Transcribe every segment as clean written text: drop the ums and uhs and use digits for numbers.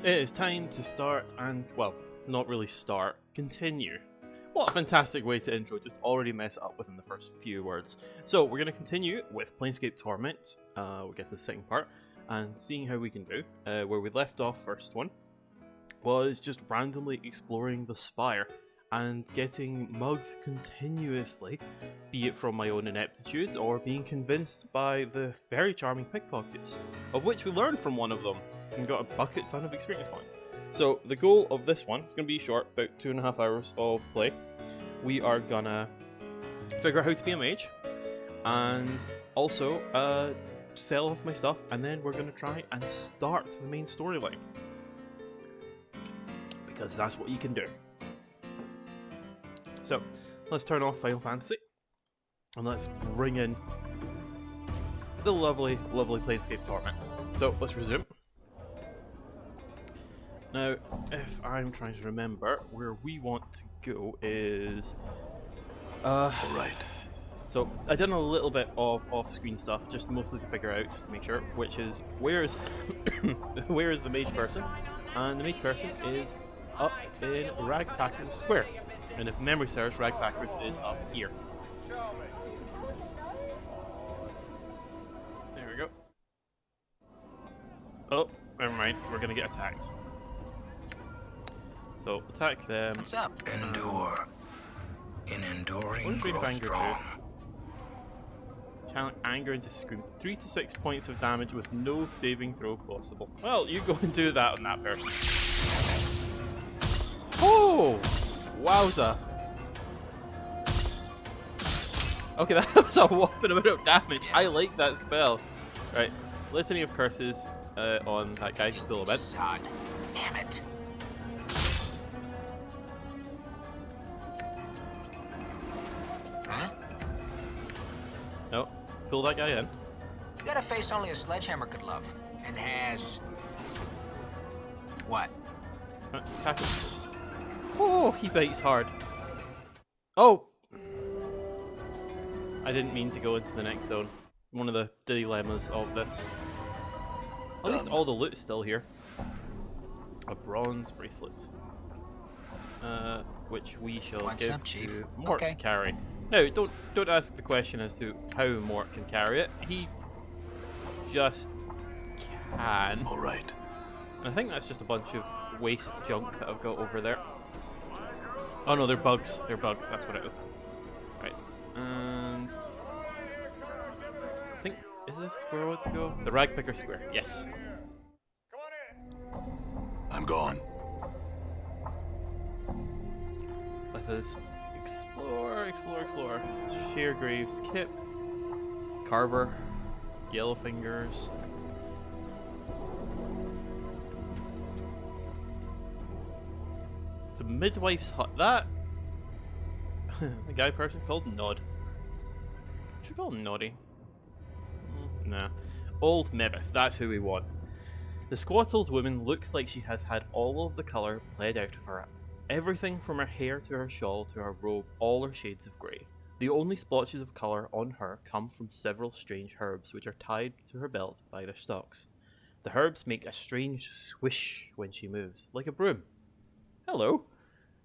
It is time to start and, well, not really start, continue. What a fantastic way to intro, just already mess it up within the first few words. So we're going to continue with Planescape Torment, we'll get to the second part, and seeing how we can do. Where we left off first one was just randomly exploring the Spire and getting mugged continuously, be it from my own ineptitude or being convinced by the very charming pickpockets, of which we learned from one of them and got a bucket ton of experience points. So the goal of this one is going to be short, about 2.5 hours of play. We are gonna figure out how to be a mage, and also sell off my stuff, and then we're gonna try and start the main storyline, because that's what you can do. So let's turn off Final Fantasy, and let's bring in the lovely, lovely Planescape Torment. So let's resume. Now, if I'm trying to remember, where we want to go is... Alright. So, I did a little bit of off-screen stuff, just mostly to figure out, just to make sure, which is, where is the mage person? And the mage person is up in Ragpackers Square. And if memory serves, Ragpackers is up here. There we go. Oh, never mind, we're gonna get attacked. So, attack them. What's up? Endure. In enduring, What does Rate of grow Anger strong. do? Channel anger into screams. 3 to 6 points of damage with no saving throw possible. Well, you go and do that on that person. Oh! Wowza. Okay, that was a whopping amount of damage. I like that spell. Right, Litany of Curses on that guy to pull a bit. Sod. Damn it. Huh? No, pull that guy in. You got a face only a sledgehammer could love. And has... What? Attack him. Oh, he bites hard. Oh! I didn't mean to go into the next zone. One of the dilemmas of this. At least all the loot's still here. A bronze bracelet. Which we shall What's give up, Chief? to Mort Okay. to carry. Now, don't ask the question as to how Mort can carry it. He just can. Alright. And I think that's just a bunch of waste junk that I've got over there. Oh no, they're bugs. They're bugs, that's what it is. Right. And I think, is this where I want to go? The Ragpicker Square, yes. I'm gone. Let us explore, explore, explore. Sharegrave's Kip, Carver, Yellowfingers. The midwife's hut. That a guy person called Nod. Should we call him Noddy? Nah. Old Mebeth, that's who we want. The squat old woman looks like she has had all of the colour bled out of her. Everything from her hair to her shawl to her robe, all are shades of grey. The only splotches of colour on her come from several strange herbs which are tied to her belt by their stalks. The herbs make a strange swish when she moves, like a broom. Hello.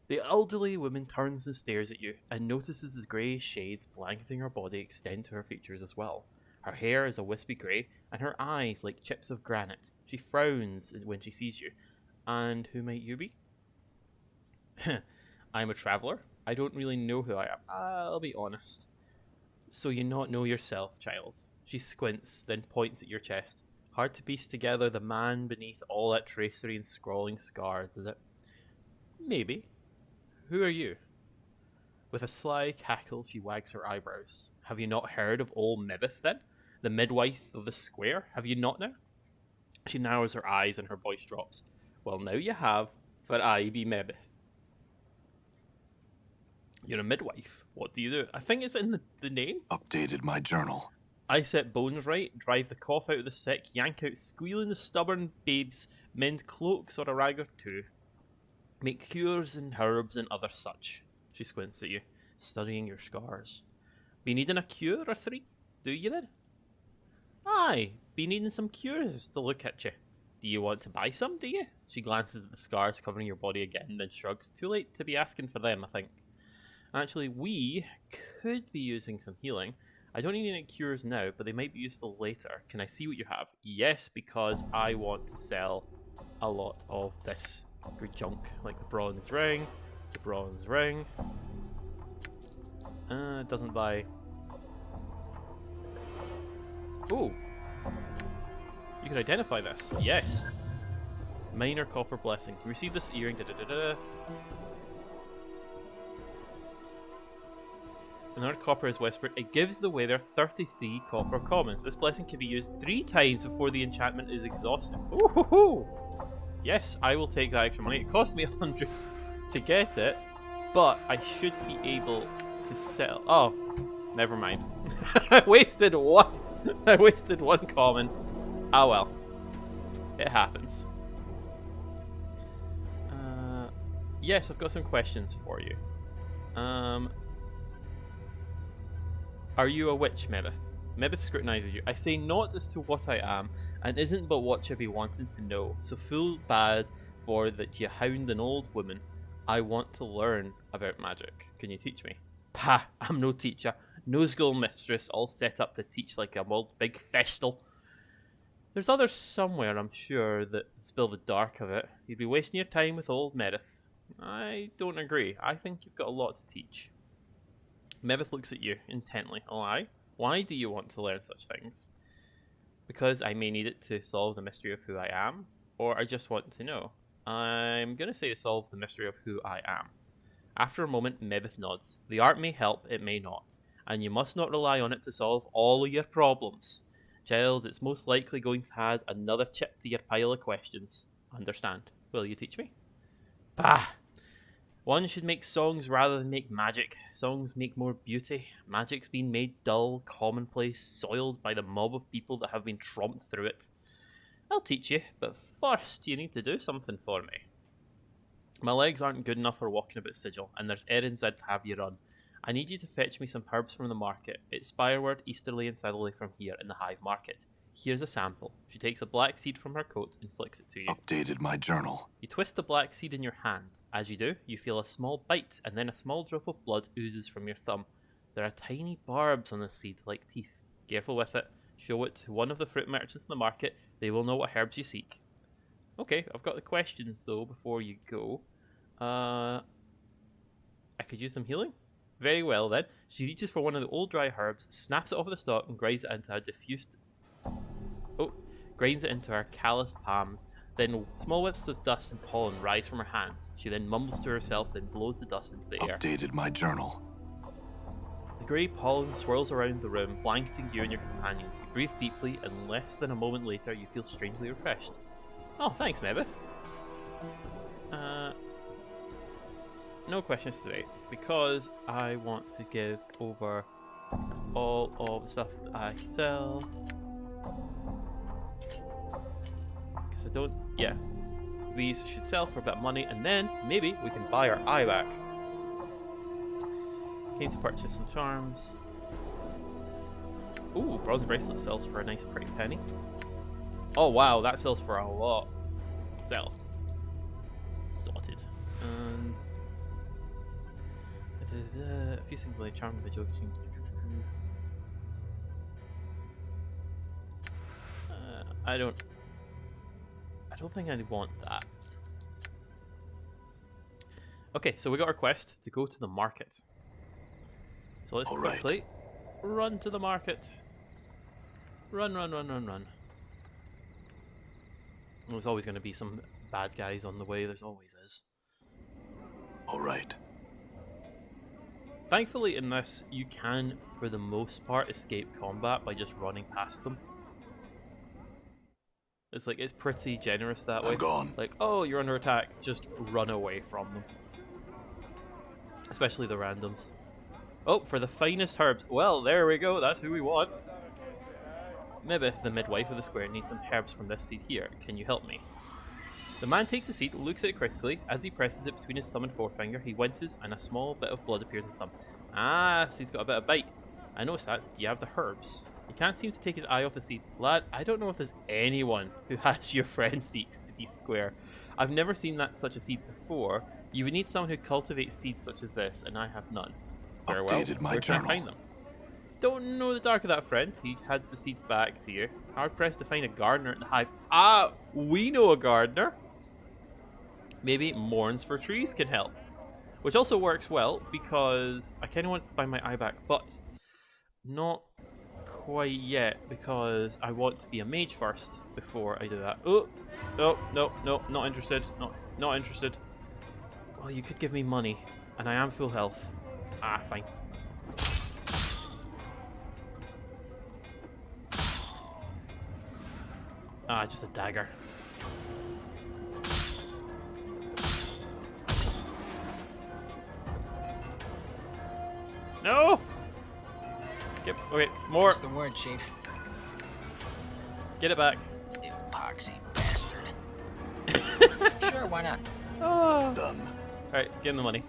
The elderly woman turns and stares at you, and notices the grey shades blanketing her body extend to her features as well. Her hair is a wispy grey, and her eyes like chips of granite. She frowns when she sees you. And who might you be? I'm a traveller. I don't really know who I am. I'll be honest. So you not know yourself, child. She squints, then points at your chest. Hard to piece together the man beneath all that tracery and scrawling scars, is it? Maybe. Who are you? With a sly cackle, she wags her eyebrows. Have you not heard of old Mebeth, then? The midwife of the square? Have you not now? She narrows her eyes and her voice drops. Well, now you have, for I be Mebeth. You're a midwife. What do you do? I think it's in the name. Updated my journal. I set bones right, drive the cough out of the sick, yank out squealing the stubborn babes, mend cloaks or a rag or two, make cures and herbs and other such. She squints at you, studying your scars. Be needing a cure or 3? Do you then? Aye, be needing some cures to look at you. Do you want to buy some, do you? She glances at the scars covering your body again, then shrugs. Too late to be asking for them, I think. Actually, we could be using some healing. I don't need any cures now, but they might be useful later. Can I see what you have? Yes, because I want to sell a lot of this good junk, like the bronze ring, the bronze ring. It doesn't buy. Oh, you can identify this. Yes. Minor copper blessing. Receive this earring. Da, da, da, da. Another copper is whispered. It gives the wearer 33 copper commons. This blessing can be used 3 times before the enchantment is exhausted. Ooh. Yes, I will take that extra money. It cost me 100 to get it, but I should be able to sell. Oh, never mind. I wasted one. I wasted 1 common. Ah well, it happens. Yes, I've got some questions for you. Are you a witch, Mebith? Mebith scrutinizes you. I say not as to what I am, and isn't but what you be wanting to know. So full bad for that you hound an old woman. I want to learn about magic. Can you teach me? Pah, I'm no teacher. No school mistress, all set up to teach like a old big festal. There's others somewhere, I'm sure, that spill the dark of it. You'd be wasting your time with old Meredith. I don't agree. I think you've got a lot to teach. Mebith looks at you intently. Why do you want to learn such things? Because I may need it to solve the mystery of who I am, or I just want to know. I'm going to say to solve the mystery of who I am. After a moment, Mebith nods. The art may help, it may not, and you must not rely on it to solve all your problems. Child, it's most likely going to add another chip to your pile of questions. Understand? Will you teach me? Bah! One should make songs rather than make magic. Songs make more beauty. Magic's been made dull, commonplace, soiled by the mob of people that have been tromped through it. I'll teach you, but first you need to do something for me. My legs aren't good enough for walking about Sigil, and there's errands I'd have you run. I need you to fetch me some herbs from the market. It's spireward, easterly and southerly from here in the Hive Market. Here's a sample. She takes a black seed from her coat and flicks it to you. Updated my journal. You twist the black seed in your hand. As you do, you feel a small bite, and then a small drop of blood oozes from your thumb. There are tiny barbs on the seed, like teeth. Careful with it. Show it to one of the fruit merchants in the market. They will know what herbs you seek. Okay, I've got the questions, though, before you go. I could use some healing? Very well, then. She reaches for one of the old dry herbs, snaps it off the stalk, and grinds it into her calloused palms. Then small whips of dust and pollen rise from her hands. She then mumbles to herself, then blows the dust into the air. Updated my journal. The grey pollen swirls around the room, blanketing you and your companions. You breathe deeply, and less than a moment later, you feel strangely refreshed. Oh, thanks, Mebith. No questions today, because I want to give over all of the stuff that I can sell. Because I don't... Yeah. These should sell for a bit of money, and then maybe we can buy our eye back. Came to purchase some charms. Ooh, bronze bracelet sells for a nice pretty penny. Oh wow, that sells for a lot. Sell. Sorted. And... a few things like charm individuals. I don't think I want that. Okay, so we got our quest to go to the market. So let's quickly run to the market. Run. There's always going to be some bad guys on the way. There's always is. Alright. Thankfully in this, you can, for the most part, escape combat by just running past them. It's like, it's pretty generous that way. I'm gone. Like, oh, you're under attack, just run away from them. Especially the randoms. Oh, for the finest herbs. Well, there we go, that's who we want. Mebith, the midwife of the square, needs some herbs from this seed here. Can you help me? The man takes a seed, looks at it critically. As he presses it between his thumb and forefinger, he winces and a small bit of blood appears in his thumb. Ah, so he's got a bit of bite. I noticed that. Do you have the herbs? He can't seem to take his eye off the seed. Lad, I don't know if there's anyone who has your friend seeks to be square. I've never seen such a seed before. You would need someone who cultivates seeds such as this, and I have none. Very well. Updated my Where can I journal. find them? Don't know the dark of that, friend. He hands the seed back to you. Hard pressed to find a gardener in the hive. Ah, we know a gardener. Maybe Mourns for Trees can help. Which also works well because I kind of want to buy my eye back, but not quite yet because I want to be a mage first before I do that. Oh, no, not interested. Not interested. Well, you could give me money, and I am full health. Ah, fine. Ah, just a dagger. No! Get, okay, more. What's the word, Chief? Get it back. Epoxy bastard. Sure, why not? Oh. Done. Alright, give him the money.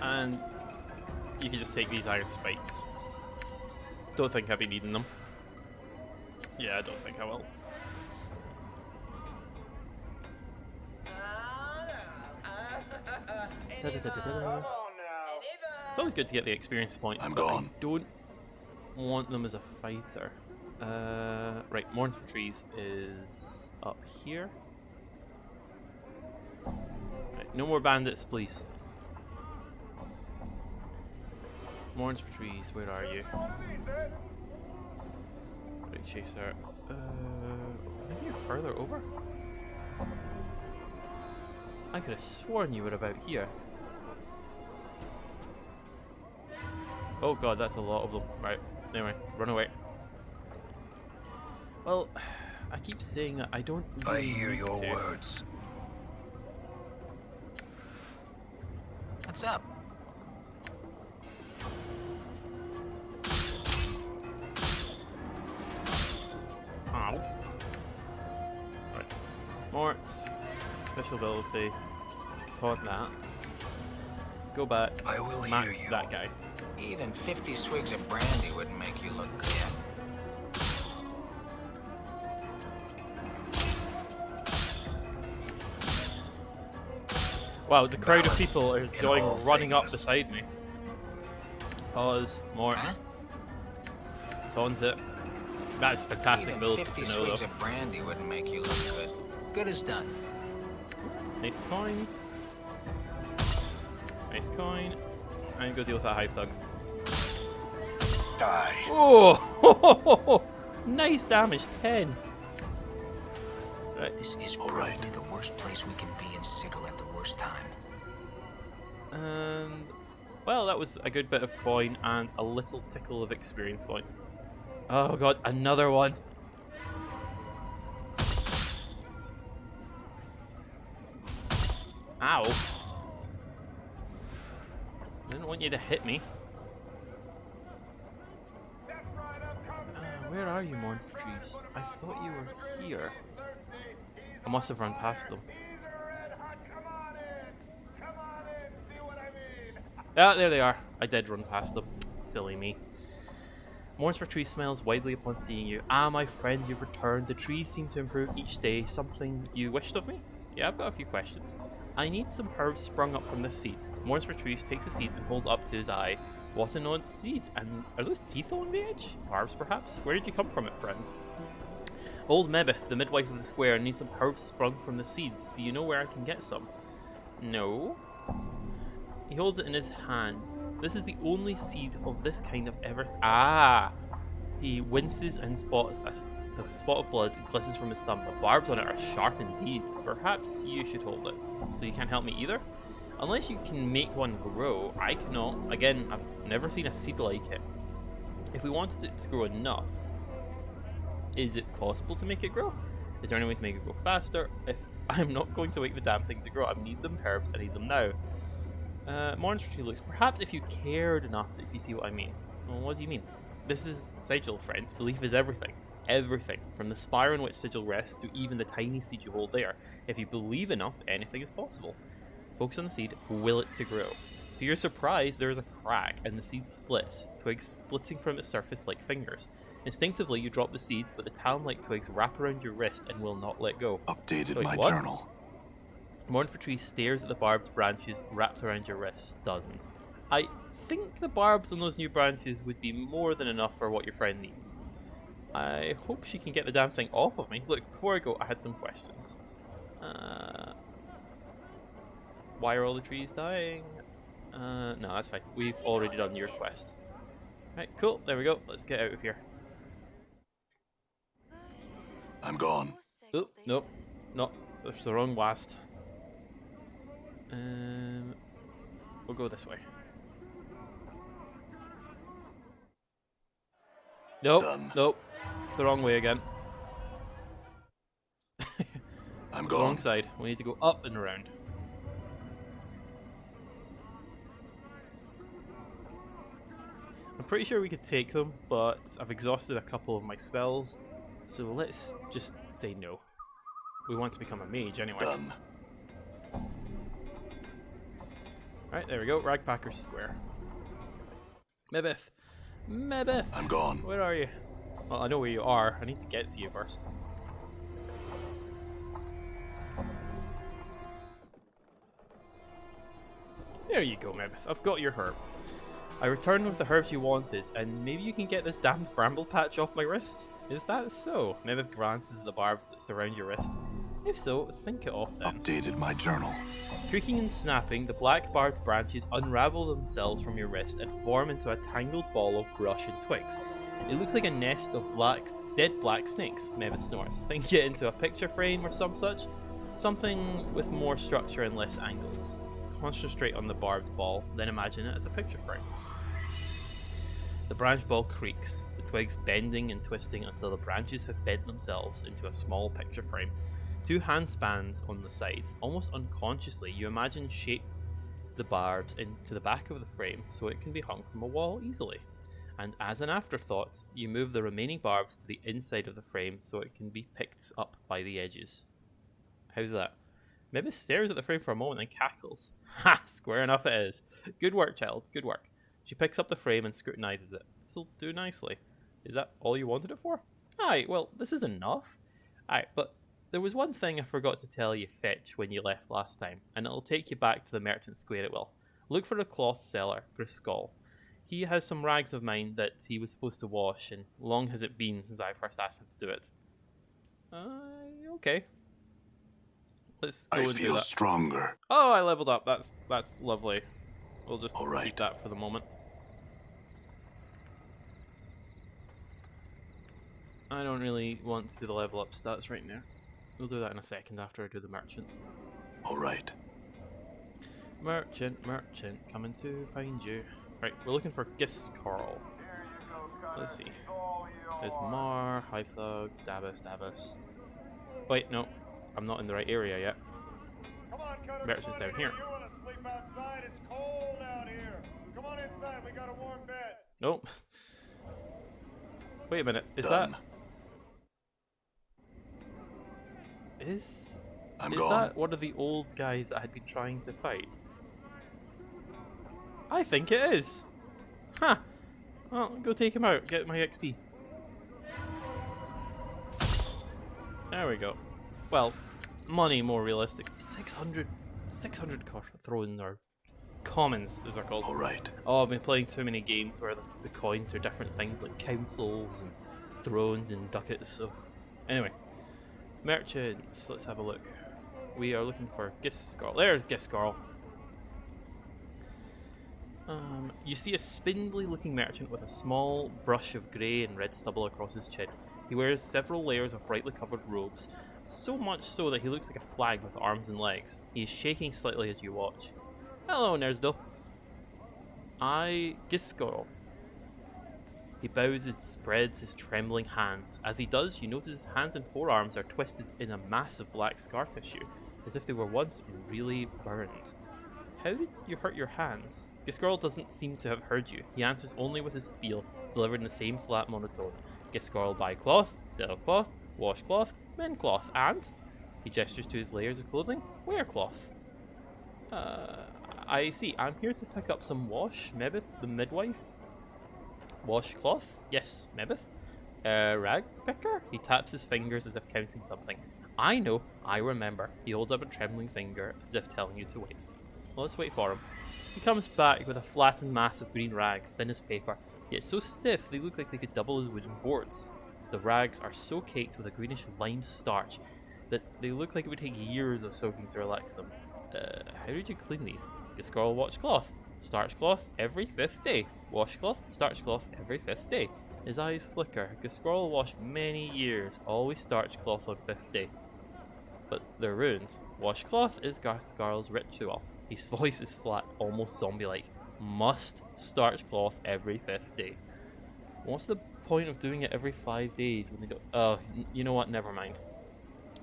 And you can just take these iron spikes. Don't think I'll be needing them. Yeah, I don't think I will. It's always good to get the experience points, I'm but gone. I don't want them as a fighter. Right, Mourns for Trees is up here. Right, no more bandits, please. Mourns for Trees, where are you? Right, Chaser. Maybe you're further over? I could have sworn you were about here. Oh god, that's a lot of them. Right, anyway, run away. Well, I keep saying that I don't really I hear need your to. words. What's up? Ow. Right. Mort. Special ability. Taunt that. Go back. I will smack hear you. that guy. Even 50 swigs of brandy wouldn't make you look good. Wow, the crowd of Balance people are in joining all running up things. beside me. Pause. Mort. Huh? Taunt it. That's fantastic Even ability 50 to know swigs though. of brandy wouldn't make you look good. Good as done. Nice coin. Nice coin. And go deal with that hive thug. Die. Oh! Nice damage, 10. Right. This is All right. probably the worst place we can be in Sigil at the worst time. And well, that was a good bit of coin and a little tickle of experience points. Oh god, another one. Ow. I didn't want you to hit me. Where are you, Mourn for Trees? I thought you were here. I must have run past them. Ah, there they are. I did run past them. Silly me. Mourns for Trees smiles widely upon seeing you. Ah, my friend, you've returned. The trees seem to improve each day. Something you wished of me? Yeah, I've got a few questions. I need some herbs sprung up from this seed. Mourns for Trees takes the seed and holds up to his eye. What an odd seed. And are those teeth along the edge? Barbs, perhaps? Where did you come from it, friend? Old Mebeth, the midwife of the square, needs some herbs sprung from the seed. Do you know where I can get some? No. He holds it in his hand. This is the only seed of this kind I've ever... Ah! He winces and spots the spot of blood glistens from his thumb. The barbs on it are sharp indeed. Perhaps you should hold it. So you can't help me either? Unless you can make one grow, I cannot. Again, I've never seen a seed like it. If we wanted it to grow enough, is it possible to make it grow? Is there any way to make it grow faster? If I'm not going to wait the damn thing to grow, I need them herbs, I need them now. Monster Tree looks. Perhaps if you cared enough, if you see what I mean. Well, what do you mean? This is Sigil, friend. Belief is everything. Everything. From the spire on which Sigil rests to even the tiny seed you hold there. If you believe enough, anything is possible. Focus on the seed, will it to grow. To your surprise, there is a crack and the seeds split, twigs splitting from its surface like fingers. Instinctively, you drop the seeds, but the talon-like twigs wrap around your wrist and will not let go. Updated Wait, my what? journal. Mournful Tree stares at the barbed branches wrapped around your wrist, stunned. I think the barbs on those new branches would be more than enough for what your friend needs. I hope she can get the damn thing off of me. Look, before I go, I had some questions. Why are all the trees dying? No, that's fine. We've already done your quest. Right, cool. There we go. Let's get out of here. I'm gone. Oh, nope. No, that's the wrong wast. We'll go this way. Nope, Done. nope. It's the wrong way again. I'm The wrong gone. side. We need to go up and around. I'm pretty sure we could take them, but I've exhausted a couple of my spells, so let's just say no. We want to become a mage anyway. Done. Right, there we go. Ragpacker's Square. Mebeth! Mebeth! I'm gone. Where are you? Well, I know where you are. I need to get to you first. There you go, Mebeth. I've got your herb. I returned with the herbs you wanted, and maybe you can get this damned bramble patch off my wrist? Is that so? Mebeth glances at the barbs that surround your wrist. If so, think it off then. Updated my journal. Creaking and snapping, the black barbed branches unravel themselves from your wrist and form into a tangled ball of brush and twigs. It looks like a nest of dead black snakes, Mebeth snorts. Think it into a picture frame or some such. Something with more structure and less angles. Concentrate on the barbed ball, then imagine it as a picture frame. The branch ball creaks, the twigs bending and twisting until the branches have bent themselves into a small picture frame. Two handspans on the side. Almost unconsciously, you imagine shape the barbs into the back of the frame so it can be hung from a wall easily. And as an afterthought, you move the remaining barbs to the inside of the frame so it can be picked up by the edges. How's that? Maybe stares at the frame for a moment and cackles. Ha! Square enough it is. Good work, child. Good work. She picks up the frame and scrutinizes it. This'll do nicely. Is that all you wanted it for? Aye, well, this is enough. Aye, but there was one thing I forgot to tell you, Fetch, when you left last time, and it'll take you back to the merchant square, it will. Look for the cloth seller, Griscoll. He has some rags of mine that he was supposed to wash, and long has it been since I first asked him to do it. Okay. Let's go I and do feel that. stronger. Oh, I leveled up. That's lovely. We'll just All right. keep that for the moment. I don't really want to do the level up stats right now. We'll do that in a second after I do the merchant. All right. Merchant, coming to find you. Right, we're looking for Giscarl. Let's see. There's Mar, Hythug, Davos. Wait, no. I'm not in the right area yet. Merchant's down here. Nope. Wait a minute. Is Done. I'm gone. that one of the old guys that I had been trying to fight? I think it is. Huh. Well, go take him out. Get my XP. There we go. Well, money more realistic. 600 throne or commons, as they're called. All right. Oh, I've been playing too many games where the coins are different things like councils and thrones and ducats. So, anyway, merchants. Let's have a look. We are looking for Giscarl. There's Giscarl. You see a spindly-looking merchant with a small brush of grey and red stubble across his chin. He wears several layers of brightly covered robes, so much so that he looks like a flag with arms and legs. He is shaking slightly as you watch. Hello, Nersdo. Giscarl. He bows and spreads his trembling hands. As he does, you notice his hands and forearms are twisted in a mass of black scar tissue, as if they were once really burned. How did you hurt your hands? Giscarl doesn't seem to have heard you. He answers only with his spiel, delivered in the same flat monotone. Giscarl buy cloth, sell cloth, wash cloth, mend cloth, and... He gestures to his layers of clothing. Wear cloth. I see. I'm here to pick up some wash. Mebith, the midwife. Washcloth? Yes, Mebith. Rag picker? He taps his fingers as if counting something. I know, I remember. He holds up a trembling finger as if telling you to wait. Well, let's wait for him. He comes back with a flattened mass of green rags, thin as paper, yet so stiff they look like they could double as wooden boards. The rags are so caked with a greenish lime starch that they look like it would take years of soaking to relax them. How did you clean these? Gascarl washcloth. Starch cloth every 5th day. Washcloth, starch cloth every 5th day. His eyes flicker. Gascarl washed many years, always starch cloth on 5th day. But they're ruined. Washcloth is Gascarl's ritual. His voice is flat, almost zombie-like. Must starch cloth every 5th day. What's the point of doing it every 5 days when they don't... Oh, you know what? Never mind.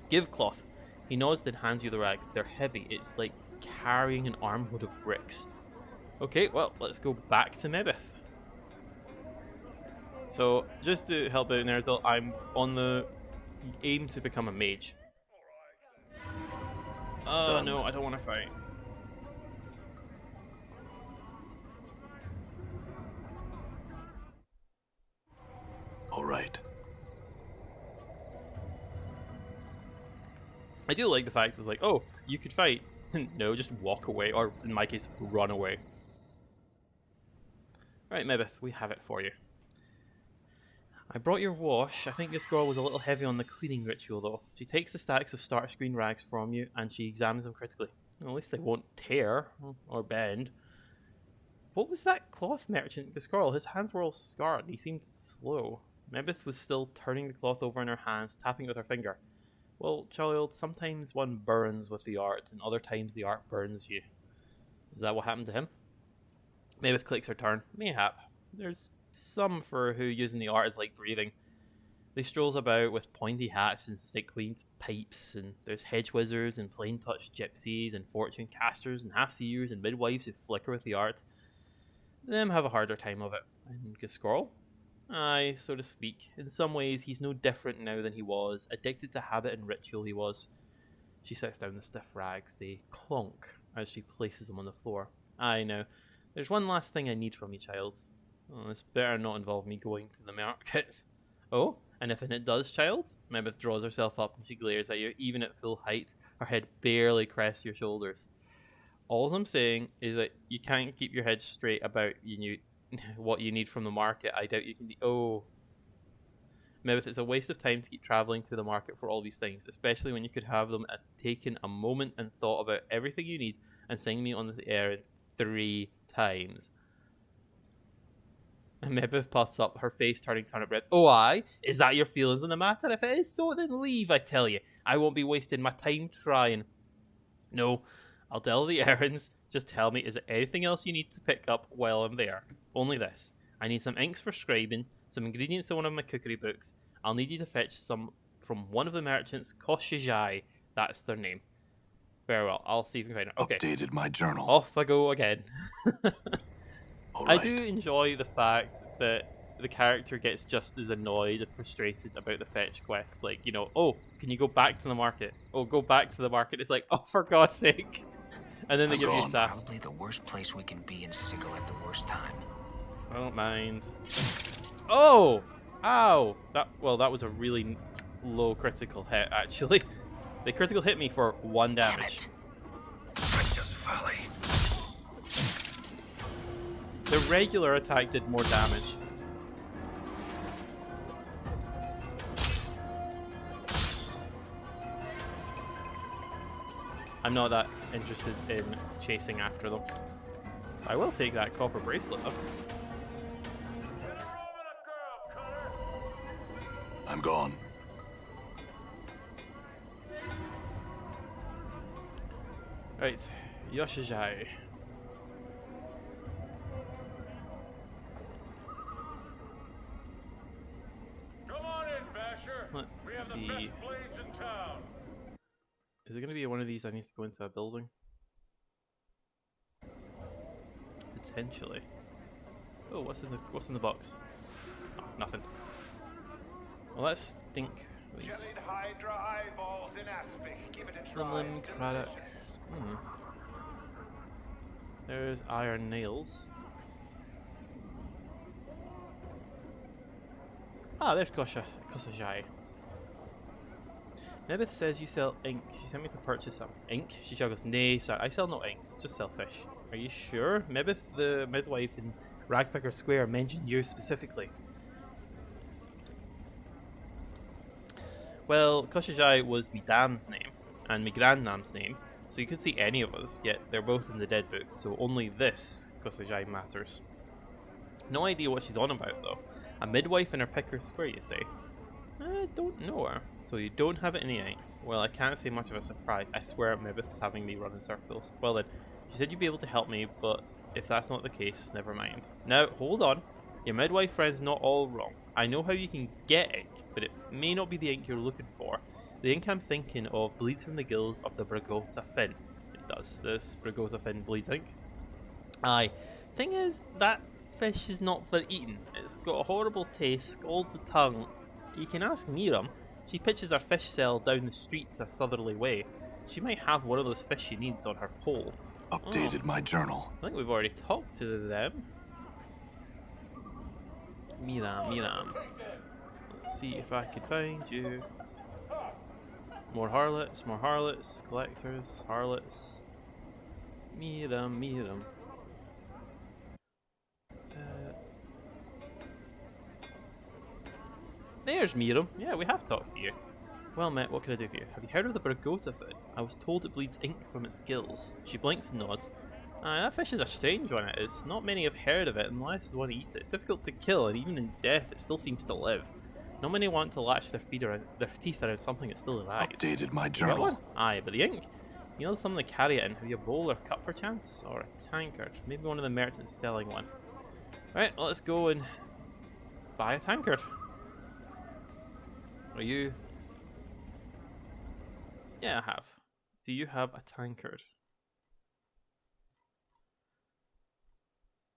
Give cloth. He nods, then hands you the rags. They're heavy. It's like carrying an armload of bricks. Okay, well, let's go back to Mebith. So, just to help out Nerdle, I'm on the aim to become a mage. Oh no, I don't want to fight. All right. I do like the fact it's like, oh, you could fight. No, just walk away, or in my case, run away. Right, Mebith, we have it for you. I brought your wash. I think this girl was a little heavy on the cleaning ritual, though. She takes the stacks of starch green rags from you, and she examines them critically. Well, at least they won't tear or bend. What was that cloth merchant, Gascarl? His hands were all scarred. He seemed slow. Mebith was still turning the cloth over in her hands, tapping it with her finger. Well, child, sometimes one burns with the art, and other times the art burns you. Is that what happened to him? Mebith clicks her turn. Mayhap. There's some for who using the art is like breathing. They strolls about with pointy hats and stick-weed pipes, and there's hedge wizards and plain-touch gypsies and fortune casters and half-seers and midwives who flicker with the art. Them have a harder time of it. And Gascarl? Aye, so to speak. In some ways, he's no different now than he was. Addicted to habit and ritual he was. She sets down the stiff rags. They clonk as she places them on the floor. Aye, now, there's one last thing I need from you, child. Oh, this better not involve me going to the market. Oh, and if it does, child? Mebith draws herself up and she glares at you, even at full height. Her head barely crests your shoulders. All I'm saying is that you can't keep your head straight about what you need from the market. I doubt you can... Oh. Mebith, it's a waste of time to keep travelling to the market for all these things, especially when you could have them taken a moment and thought about everything you need and send me on the errand 3 times. And Mebith puffs up, her face turning turnip red. Oh, aye? Is that your feelings on the matter? If it is so, then leave, I tell you. I won't be wasting my time trying. No, I'll do all the errands. Just tell me, is there anything else you need to pick up while I'm there? Only this. I need some inks for scribing, some ingredients in one of my cookery books. I'll need you to fetch some from one of the merchants, Koshijai. That's their name. Very well, I'll see if we can find it. Okay. Updated my journal. Off I go again. All I right. do enjoy the fact that the character gets just as annoyed and frustrated about the fetch quest. Like, you know, oh, can you go back to the market? Oh, go back to the market. It's like, oh, for God's sake. And then they give you sass. Probably the worst place we can be in Sigil at the worst time. I don't mind. Oh! Ow! That was a really low critical hit, actually. They critical hit me for 1 damage. Just folly. The regular attack did more damage. I'm not that interested in chasing after them. I will take that copper bracelet though. I'm gone. Right, Yoshijai. Come on in, Basher. We Let's have the see. best blades in town. Is it going to be one of these I need to go into a building? Potentially. Oh, what's in the box? Oh, nothing. Well, let's think. Jellied Hydra eyeballs in aspic. Give it a try. Limlim, Craddock. There's iron nails. Ah, there's Kosajai. Nebith says you sell ink. She sent me to purchase some ink. She juggles. Nay, sir, I sell no inks, just sell fish. Are you sure? Mebith, the midwife in Ragpicker Square, mentioned you specifically. Well, Koshijai was me dam's name, and me grandnam's name, so you could see any of us, yet they're both in the dead book, so only this Koshijai matters. No idea what she's on about, though. A midwife in her Picker Square, you say? I don't know her. So you don't have any ink? Well, I can't say much of a surprise. I swear Mebith's having me run in circles. Well then, she said you'd be able to help me, but if that's not the case, never mind. Now, hold on. Your midwife friend's not all wrong. I know how you can get ink, but it may not be the ink you're looking for. The ink I'm thinking of bleeds from the gills of the Brigota fin. It does. This Brigota fin bleeds ink. Aye. Thing is, that fish is not for eating. It's got a horrible taste, scalds the tongue. You can ask Miriam. She pitches her fish cell down the street a southerly way. She might have one of those fish she needs on her pole. Updated my journal. I think we've already talked to them. Miriam. Let's see if I can find you. More harlots, collectors, harlots. Miriam. There's Miriam. Yeah, we have talked to you. Well met, what can I do for you? Have you heard of the Brigota fin? I was told it bleeds ink from its gills. She blinks and nods. That fish is a strange one, it is. Not many have heard of it unless they want to eat it. Difficult to kill, and even in death it still seems to live. Not many want to latch their teeth around something that still alive. Updated my You got journal. one? Aye, but the ink? You know something to carry it in. Have you a bowl or cup perchance? Or a tankard? Maybe one of the merchants is selling one. Right, well, let's go and buy a tankard. Are you? Yeah, I have. Do you have a tankard?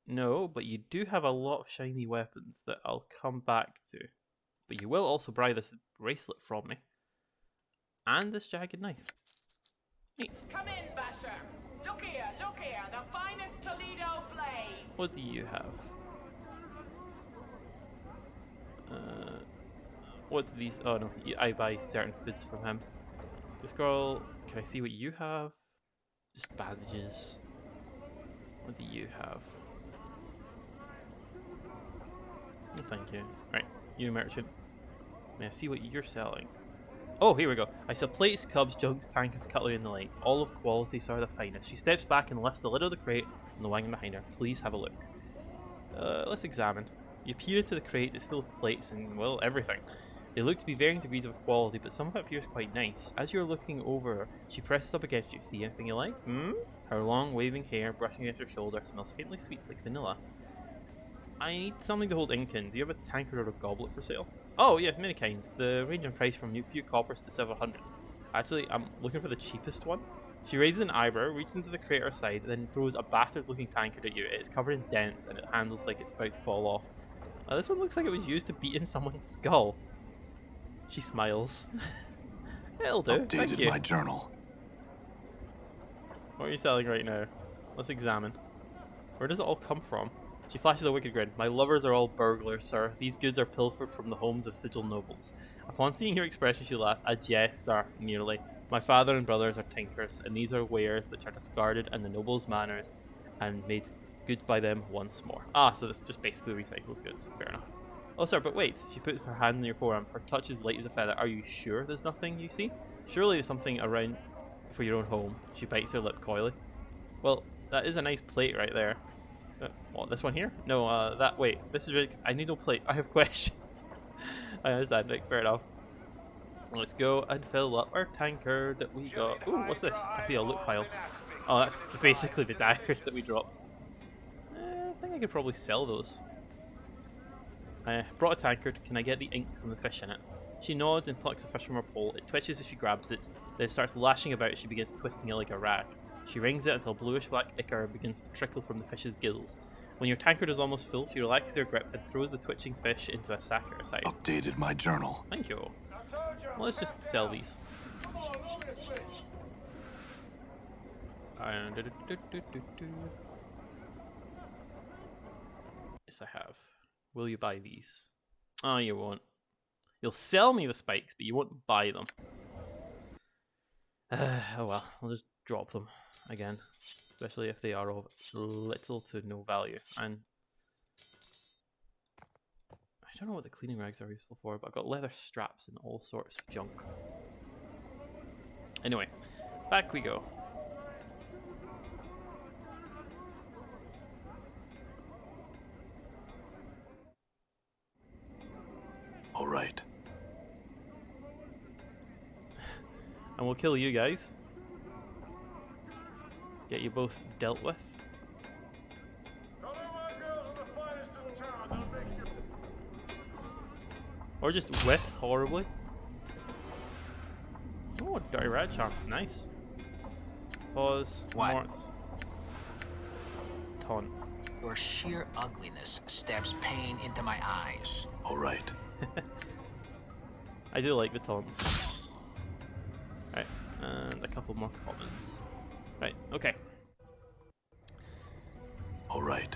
No, but you do have a lot of shiny weapons that I'll come back to. But you will also buy this bracelet from me. And this jagged knife. Neat. Come in, Basher. Look here, the finest Toledo blade. What do you have? What do these? Oh no, I buy certain foods from him. This girl, can I see what you have? Just bandages. What do you have? No, thank you. Right, you merchant. May I see what you're selling? Oh, here we go. I sell plates, cubs, jugs, tankards, cutlery, and the like. All of quality, so are the finest. She steps back and lifts the lid of the crate and the wagon behind her. Please have a look. Let's examine. You peer into the crate. It's full of plates and, well, everything. They look to be varying degrees of quality, but some of it appears quite nice. As you're looking over her, she presses up against you. See anything you like? Her long, waving hair brushing against her shoulder smells faintly sweet like vanilla. I need something to hold ink in. Do you have a tankard or a goblet for sale? Oh, yes, many kinds. The range in price from a few coppers to several hundreds. Actually, I'm looking for the cheapest one. She raises an eyebrow, reaches into the crate at her side, and then throws a battered-looking tankard at you. It's covered in dents, and it handles like it's about to fall off. This one looks like it was used to beat in someone's skull. She smiles. It'll do. Thank Updated you. my journal. What are you selling right now? Let's examine. Where does it all come from? She flashes a wicked grin. My lovers are all burglars, sir. These goods are pilfered from the homes of sigil nobles. Upon seeing your expression, she laughed. A jest, sir, merely. My father and brothers are tinkers, and these are wares which are discarded in the nobles' manors and made good by them once more. Ah, so this is just basically recycled goods. Fair enough. Oh, sir, but wait. She puts her hand on your forearm. Her touch is light as a feather. Are you sure there's nothing you see? Surely there's something around for your own home. She bites her lip coyly. Well, that is a nice plate right there. What, this one here? No, that, wait. This is really, I need no plates. I have questions. I understand, Rick. Fair enough. Let's go and fill up our tankard that we got. Ooh, what's this? I see a loot pile. Oh, that's basically the daggers that we dropped. I think I could probably sell those. I brought a tankard. Can I get the ink from the fish in it? She nods and plucks a fish from her pole. It twitches as she grabs it, then starts lashing about as she begins twisting it like a rag. She wrings it until bluish-black ichor begins to trickle from the fish's gills. When your tankard is almost full, she relaxes her grip and throws the twitching fish into a sack at her side. Updated my journal. Thank you. Well, let's just sell these. Yes, I have. Will you buy these? Oh, you won't. You'll sell me the spikes, but you won't buy them. Oh well, I'll just drop them again. Especially if they are of little to no value. And I don't know what the cleaning rags are useful for, but I've got leather straps and all sorts of junk. Anyway, back we go. All right. And we'll kill you guys. Get you both dealt with. Come in, my girls, are the finest in town. They'll make you. Or just with horribly. Oh, dirty rat charm. Nice. Pause. What? Mort. Taunt. Your sheer ugliness stabs pain into my eyes. All right. I do like the taunts. Right, and a couple more commons. Right, okay. All right.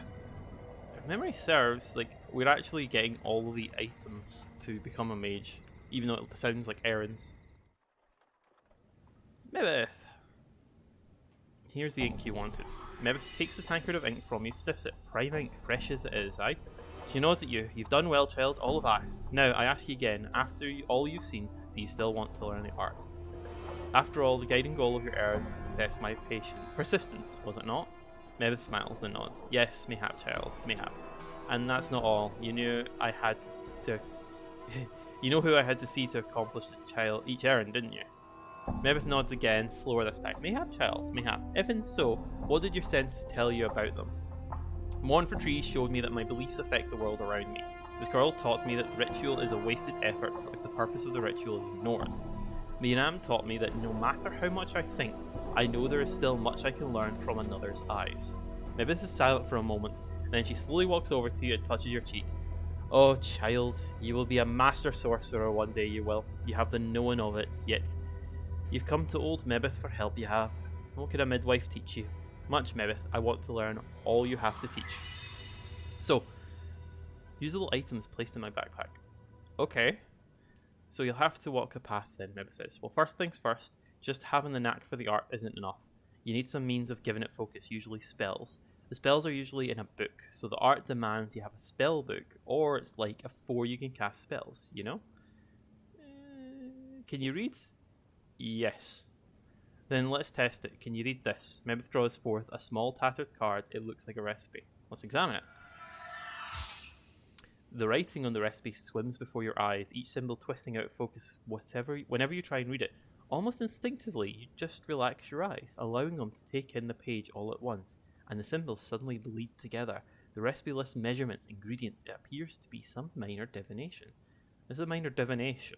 If memory serves, like, we're actually getting all the items to become a mage, even though it sounds like errands. Mebeth! Here's the ink you wanted. Mebeth takes the tankard of ink from you, stiffs it, prime ink, fresh as it is, aye? She nods at you. You've done well, child, all I've asked. Now, I ask you again, after all you've seen, do you still want to learn the art? After all, the guiding goal of your errands was to test my persistence, was it not? Mebeth smiles and nods. Yes, mayhap, child, mayhap. And that's not all. You knew I had to you know who I had to see to accomplish each errand, didn't you? Mebeth nods again, slower this time. Mayhap, child, mayhap. If and so, what did your senses tell you about them? Mourn for Trees showed me that my beliefs affect the world around me. This girl taught me that the ritual is a wasted effort if the purpose of the ritual is ignored. Mianam taught me that no matter how much I think, I know there is still much I can learn from another's eyes. Mebeth is silent for a moment, and then she slowly walks over to you and touches your cheek. Oh, child, you will be a master sorcerer one day, you will. You have the knowing of it, yet you've come to old Mebeth for help, you have. What could a midwife teach you? Much, Mebeth. I want to learn all you have to teach. So, usable items placed in my backpack. Okay. So you'll have to walk a path then, Mebeth says. Well, first things first, just having the knack for the art isn't enough. You need some means of giving it focus, usually spells. The spells are usually in a book, so the art demands you have a spell book, or it's like a 4 you can cast spells, you know? Can you read? Yes. Then let's test it. Can you read this? Mebeth draws forth a small tattered card. It looks like a recipe. Let's examine it. The writing on the recipe swims before your eyes, each symbol twisting out of focus whenever you try and read it. Almost instinctively, you just relax your eyes, allowing them to take in the page all at once, and the symbols suddenly bleed together. The recipe lists measurements, ingredients. It appears to be some minor divination. This is a minor divination.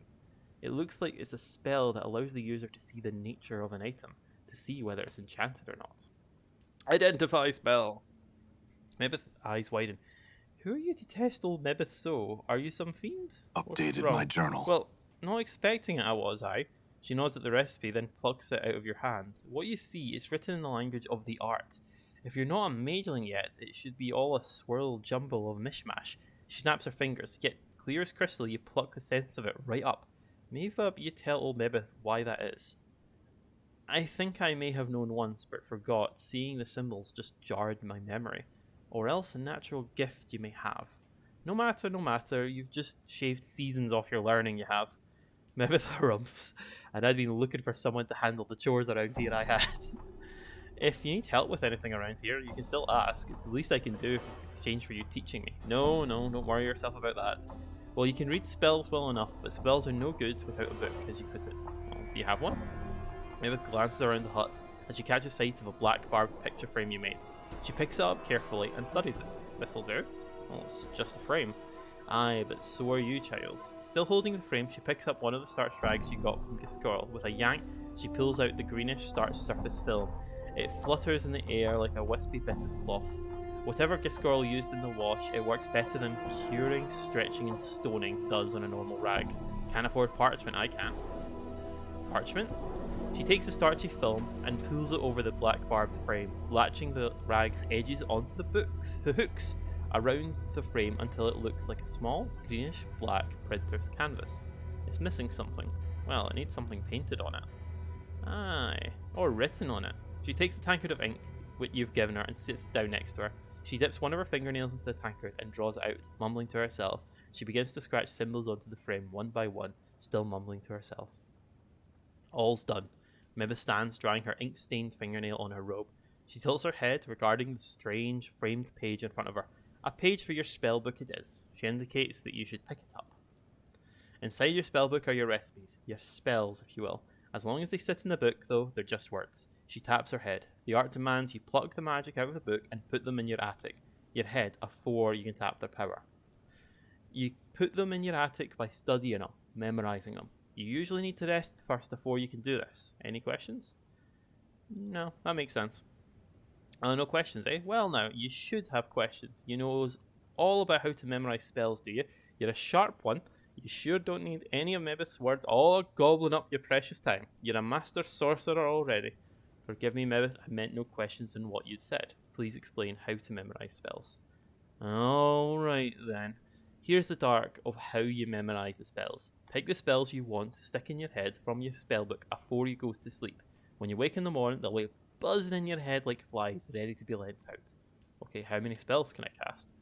It looks like it's a spell that allows the user to see the nature of an item, to see whether it's enchanted or not. Identify spell! Mebeth's eyes widen. Who are you to test old Mebeth so? Are you some fiend? Updated my journal. Well, not expecting it I was, I. She nods at the recipe, then plucks it out of your hand. What you see is written in the language of the art. If you're not a mageling yet, it should be all a swirl jumble of mishmash. She snaps her fingers, yet clear as crystal you pluck the sense of it right up. Maybe you tell old Mebeth why that is. I think I may have known once, but forgot. Seeing the symbols just jarred my memory. Or else a natural gift you may have. No matter, you've just shaved seasons off your learning, you have. Mebeth harumphs, and I'd been looking for someone to handle the chores around here I had. If you need help with anything around here, you can still ask. It's the least I can do in exchange for you teaching me. No, don't worry yourself about that. Well, you can read spells well enough, but spells are no good without a book, as you put it. Well, do you have one? Mebeth glances around the hut, and she catches sight of a black barbed picture frame you made. She picks it up carefully and studies it. This'll do. Well, it's just a frame. Aye, but so are you, child. Still holding the frame, she picks up one of the starched rags you got from Giscorl. With a yank, she pulls out the greenish starched surface film. It flutters in the air like a wispy bit of cloth. Whatever Giscorl used in the wash, it works better than curing, stretching and stoning does on a normal rag. Can't afford parchment, I can. Parchment? She takes the starchy film and pulls it over the black barbed frame, latching the rag's edges onto the hooks. around the frame until it looks like a small, greenish black printer's canvas. It's missing something. Well, it needs something painted on it. Aye, or written on it. She takes the tankard of ink which you've given her and sits down next to her. She dips one of her fingernails into the tankard and draws it out, mumbling to herself. She begins to scratch symbols onto the frame one by one, still mumbling to herself. All's done. Mibba stands drying her ink-stained fingernail on her robe. She tilts her head, regarding the strange, framed page in front of her. A page for your spellbook it is. She indicates that you should pick it up. Inside your spellbook are your recipes, your spells, if you will. As long as they sit in the book, though, they're just words. She taps her head. The art demands you pluck the magic out of the book and put them in your attic. Your head, a 4, you can tap their power. You put them in your attic by studying them, memorizing them. You usually need to rest first before you can do this. Any questions? No, that makes sense. No questions, eh? Well now, you should have questions. You know all about how to memorize spells, do you? You're a sharp one. You sure don't need any of Mebith's words all gobbling up your precious time. You're a master sorcerer already. Forgive me, Mebith, I meant no questions in what you'd said. Please explain how to memorize spells. Alright then. Here's the dark of how you memorize the spells. Pick the spells you want to stick in your head from your spellbook before you go to sleep. When you wake in the morning, they'll be buzzing in your head like flies, ready to be lent out. Okay, how many spells can I cast?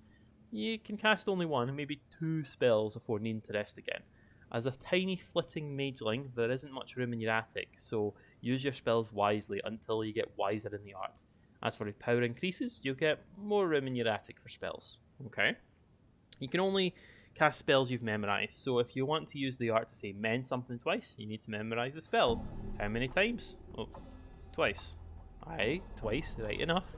You can cast only one, maybe 2 spells before needing to rest again. As a tiny flitting mageling, there isn't much room in your attic, so use your spells wisely until you get wiser in the art. As for your power increases, you'll get more room in your attic for spells. Okay? You can only cast spells you've memorized, so if you want to use the art to say mend something twice, you need to memorize the spell. How many times? Oh, twice. Aye, twice, right enough.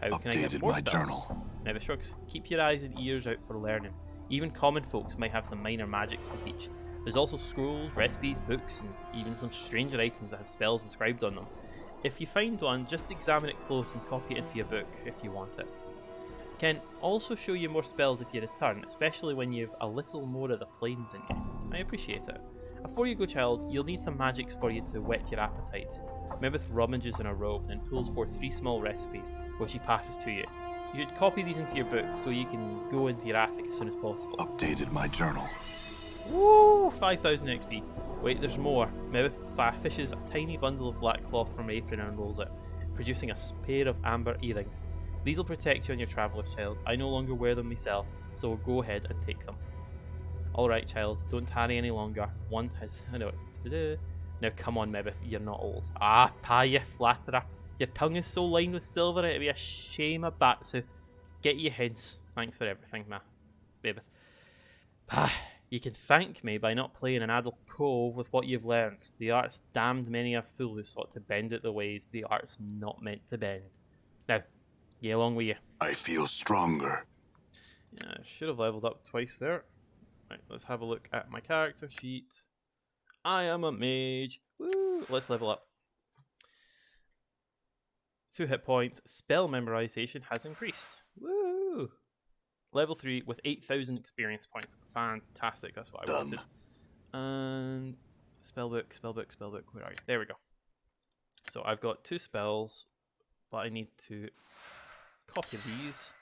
How can I get more spells? Journal. Never shrugs. Keep your eyes and ears out for learning. Even common folks might have some minor magics to teach. There's also scrolls, recipes, books, and even some stranger items that have spells inscribed on them. If you find one, just examine it close and copy it into your book if you want it. Can also show you more spells if you return, especially when you've a little more of the planes in you. I appreciate it. Before you go, child, you'll need some magics for you to whet your appetite. Mebith rummages in her robe and pulls forth 3 small recipes, which she passes to you. You should copy these into your book so you can go into your attic as soon as possible. Updated my journal. Woo! 5,000 XP. Wait, there's more. Mebith fishes a tiny bundle of black cloth from her apron and unrolls it, producing a pair of amber earrings. These will protect you on your travellers, child. I no longer wear them myself, so go ahead and take them. Alright, child, don't tarry any longer. One has... Now come on, Mebith, you're not old. Ah, pa, you flatterer. Your tongue is so lined with silver, it'd be a shame a batsu. Get you hence. Thanks for everything, Mebith. Pa, you can thank me by not playing an adult cove with what you've learned. The art's damned many a fool who sought to bend it the ways the art's not meant to bend. Now, get along with you. I feel stronger. Yeah, I should have leveled up twice there. Right, let's have a look at my character sheet. I am a mage. Woo! Let's level up. 2 hit points. Spell memorization has increased. Woo! Level 3 with 8,000 experience points. Fantastic. That's what I wanted. And spellbook. Where are you? There we go. So I've got 2 spells, but I need to copy these.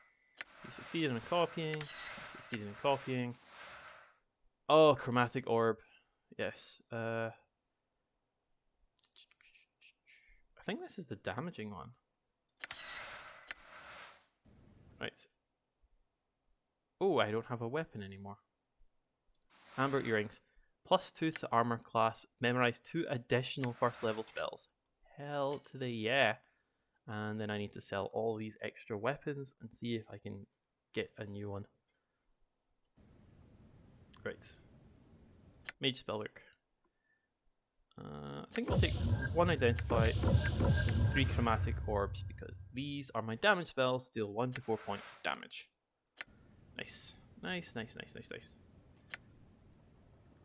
You succeeded in copying. You succeeded in copying. Oh, chromatic orb. Yes. I think this is the damaging one. Right. Oh, I don't have a weapon anymore. Amber earrings. +2 to armor class. Memorize 2 additional first level spells. Hell to the yeah. And then I need to sell all these extra weapons and see if I can get a new one. Right. Mage spellbook. I think we'll take 1 identify and 3 chromatic orbs because these are my damage spells, deal 1 to 4 points of damage. Nice. Nice.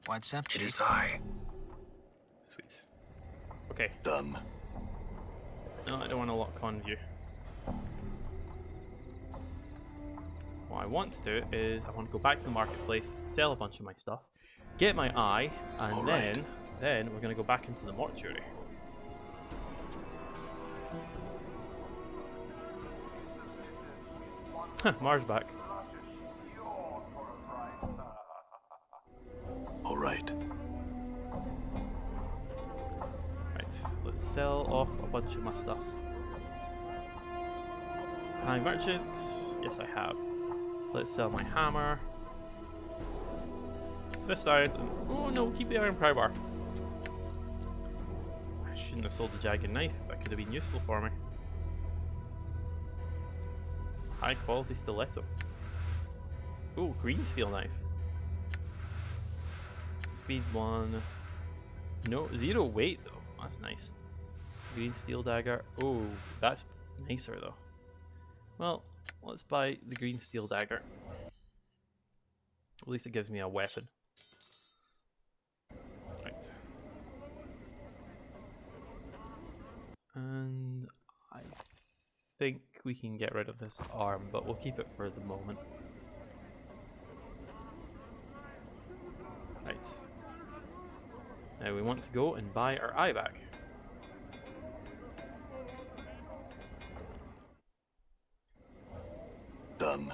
What's up, Chief? It is I. Sweet. Okay. Done. No, I don't want to lock on view. What I want to do is I want to go back to the marketplace, sell a bunch of my stuff, get my eye, and then we're going to go back into the mortuary. Mars back. bunch of my stuff. High merchant. Yes, I have. Let's sell my hammer. Fist irons. And, oh no, keep the iron pry bar. I shouldn't have sold the jagged knife. That could have been useful for me. High quality stiletto. Oh, green steel knife. Speed 1. No, 0 weight though. That's nice. Green steel dagger. Oh, that's nicer though. Well, let's buy the green steel dagger. At least it gives me a weapon. Right. And I think we can get rid of this arm, but we'll keep it for the moment. Right. Now we want to go and buy our eye back. Done.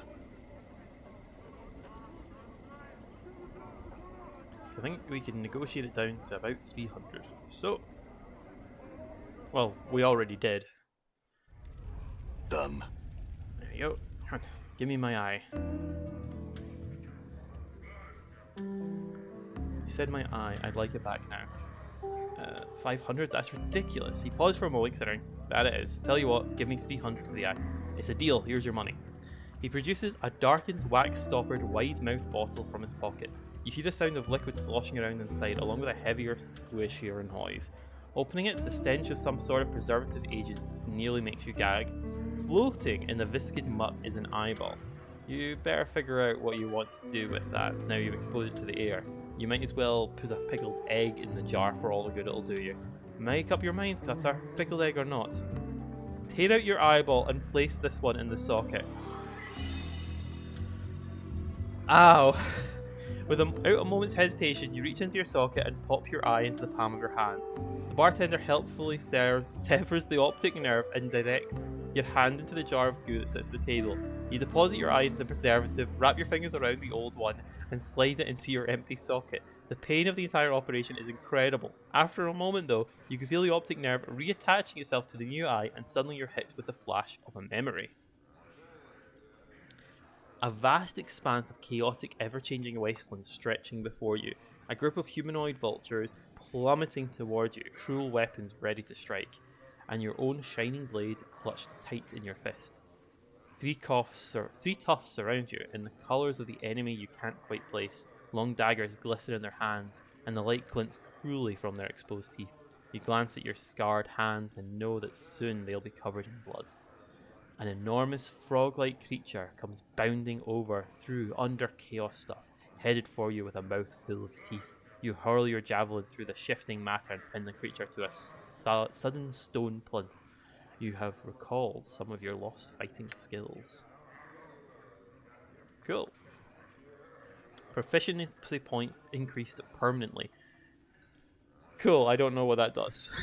I think we can negotiate it down to about 300. So, well, we already did. Done. There you go. Give me my eye. You said my eye. I'd like it back now. 500? That's ridiculous. He paused for a moment considering. That it is. Tell you what, give me 300 for the eye. It's a deal. Here's your money. He produces a darkened, wax-stoppered, wide-mouthed bottle from his pocket. You hear the sound of liquid sloshing around inside, along with a heavier, squishier noise. Opening it, the stench of some sort of preservative agent nearly makes you gag. Floating in the viscid muck is an eyeball. You better figure out what you want to do with that now you've exploded to the air. You might as well put a pickled egg in the jar for all the good it'll do you. Make up your mind, Cutter, pickled egg or not. Tear out your eyeball and place this one in the socket. Ow! Without a moment's hesitation, you reach into your socket and pop your eye into the palm of your hand. The bartender helpfully severs the optic nerve and directs your hand into the jar of goo that sits at the table. You deposit your eye into the preservative, wrap your fingers around the old one, and slide it into your empty socket. The pain of the entire operation is incredible. After a moment though, you can feel the optic nerve reattaching itself to the new eye, and suddenly you're hit with the flash of a memory. A vast expanse of chaotic, ever-changing wasteland stretching before you. A group of humanoid vultures plummeting toward you, cruel weapons ready to strike, and your own shining blade clutched tight in your fist. Three toughs surround you in the colours of the enemy you can't quite place. Long daggers glisten in their hands, and the light glints cruelly from their exposed teeth. You glance at your scarred hands and know that soon they'll be covered in blood. An enormous frog-like creature comes bounding over, through, under chaos stuff, headed for you with a mouth full of teeth. You hurl your javelin through the shifting matter and pin the creature to a sudden stone plinth. You have recalled some of your lost fighting skills. Cool. Proficiency points increased permanently. Cool, I don't know what that does.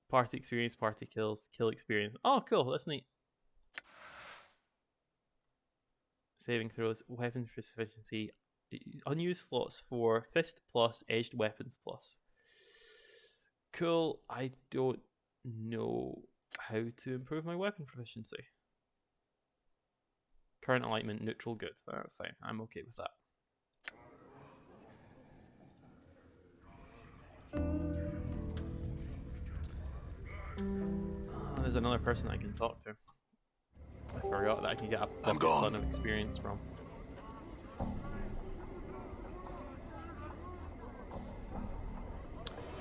Party experience, party kills, kill experience. Oh, cool, that's neat. Saving throws, weapon proficiency, unused slots for fist plus, edged weapons plus. Cool, I don't know how to improve my weapon proficiency. Current alignment, neutral, good. That's fine, I'm okay with that. There's another person I can talk to. I forgot that I can get a ton of experience from.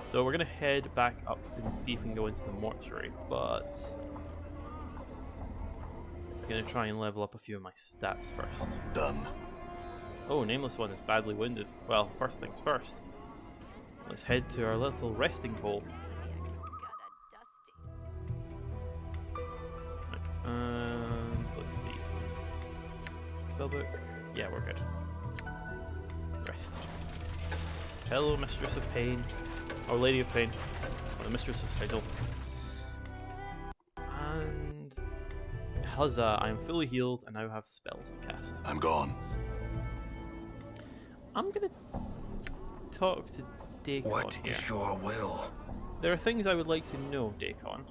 So we're gonna head back up and see if we can go into the mortuary, but I'm gonna try and level up a few of my stats first. Done. Oh, Nameless One is badly wounded. Well, first things first. Let's head to our little resting hole. And let's see. Spellbook. Yeah, we're good. Rest. Hello, Mistress of Pain. Or Lady of Pain. Or the Mistress of Sigil. And huzzah, I am fully healed and now have spells to cast. I'm gone. I'm gonna talk to Dacon What here? is your will? There are things I would like to know, Dacon.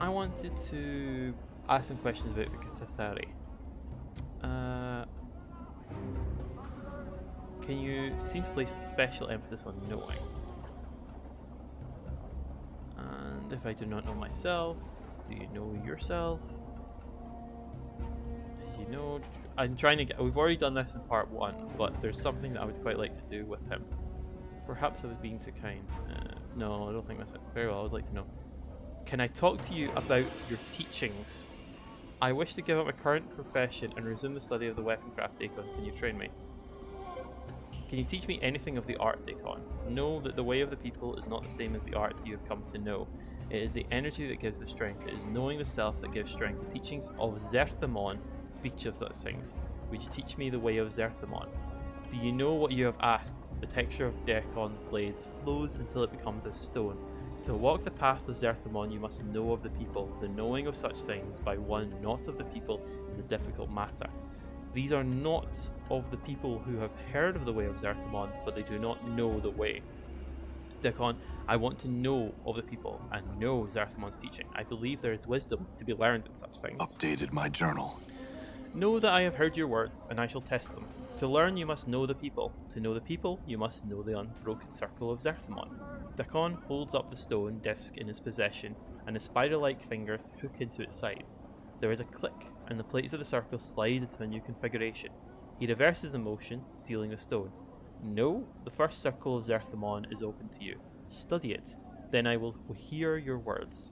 I wanted to ask some questions about the Cathasari. Can you seem to place a special emphasis on knowing? And if I do not know myself, do you know yourself? As you know, I'm trying to get. We've already done this in part 1, but there's something that I would quite like to do with him. Perhaps I was being too kind. No, I don't think that's it. Very well, I would like to know. Can I talk to you about your teachings? I wish to give up my current profession and resume the study of the weaponcraft, Dacon. Can you train me? Can you teach me anything of the art, Dacon? Know that the way of the people is not the same as the art you have come to know. It is the energy that gives the strength. It is knowing the self that gives strength. The teachings of Zerthamon speak of those things. Would you teach me the way of Zerthamon? Do you know what you have asked? The texture of Dacon's blades flows until it becomes as stone. To walk the path of Zerthamon, you must know of the people. The knowing of such things by one not of the people is a difficult matter. These are not of the people who have heard of the way of Zerthamon, but they do not know the way. Dacon, I want to know of the people and know Zerthamon's teaching. I believe there is wisdom to be learned in such things. Updated my journal. Know that I have heard your words, and I shall test them. To learn, you must know the people. To know the people, you must know the unbroken circle of Zerthamon. Dacon holds up the stone disc in his possession, and his spider-like fingers hook into its sides. There is a click, and the plates of the circle slide into a new configuration. He reverses the motion, sealing the stone. No, the first circle of Zerthamon is open to you. Study it, then I will hear your words.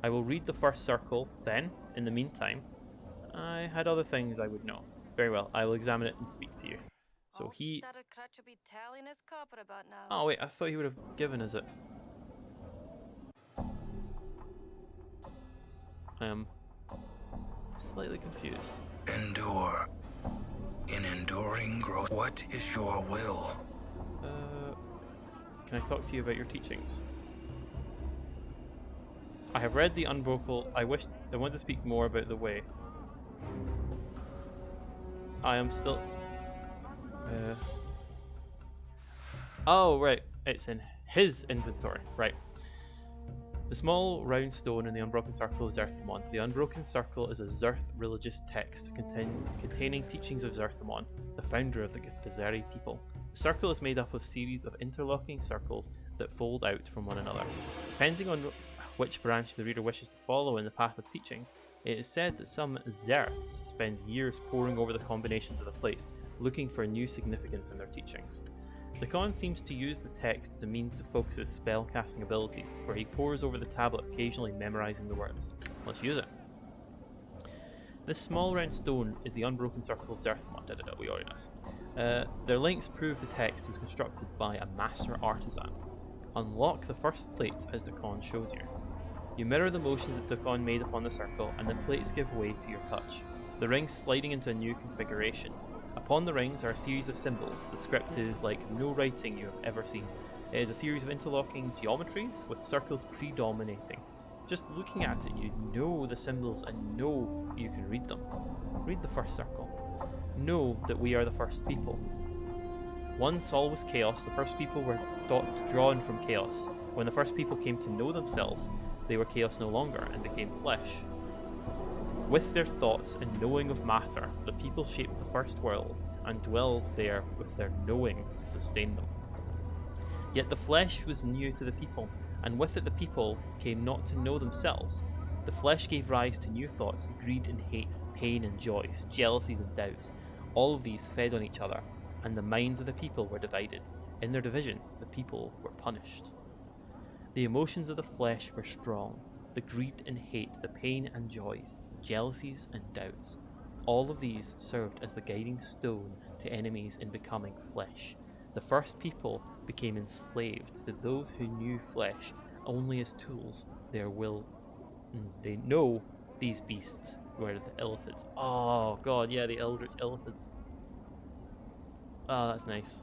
I will read the first circle, then, in the meantime, I had other things I would know. Very well, I will examine it and speak to you. So he... Oh wait, I thought he would have given us it. I am slightly confused. Endure. In enduring growth, what is your will? Can I talk to you about your teachings? I have read the Unbroken. I want to speak more about the way. I am still... Oh, right. It's in his inventory. Right. The small round stone in the Unbroken Circle of Zerthamon. The Unbroken Circle is a Zerth religious text containing teachings of Zerthamon, the founder of the Cathasari people. The circle is made up of series of interlocking circles that fold out from one another. Depending on which branch the reader wishes to follow in the path of teachings, it is said that some Zerths spend years poring over the combinations of the place, looking for new significance in their teachings. Dacon seems to use the text as a means to focus his spell-casting abilities, for he pores over the tablet, occasionally memorizing the words. Let's use it. This small round stone is the Unbroken Circle of Zerthamon. We already know this. Their links prove the text was constructed by a master artisan. Unlock the first plate as Dacon showed you. You mirror the motions that Dacon made upon the circle, and the plates give way to your touch, the rings sliding into a new configuration. Upon the rings are a series of symbols. The script is like no writing you have ever seen. It is a series of interlocking geometries with circles predominating. Just looking at it, you know the symbols and know you can read them. Read the first circle. Know that we are the first people. Once all was chaos, the first people were drawn from chaos. When the first people came to know themselves, they were chaos no longer and became flesh. With their thoughts and knowing of matter, the people shaped the first world and dwelled there with their knowing to sustain them. Yet the flesh was new to the people, and with it the people came not to know themselves. The flesh gave rise to new thoughts, greed and hates, pain and joys, jealousies and doubts. All of these fed on each other, and the minds of the people were divided. In their division, the people were punished. The emotions of the flesh were strong. The greed and hate, the pain and joys, jealousies and doubts. All of these served as the guiding stone to enemies in becoming flesh. The first people became enslaved to those who knew flesh only as tools. They know these beasts were the Illithids. Oh god, yeah, the Eldritch Illithids. Ah, that's nice.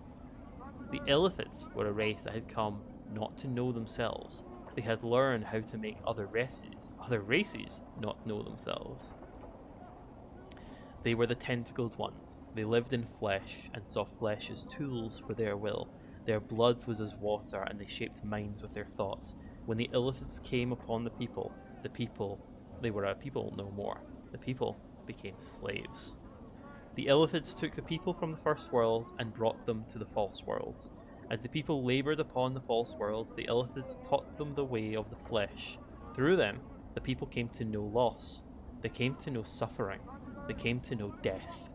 The Illithids were a race that had come not to know themselves. They had learned how to make other races not know themselves. They were the tentacled ones. They lived in flesh and saw flesh as tools for their will. Their blood was as water, and they shaped minds with their thoughts. When the Illithids came upon the people, they were a people no more. The people became slaves. The Illithids took the people from the first world and brought them to the false worlds. As the people laboured upon the false worlds, the Illithids taught them the way of the flesh. Through them, the people came to know loss. They came to know suffering. They came to know death,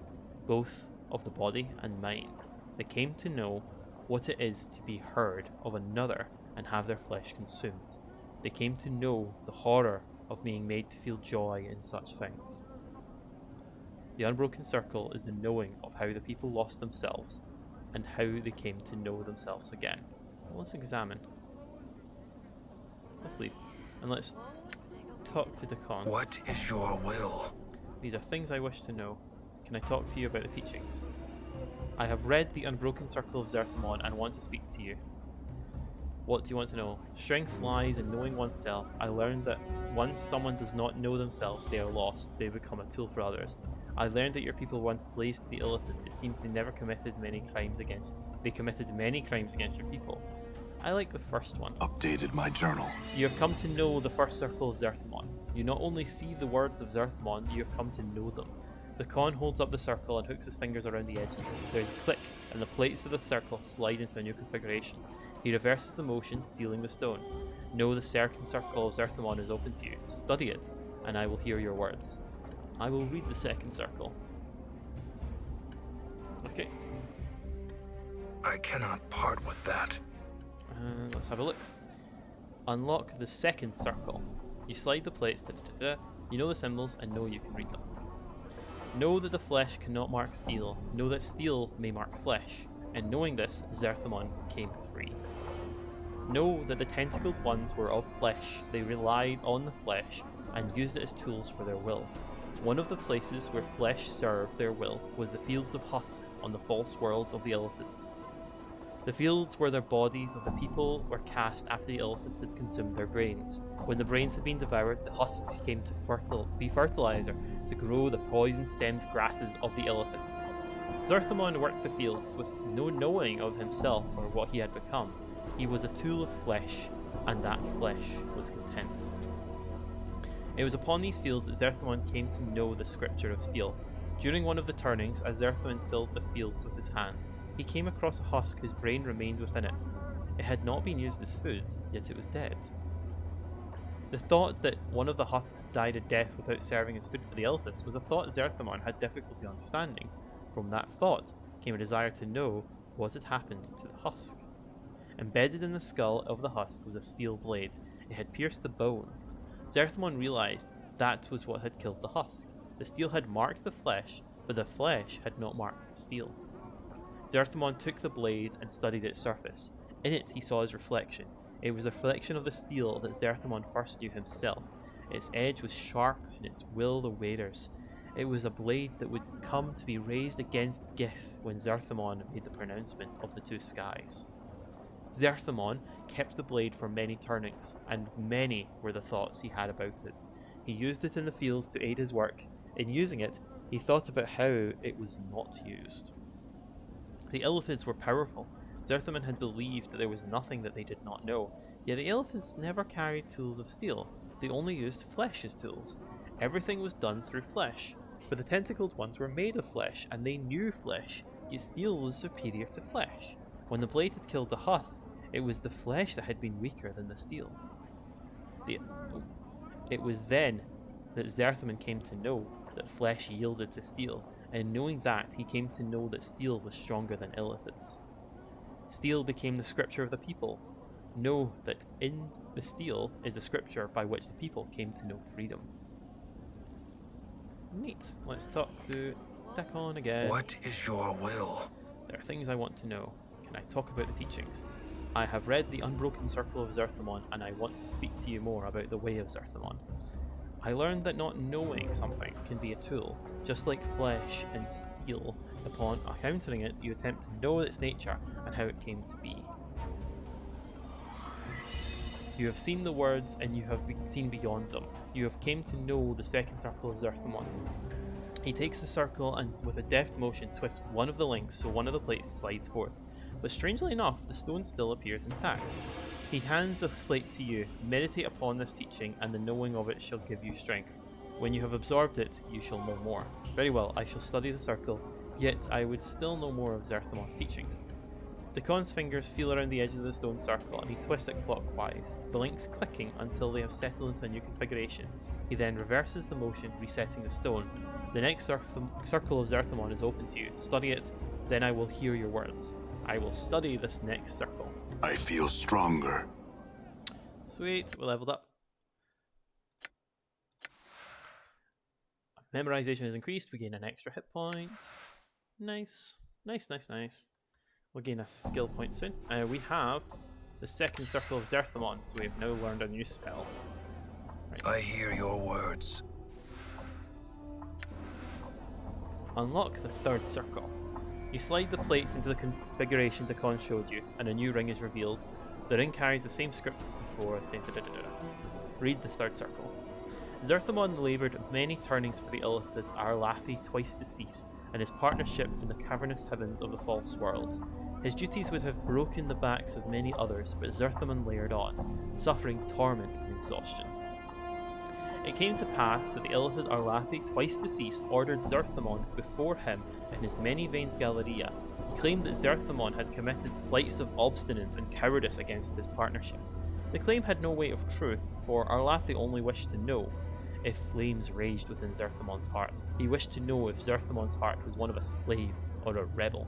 both of the body and mind. They came to know what it is to be heard of another and have their flesh consumed. They came to know the horror of being made to feel joy in such things. The unbroken circle is the knowing of how the people lost themselves and how they came to know themselves again. Well, let's examine. Let's leave and let's talk to Dakon. What is your will? These are things I wish to know. Can I talk to you about the teachings? I have read the Unbroken Circle of Zerthamon and want to speak to you. What do you want to know? Strength lies in knowing oneself. I learned that once someone does not know themselves, they are lost. They become a tool for others. I learned that your people were once slaves to the Illithid. It seems they committed many crimes against your people. I like the first one. Updated my journal. You have come to know the first circle of Zerthamon. You not only see the words of Zerthamon, you have come to know them. The Khan holds up the circle and hooks his fingers around the edges. There is a click, and the plates of the circle slide into a new configuration. He reverses the motion, sealing the stone. Know the second circle of Zerthamon is open to you. Study it, and I will hear your words. I will read the second circle. Okay. I cannot part with that. Let's have a look. Unlock the second circle. You slide the plates, you know the symbols, and know you can read them. Know that the flesh cannot mark steel. Know that steel may mark flesh. And knowing this, Zerthamon came free. Know that the tentacled ones were of flesh. They relied on the flesh and used it as tools for their will. One of the places where flesh served their will was the fields of husks on the false worlds of the Illithids. The fields where their bodies of the people were cast after the Illithids had consumed their brains. When the brains had been devoured, the husks came to be fertilizer to grow the poison-stemmed grasses of the Illithids. Zerthamon worked the fields with no knowing of himself or what he had become. He was a tool of flesh, and that flesh was content. It was upon these fields that Zerthamon came to know the scripture of steel. During one of the turnings, as Zerthamon tilled the fields with his hand, he came across a husk whose brain remained within it. It had not been used as food, yet it was dead. The thought that one of the husks died a death without serving as food for the Illithids was a thought Zerthamon had difficulty understanding. From that thought came a desire to know what had happened to the husk. Embedded in the skull of the husk was a steel blade. It had pierced the bone. Zerthamon realized that was what had killed the husk. The steel had marked the flesh, but the flesh had not marked the steel. Zerthamon took the blade and studied its surface. In it he saw his reflection. It was a reflection of the steel that Zerthamon first knew himself. Its edge was sharp and its will the wearer's. It was a blade that would come to be raised against Gith when Zerthamon made the pronouncement of the two skies. Zerthamon kept the blade for many turnings, and many were the thoughts he had about it. He used it in the fields to aid his work. In using it, he thought about how it was not used. The Illithids were powerful. Zerthamon had believed that there was nothing that they did not know, yet the Illithids never carried tools of steel. They only used flesh as tools. Everything was done through flesh, for the tentacled ones were made of flesh, and they knew flesh, yet steel was superior to flesh. When the blade had killed the husk, it was the flesh that had been weaker than the steel. It was then that Zerthamon came to know that flesh yielded to steel, and knowing that, he came to know that steel was stronger than Illithids. Steel became the scripture of the people. Know that in the steel is the scripture by which the people came to know freedom. Neat. Let's talk to Dakon again. What is your will? There are things I want to know. Can I talk about the teachings? I have read the Unbroken Circle of Zerthamon, and I want to speak to you more about the way of Zerthamon. I learned that not knowing something can be a tool. Just like flesh and steel, upon encountering it, you attempt to know its nature and how it came to be. You have seen the words, and you have seen beyond them. You have came to know the second circle of Zerthamon. He takes the circle and with a deft motion twists one of the links so one of the plates slides forth. But strangely enough, the stone still appears intact. He hands the plate to you. Meditate upon this teaching, and the knowing of it shall give you strength. When you have absorbed it, you shall know more. Very well, I shall study the circle, yet I would still know more of Zerthamon's teachings. Dakon's fingers feel around the edges of the stone circle, and he twists it clockwise, the links clicking until they have settled into a new configuration. He then reverses the motion, resetting the stone. The next circle of Zerthamon is open to you. Study it, then I will hear your words. I will study this next circle. I feel stronger. Sweet, we leveled up. Memorization is increased, we gain an extra hit point. Nice. Nice. We'll gain a skill point soon. We have the second circle of Zerthamon, so we have now learned a new spell. Right. I hear your words. Unlock the third circle. You slide the plates into the configuration Dakon showed you, and a new ring is revealed. The ring carries the same scripts as before, same da-da-da-da. Read the third circle. Zerthamon laboured many turnings for the Illithid Arlathi, twice deceased, and his partnership in the cavernous heavens of the false worlds. His duties would have broken the backs of many others, but Zerthamon layered on, suffering torment and exhaustion. It came to pass that the Illithid Arlathi, twice deceased, ordered Zerthamon before him in his many-veined Galleria. He claimed that Zerthamon had committed slights of obstinance and cowardice against his partnership. The claim had no weight of truth, for Arlathi only wished to know if flames raged within Zerthamon's heart. He wished to know if Zerthamon's heart was one of a slave or a rebel.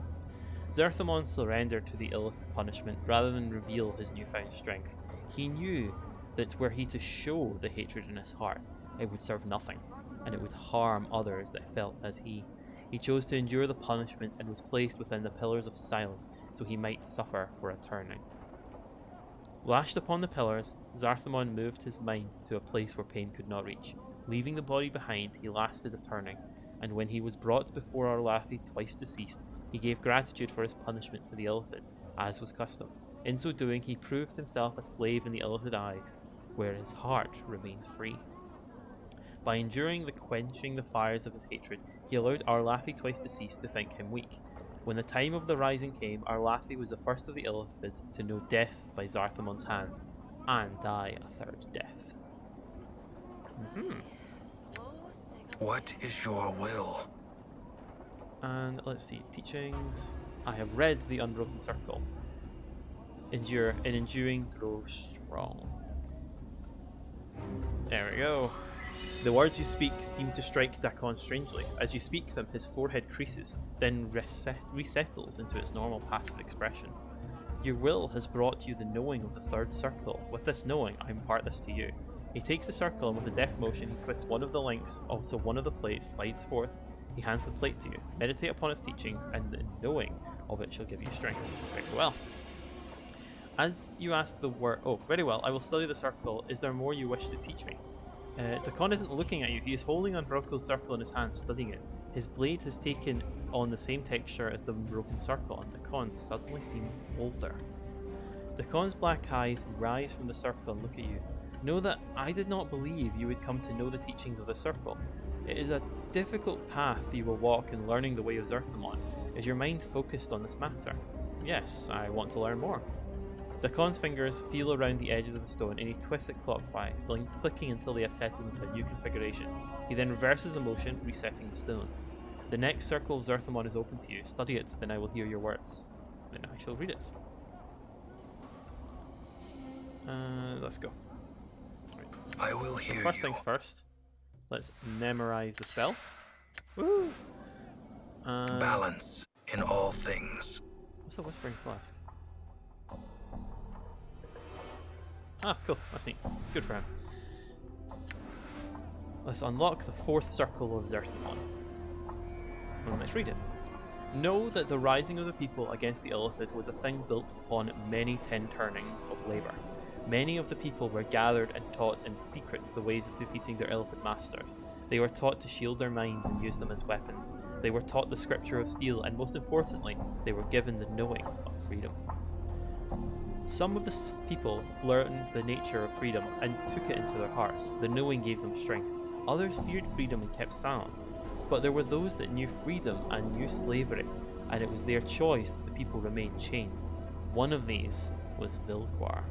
Zerthamon surrendered to the Illithid punishment rather than reveal his newfound strength. He knew that were he to show the hatred in his heart, it would serve nothing, and it would harm others that felt as he. He chose to endure the punishment and was placed within the pillars of silence so he might suffer for a turning. Lashed upon the pillars, Zerthamon moved his mind to a place where pain could not reach. Leaving the body behind, he lasted a turning, and when he was brought before Arlathi, twice deceased, he gave gratitude for his punishment to the Illithid, as was custom. In so doing, he proved himself a slave in the Illithid eyes, where his heart remains free. By enduring the quenching the fires of his hatred, he allowed Arlathi, twice deceased, to think him weak. When the time of the rising came, Arlathi was the first of the Illithid to know death by Zerthamon's hand, and die a third death. What is your will? And let's see, teachings. I have read the Unbroken Circle. Endure, in enduring, grow strong. There we go. The words you speak seem to strike Dakon strangely. As you speak them, his forehead creases, then resettles into its normal passive expression. Your will has brought you the knowing of the third circle. With this knowing, I impart this to you. He takes the circle and with a deft motion, he twists one of the links, also one of the plates slides forth. He hands the plate to you. Meditate upon its teachings, and the knowing of it shall give you strength. Very well. As you ask the word... Oh, very well. I will study the circle. Is there more you wish to teach me? Dakon isn't looking at you. He is holding an unbroken circle in his hand, studying it. His blade has taken on the same texture as the broken circle, and Dakon suddenly seems older. Dakon's black eyes rise from the circle and look at you. Know that I did not believe you would come to know the teachings of the circle. It is a difficult path you will walk in learning the way of Zerthamon. Is your mind focused on this matter? Yes, I want to learn more. Dakon's fingers feel around the edges of the stone and he twists it clockwise, the links clicking until they have settled into a new configuration. He then reverses the motion, resetting the stone. The next circle of Zerthamon is open to you. Study it, then I will hear your words. Then I shall read it. Let's go. Right. I will hear First you. things first, let's memorize the spell. Woo! Balance in all things. What's a Whispering Flask? Ah, cool. That's neat. It's good for him. Let's unlock the fourth circle of Zerthamon. And let's read it. Know that the rising of the people against the Illithid was a thing built upon many 10 turnings of labour. Many of the people were gathered and taught in secret the ways of defeating their Illithid masters. They were taught to shield their minds and use them as weapons. They were taught the scripture of steel, and most importantly, they were given the knowing of freedom. Some of the people learned the nature of freedom and took it into their hearts. The knowing gave them strength. Others feared freedom and kept silent. But there were those that knew freedom and knew slavery, and it was their choice that the people remained chained. One of these was Vilquar.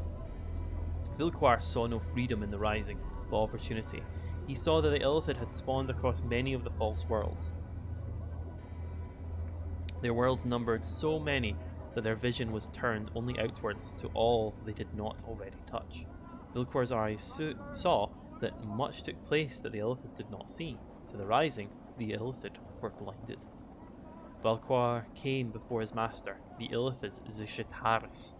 Vilquar saw no freedom in the Rising, but opportunity. He saw that the Illithid had spawned across many of the false worlds. Their worlds numbered so many that their vision was turned only outwards to all they did not already touch. Vilquar's eyes saw that much took place that the Illithid did not see. To the Rising, the Illithid were blinded. Vilquar came before his master, the Illithid Zishitaris,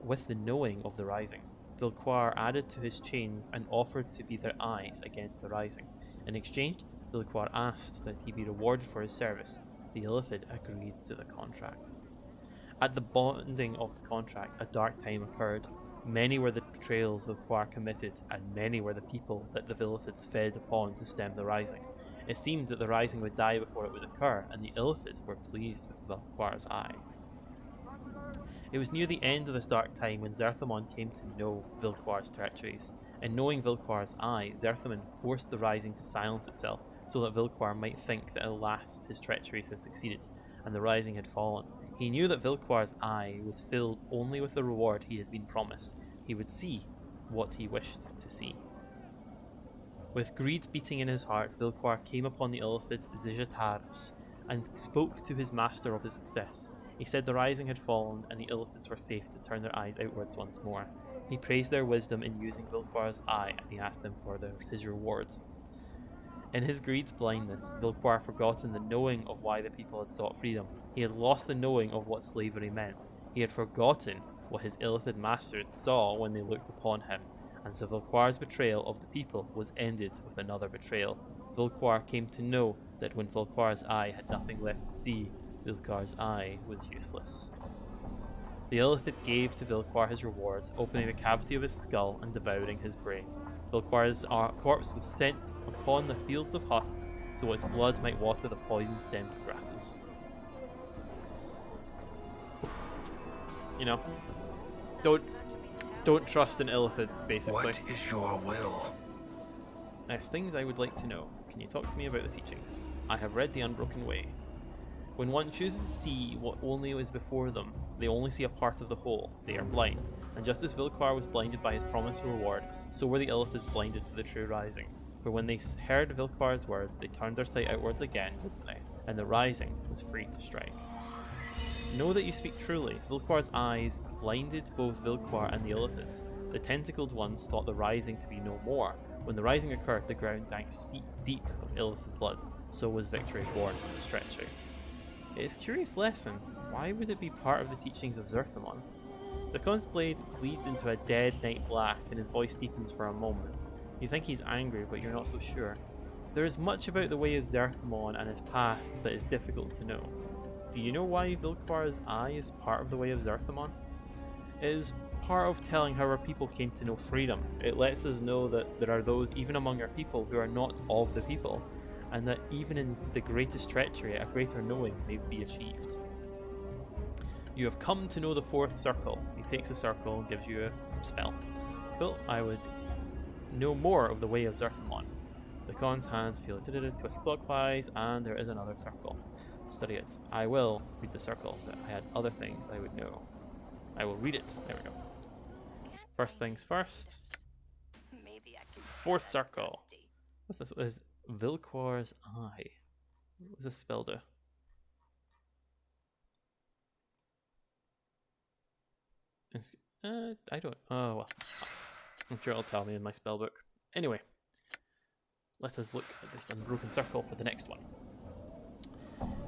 with the knowing of the Rising. Vilquar added to his chains and offered to be their eyes against the Rising. In exchange, Vilquar asked that he be rewarded for his service. The Illithid agreed to the contract. At the bonding of the contract, a dark time occurred. Many were the betrayals Vilquar committed, and many were the people that the Illithids fed upon to stem the Rising. It seemed that the Rising would die before it would occur, and the Illithid were pleased with Vilquar's eye. It was near the end of this dark time when Zerthamon came to know Vilquar's treacheries. In knowing Vilquar's eye, Zerthamon forced the Rising to silence itself, so that Vilquar might think that at last his treacheries had succeeded, and the Rising had fallen. He knew that Vilquar's eye was filled only with the reward he had been promised. He would see what he wished to see. With greed beating in his heart, Vilquar came upon the Illithid Zishitaris and spoke to his master of his success. He said the Rising had fallen and the Illithids were safe to turn their eyes outwards once more. He praised their wisdom in using Vilquar's eye, and he asked them for his reward. In his greed's blindness, Vilquar forgotten the knowing of why the people had sought freedom. He had lost the knowing of what slavery meant. He had forgotten what his Illithid masters saw when they looked upon him, and so Vilquar's betrayal of the people was ended with another betrayal. Vilquar came to know that when Vilquar's eye had nothing left to see, Vilquar's eye was useless. The Illithid gave to Vilquar his rewards, opening the cavity of his skull and devouring his brain. Vilquar's corpse was sent upon the fields of husks, so its blood might water the poison-stemmed grasses. You know, don't trust in Illithids, basically. What is your will? There's things I would like to know. Can you talk to me about the teachings? I have read The Unbroken Way. When one chooses to see what only is before them, they only see a part of the whole. They are blind. And just as Vilquar was blinded by his promised reward, so were the Illithids blinded to the true Rising. For when they heard Vilquar's words, they turned their sight outwards again, didn't they? And the Rising was free to strike. Know that you speak truly. Vilquar's eyes blinded both Vilquar and the Illithids. The tentacled ones thought the Rising to be no more. When the Rising occurred, the ground drank deep of Illithid blood. So was victory born from the treachery. It is a curious lesson. Why would it be part of the teachings of Zerthamon? The Khan's blade bleeds into a dead night black and his voice deepens for a moment. You think he's angry, but you're not so sure. There is much about the way of Zerthamon and his path that is difficult to know. Do you know why Vilquar's eye is part of the way of Zerthamon? It is part of telling how our people came to know freedom. It lets us know that there are those even among our people who are not of the people, and that even in the greatest treachery, a greater knowing may be achieved. You have come to know the fourth circle. He takes a circle and gives you a spell. Cool, I would know more of the way of Zerthamon. The Khan's hands feel twist clockwise, and there is another circle. Study it. I will read the circle, but I had other things I would know. I will read it. There we go. First things first. Fourth circle. What's this? What is Vilquar's eye? What was this spell do? I don't. Oh well. I'm sure it'll tell me in my spellbook. Anyway, let us look at this unbroken circle for the next one.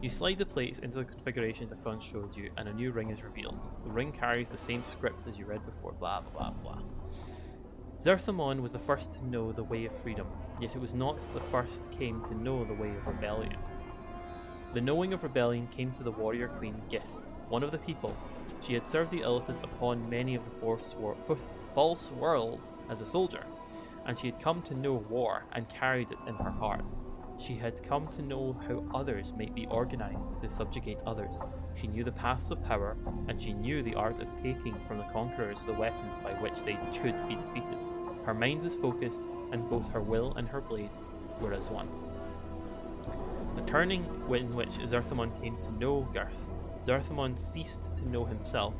You slide the plates into the configuration Dakon showed you, and a new ring is revealed. The ring carries the same script as you read before, blah blah blah blah. Zerthamon was the first to know the way of freedom, yet it was not the first came to know the way of rebellion. The knowing of rebellion came to the warrior queen Gith, one of the people. She had served the Illithids upon many of the false worlds as a soldier, and she had come to know war and carried it in her heart. She had come to know how others might be organized to subjugate others. She knew the paths of power, and she knew the art of taking from the conquerors the weapons by which they could be defeated. Her mind was focused, and both her will and her blade were as one. The turning in which Zerthamon came to know Girth. Zerthamon ceased to know himself.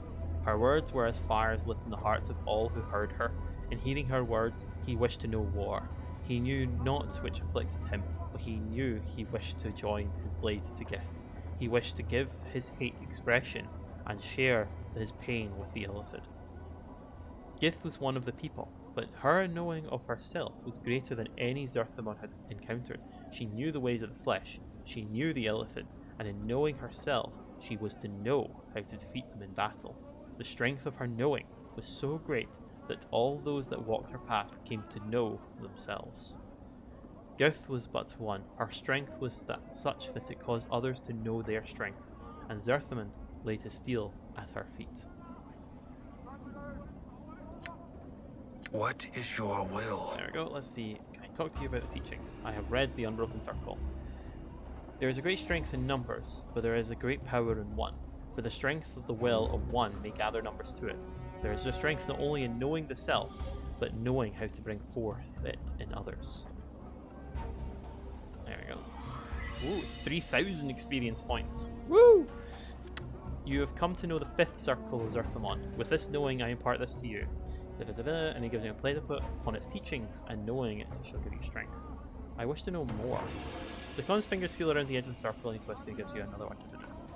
Her words were as fires lit in the hearts of all who heard her. In hearing her words, he wished to know war. He knew not which afflicted him, but he knew he wished to join his blade to Gith. He wished to give his hate expression and share his pain with the Illithid. Gith was one of the people, but her knowing of herself was greater than any Zerthamon had encountered. She knew the ways of the flesh, she knew the Illithids, and in knowing herself, she was to know how to defeat them in battle. The strength of her knowing was so great that all those that walked her path came to know themselves. Gith was but one. Her strength was such that it caused others to know their strength, and Zerthamon lay to steel at her feet. What is your will? There we go. Let's see. Can I talk to you about the teachings? I have read the Unbroken Circle. There is a great strength in numbers, but there is a great power in one. For the strength of the will of one may gather numbers to it. There is a strength not only in knowing the self, but knowing how to bring forth it in others. There we go. Ooh, 3,000 experience points. Woo! You have come to know the fifth circle of Zerthamon. With this knowing, I impart this to you. And he gives you a play to put upon its teachings, and knowing it shall give you strength. I wish to know more. The con's fingers feel around the edge of the circle, and he twists and gives you another one.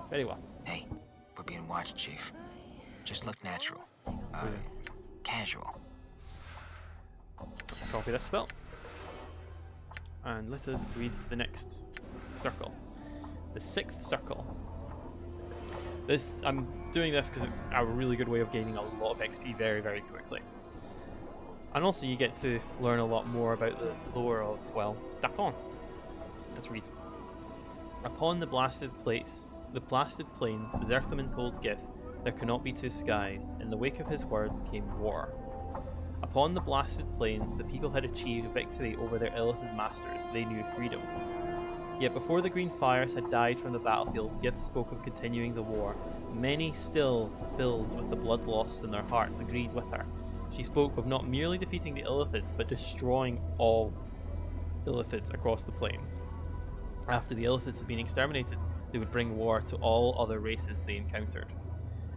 Very well. Hey, we're being watched, Chief. Just look natural. Casual. Let's copy this spell. And let us read the next circle. The sixth circle. I'm doing this because it's a really good way of gaining a lot of XP very, very quickly. And also you get to learn a lot more about the lore of, well, Dakon. Let's read. Upon the blasted plains, Zerthamon told Gith, there cannot be two skies. In the wake of his words came war. Upon the blasted plains, the people had achieved victory over their Illithid masters. They knew freedom. Yet before the green fires had died from the battlefield, Gith spoke of continuing the war. Many still, filled with the blood lost in their hearts, agreed with her. She spoke of not merely defeating the Illithids, but destroying all Illithids across the plains. After the Illithids had been exterminated, they would bring war to all other races they encountered.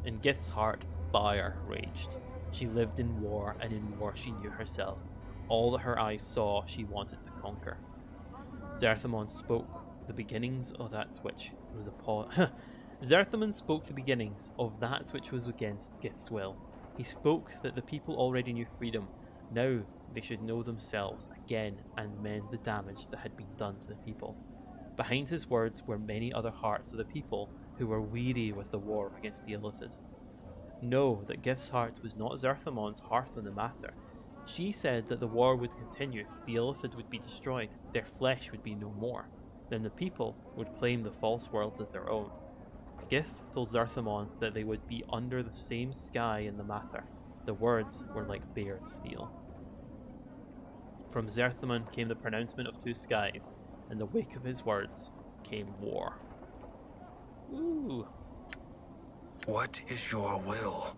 In Gith's heart, fire raged. She lived in war, and in war she knew herself. All that her eyes saw, she wanted to conquer. Zerthamon spoke the beginnings of that which was upon. Zerthamon spoke the beginnings of that which was against Gith's will. He spoke that the people already knew freedom. Now they should know themselves again and mend the damage that had been done to the people. Behind his words were many other hearts of the people who were weary with the war against the Illithid. Know that Gith's heart was not Zerthamon's heart on the matter. She said that the war would continue, the Illithid would be destroyed, their flesh would be no more. Then the people would claim the false worlds as their own. Gith told Zerthamon that they would be under the same sky in the matter. The words were like bared steel. From Zerthamon came the pronouncement of two skies. In the wake of his words came war. Ooh. What is your will?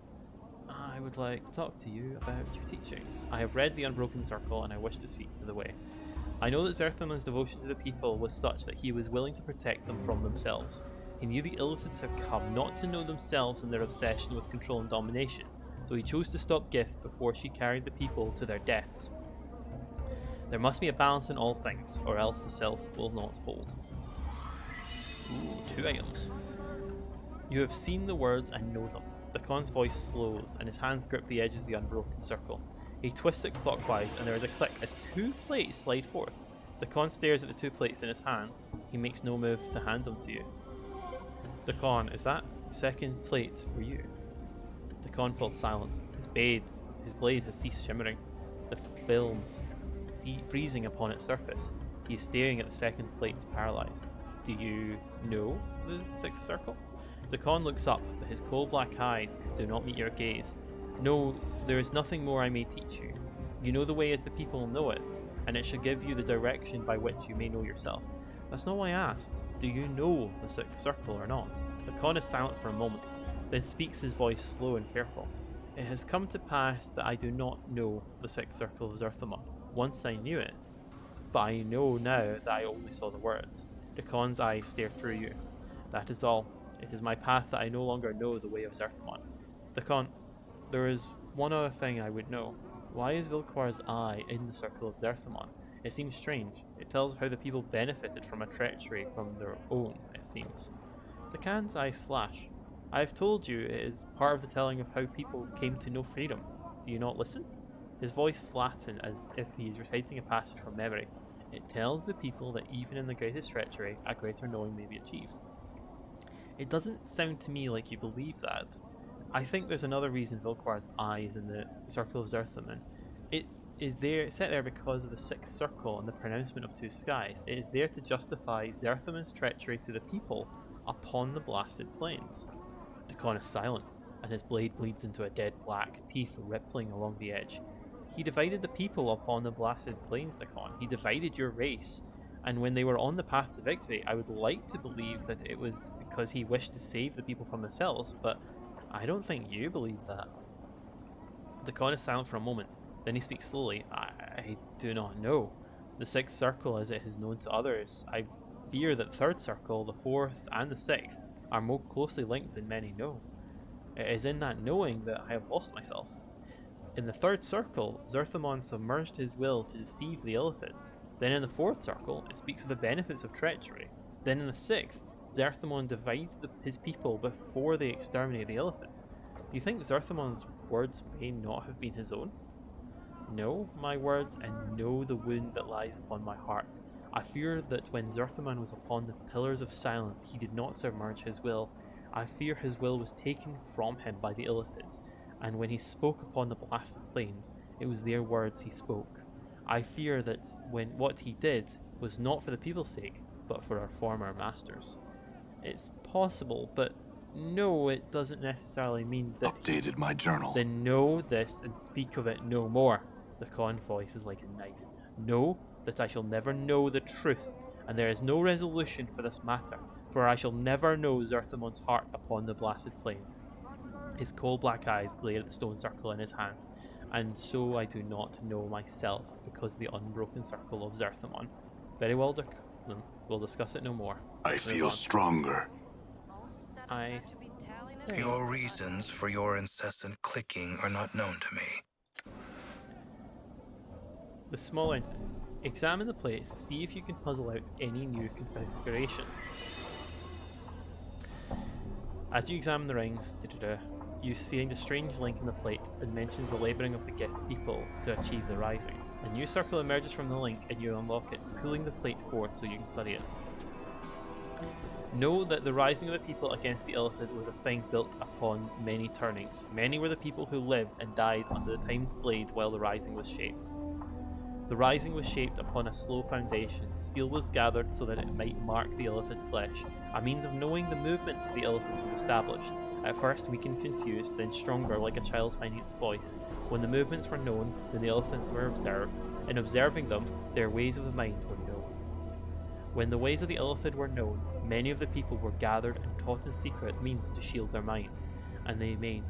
I would like to talk to you about your teachings. I have read the Unbroken Circle and I wish to speak to the way. I know that Zerthamon's devotion to the people was such that he was willing to protect them from themselves. He knew the Illithids had come not to know themselves in their obsession with control and domination, so he chose to stop Gith before she carried the people to their deaths. There must be a balance in all things, or else the self will not hold. Ooh, 2 items. You have seen the words and know them. Dakon's voice slows, and his hands grip the edges of the Unbroken Circle. He twists it clockwise, and there is a click as 2 plates slide forth. Dakon stares at the 2 plates in his hand. He makes no move to hand them to you. Dakon, is that second plate for you? Dakon falls silent. His blade has ceased shimmering. The film freezing upon its surface. He is staring at the second plate, paralyzed. Do you know the 6th circle? Dakon looks up, but his coal black eyes do not meet your gaze. No, there is nothing more I may teach you. You know the way as the people know it, and it shall give you the direction by which you may know yourself. That's not why I asked. Do you know the 6th circle or not? Dakon is silent for a moment, then speaks, his voice slow and careful. It has come to pass that I do not know the 6th circle of Zerthamon. Once I knew it, but I know now that I only saw the words. The Khan's eyes stare through you. That is all. It is my path that I no longer know the way of Zerthmon. The Khan, there is one other thing I would know. Why is Vilquar's eye in the circle of Zerthmon? It seems strange. It tells of how the people benefited from a treachery from their own, it seems. The Khan's eyes flash. I have told you it is part of the telling of how people came to know freedom. Do you not listen? His voice flattened as if he is reciting a passage from memory. It tells the people that even in the greatest treachery, a greater knowing may be achieved. It doesn't sound to me like you believe that. I think there's another reason Vilquar's eye is in the circle of Zerthmon. It is there, set there because of the sixth circle and the pronouncement of two skies. It is there to justify Zerthmon's treachery to the people upon the blasted plains. The Khan is silent, and his blade bleeds into a dead black, teeth rippling along the edge. He divided the people upon the blasted plains, Dakan. He divided your race, and when they were on the path to victory, I would like to believe that it was because he wished to save the people from themselves, but I don't think you believe that. Dakan is silent for a moment, then he speaks slowly. I do not know. The sixth circle, as it is known to others, I fear that the third circle, the fourth, and the sixth are more closely linked than many know. It is in that knowing that I have lost myself. In the third circle, Zerthmon submerged his will to deceive the Illithids. Then in the fourth circle, it speaks of the benefits of treachery. Then in the sixth, Zerthmon divides his people before they exterminate the Illithids. Do you think Zerthmon's words may not have been his own? Know my words and know the wound that lies upon my heart. I fear that when Zerthmon was upon the pillars of silence, he did not submerge his will. I fear his will was taken from him by the Illithids, and when he spoke upon the blasted plains, it was their words he spoke. I fear that when what he did was not for the people's sake, but for our former masters. It's possible, but no, it doesn't necessarily mean that. Updated my journal. Then know this and speak of it no more. The Khan voice is like a knife. Know that I shall never know the truth, and there is no resolution for this matter, for I shall never know Zerthmon's heart upon the blasted plains. His coal black eyes glare at the stone circle in his hand, and so I do not know myself because of the unbroken circle of Zerthmon. Very well, Dirk. We'll discuss it no more. I feel stronger. Your reasons for your incessant clicking are not known to me. The smaller. Examine the plates, see if you can puzzle out any new configuration. As you examine the rings, you find a strange link in the plate and mentions the labouring of the Gith people to achieve the rising. A new circle emerges from the link and you unlock it, pulling the plate forth so you can study it. Know that the rising of the people against the Illithid was a thing built upon many turnings. Many were the people who lived and died under the Time's blade while the rising was shaped. The rising was shaped upon a slow foundation. Steel was gathered so that it might mark the Illithid's flesh. A means of knowing the movements of the Illithids was established. At first weak and confused, then stronger like a child finding its voice. When the movements were known, then the Illithids were observed. In observing them, their ways of the mind were known. When the ways of the Illithid were known, many of the people were gathered and taught in secret means to shield their minds, and they made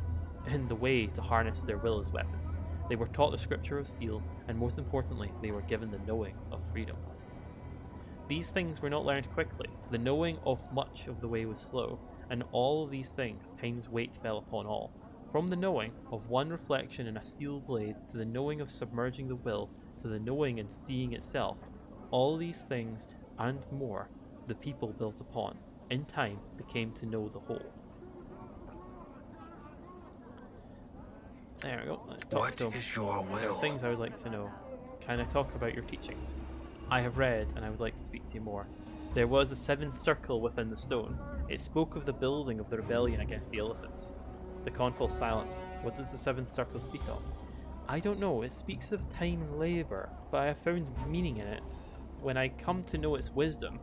in the way to harness their will as weapons. They were taught the scripture of steel, and most importantly, they were given the knowing of freedom. These things were not learned quickly. The knowing of much of the way was slow, and all of these things, time's weight fell upon all. From the knowing of one reflection in a steel blade, to the knowing of submerging the will, to the knowing and seeing itself, all these things and more the people built upon, in time became to know the whole. There we go. Let's talk to him. What is your will? Things I would like to know. Can I talk about your teachings? I have read, and I would like to speak to you more. There was a seventh circle within the stone. It spoke of the building of the rebellion against the Illithids. The Khan falls silent. What does the seventh circle speak of? I don't know. It speaks of time and labour, but I have found meaning in it. When I come to know its wisdom,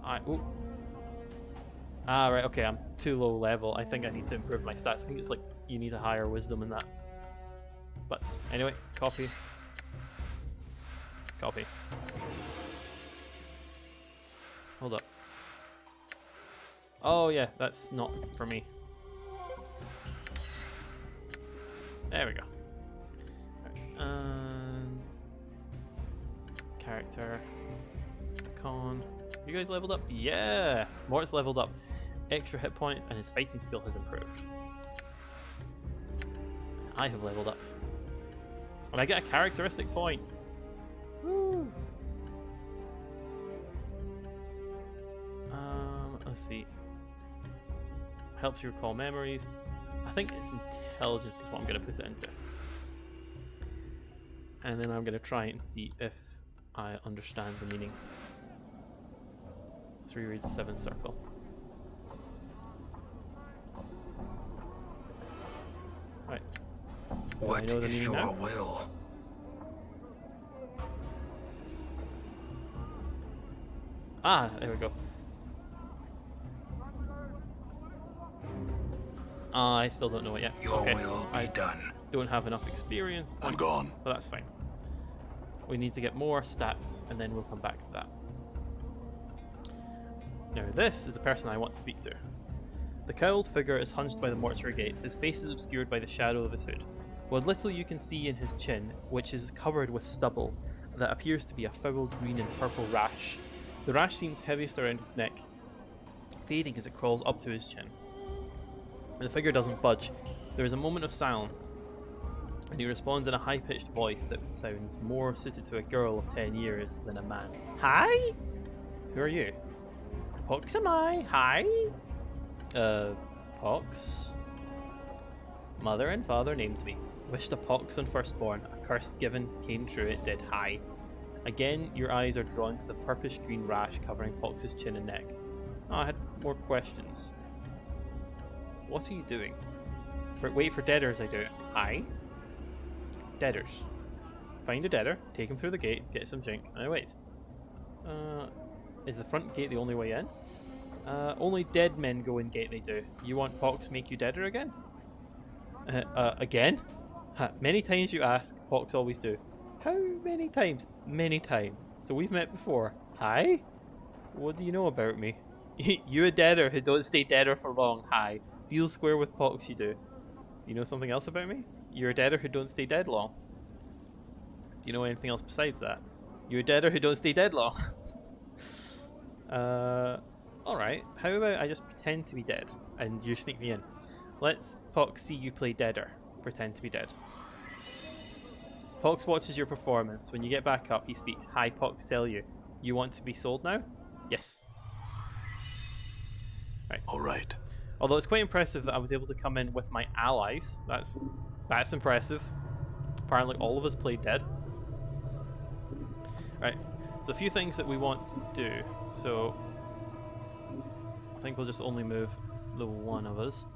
right, okay, I'm too low level. I think I need to improve my stats. I think it's like you need a higher wisdom in that. But anyway, copy. Copy. Hold up. Oh yeah, that's not for me. There we go. Right, and character, Con, You guys leveled up? Yeah! Mort's leveled up. Extra hit points and his fighting skill has improved. I have leveled up. And I get a characteristic point. Woo! Let's see. Helps you recall memories. I think it's intelligence is what I'm going to put it into. And then I'm going to try and see if I understand the meaning. Let's reread the 7th circle. Right. Do I know the meaning now? Will? Ah, there we go. I still don't know it yet. Your Okay. will be done. Don't have enough experience points. I'm gone. But that's fine. We need to get more stats and then we'll come back to that. Now this is the person I want to speak to. The cowled figure is hunched by the mortuary gate. His face is obscured by the shadow of his hood. What little you can see in his chin, which is covered with stubble that appears to be a foul green and purple rash. The rash seems heaviest around his neck, fading as it crawls up to his chin. The figure doesn't budge. There is a moment of silence, and he responds in a high-pitched voice that sounds more suited to a girl of 10 years than a man. Hi? Who are you? Pox am I? Hi? Pox? Mother and father named me. Wished a pox on firstborn. A curse given came true, it did. Hi. Again, your eyes are drawn to the purplish green rash covering Pox's chin and neck. Oh, I had more questions. What are you doing? Wait for deaders, I do. Hi? Deaders. Find a deader, take him through the gate, get some jink, and I wait. Is the front gate the only way in? Only dead men go in gate, they do. You want Pox make you deader again? Again? Many times you ask, Pox always do. How many times? Many times. So we've met before. Hi? What do you know about me? You a deader who don't stay deader for long. Hi. Deal square with Pox you do. Do you know something else about me? You're a deader who don't stay dead long. Do you know anything else besides that? You're a deader who don't stay dead long. Alright. How about I just pretend to be dead and you sneak me in? Let's Pox see you play deader. Pretend to be dead. Pox watches your performance. When you get back up, he speaks. Hi, Pox, sell you. You want to be sold now? Yes. Right. All right. Although it's quite impressive that I was able to come in with my allies. That's impressive. Apparently all of us played dead. Right. So a few things that we want to do. So I think we'll just only move the one of us.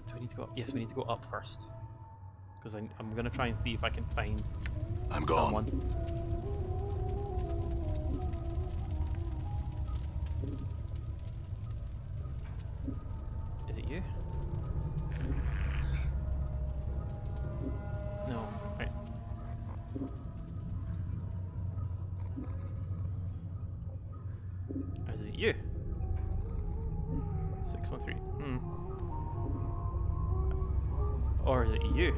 Do we need to go up? Yes, we need to go up first. Because I'm going to try and see if I can find I'm gone. someone. Is it you? No. Right. Is it you? 613. Or is it you?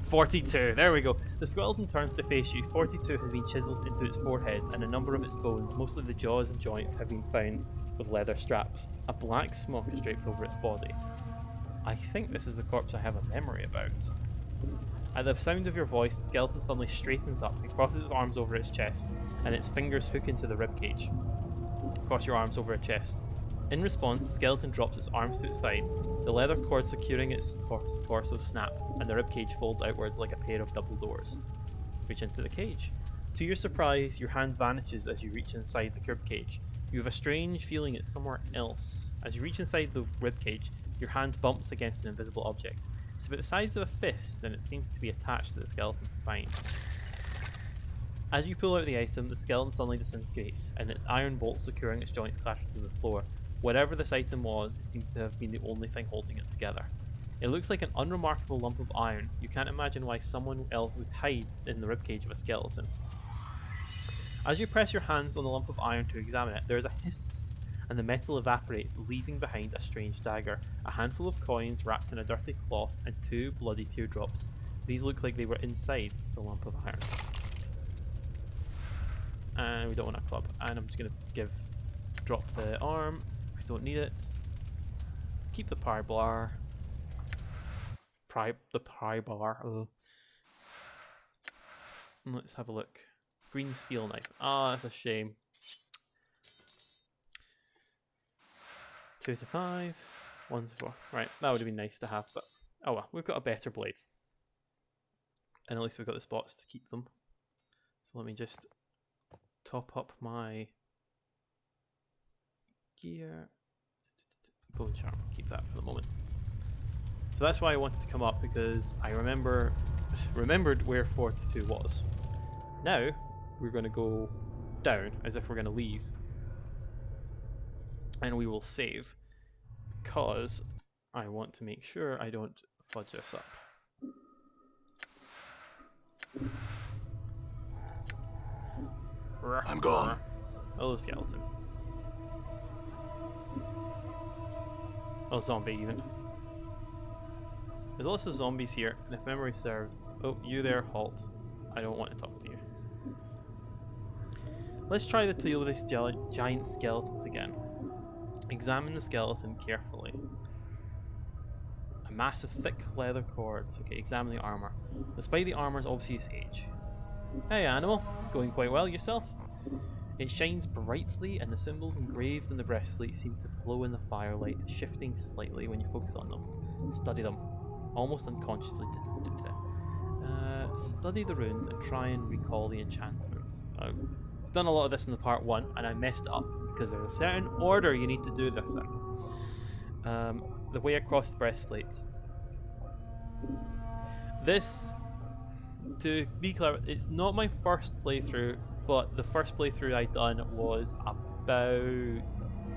42. There we go. The skeleton turns to face you. 42 has been chiseled into its forehead, and a number of its bones, mostly the jaws and joints, have been found with leather straps. A black smoke is draped over its body. I think this is the corpse I have a memory about. At the sound of your voice, the skeleton suddenly straightens up and crosses its arms over its chest, and its fingers hook into the ribcage. Cross your arms over a chest. In response, the skeleton drops its arms to its side. The leather cord securing its torso snap, and the ribcage folds outwards like a pair of double doors. Reach into the cage. To your surprise, your hand vanishes as you reach inside the ribcage. You have a strange feeling it's somewhere else. As you reach inside the ribcage, your hand bumps against an invisible object. It's about the size of a fist, and it seems to be attached to the skeleton's spine. As you pull out the item, the skeleton suddenly disintegrates, and its iron bolts securing its joints clatter to the floor. Whatever this item was, it seems to have been the only thing holding it together. It looks like an unremarkable lump of iron. You can't imagine why someone else would hide in the ribcage of a skeleton. As you press your hands on the lump of iron to examine it, there is a hiss, and the metal evaporates, leaving behind a strange dagger, a handful of coins wrapped in a dirty cloth, and 2 bloody teardrops. These look like they were inside the lump of iron. and we don't want a club. And I'm just going to drop the arm. We don't need it. Keep the pry bar. The pry bar. Ugh. And let's have a look. Green steel knife. Ah, that's a shame. 2 to 5. 1 to 4. Right, that would have been nice to have, but oh well, we've got a better blade. And at least we've got the spots to keep them. So let me just top up my gear. Bone charm, keep that for the moment. So that's why I wanted to come up, because I remembered where 4 to 2 was. Now we're going to go down as if we're going to leave, and we will save, because I want to make sure I don't fudge this up. I'm gone. Hello, skeleton. Oh, zombie even. There's also zombies here, and if memory serves... Oh, you there, halt. I don't want to talk to you. Let's try to deal with these giant skeletons again. Examine the skeleton carefully. A mass of thick leather cords. Okay, examine the armor. Despite the armor's obvious age. Hey animal, it's going quite well yourself. It shines brightly, and the symbols engraved in the breastplate seem to flow in the firelight, shifting slightly when you focus on them. Study them, almost unconsciously. Study the runes and try and recall the enchantment. I've done a lot of this in the part 1, and I messed it up because there's a certain order you need to do this in. The way across the breastplate. This, to be clear, it's not my first playthrough, but the first playthrough I done was about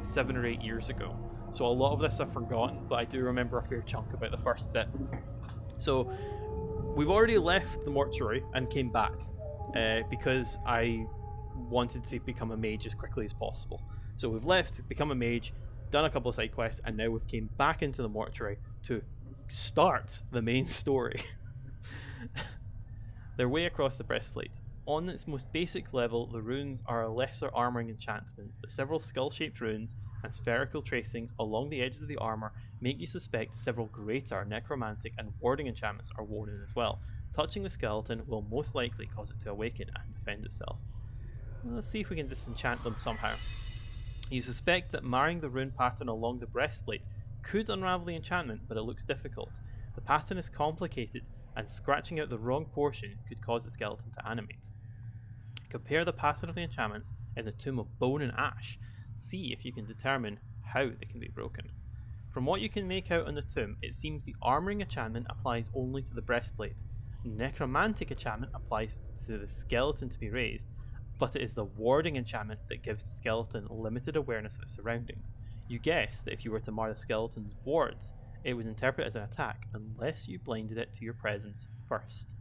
7 or 8 years ago. So a lot of this I've forgotten, but I do remember a fair chunk about the first bit. So we've already left the mortuary and came back because I wanted to become a mage as quickly as possible. So we've left, become a mage, done a couple of side quests, and now we've came back into the mortuary to start the main story. Their way across the breastplate. On its most basic level, the runes are a lesser armoring enchantment, but several skull-shaped runes and spherical tracings along the edges of the armor make you suspect several greater necromantic and warding enchantments are worn in as well. Touching the skeleton will most likely cause it to awaken and defend itself. Let's see if we can disenchant them somehow. You suspect that marring the rune pattern along the breastplate could unravel the enchantment, but it looks difficult. The pattern is complicated, and scratching out the wrong portion could cause the skeleton to animate. Compare the pattern of the enchantments in the Tomb of Bone and Ash. See if you can determine how they can be broken. From what you can make out on the tomb, it seems the armoring enchantment applies only to the breastplate. Necromantic enchantment applies to the skeleton to be raised, but it is the warding enchantment that gives the skeleton limited awareness of its surroundings. You guess that if you were to mar the skeleton's wards, it would interpret as an attack unless you blinded it to your presence first.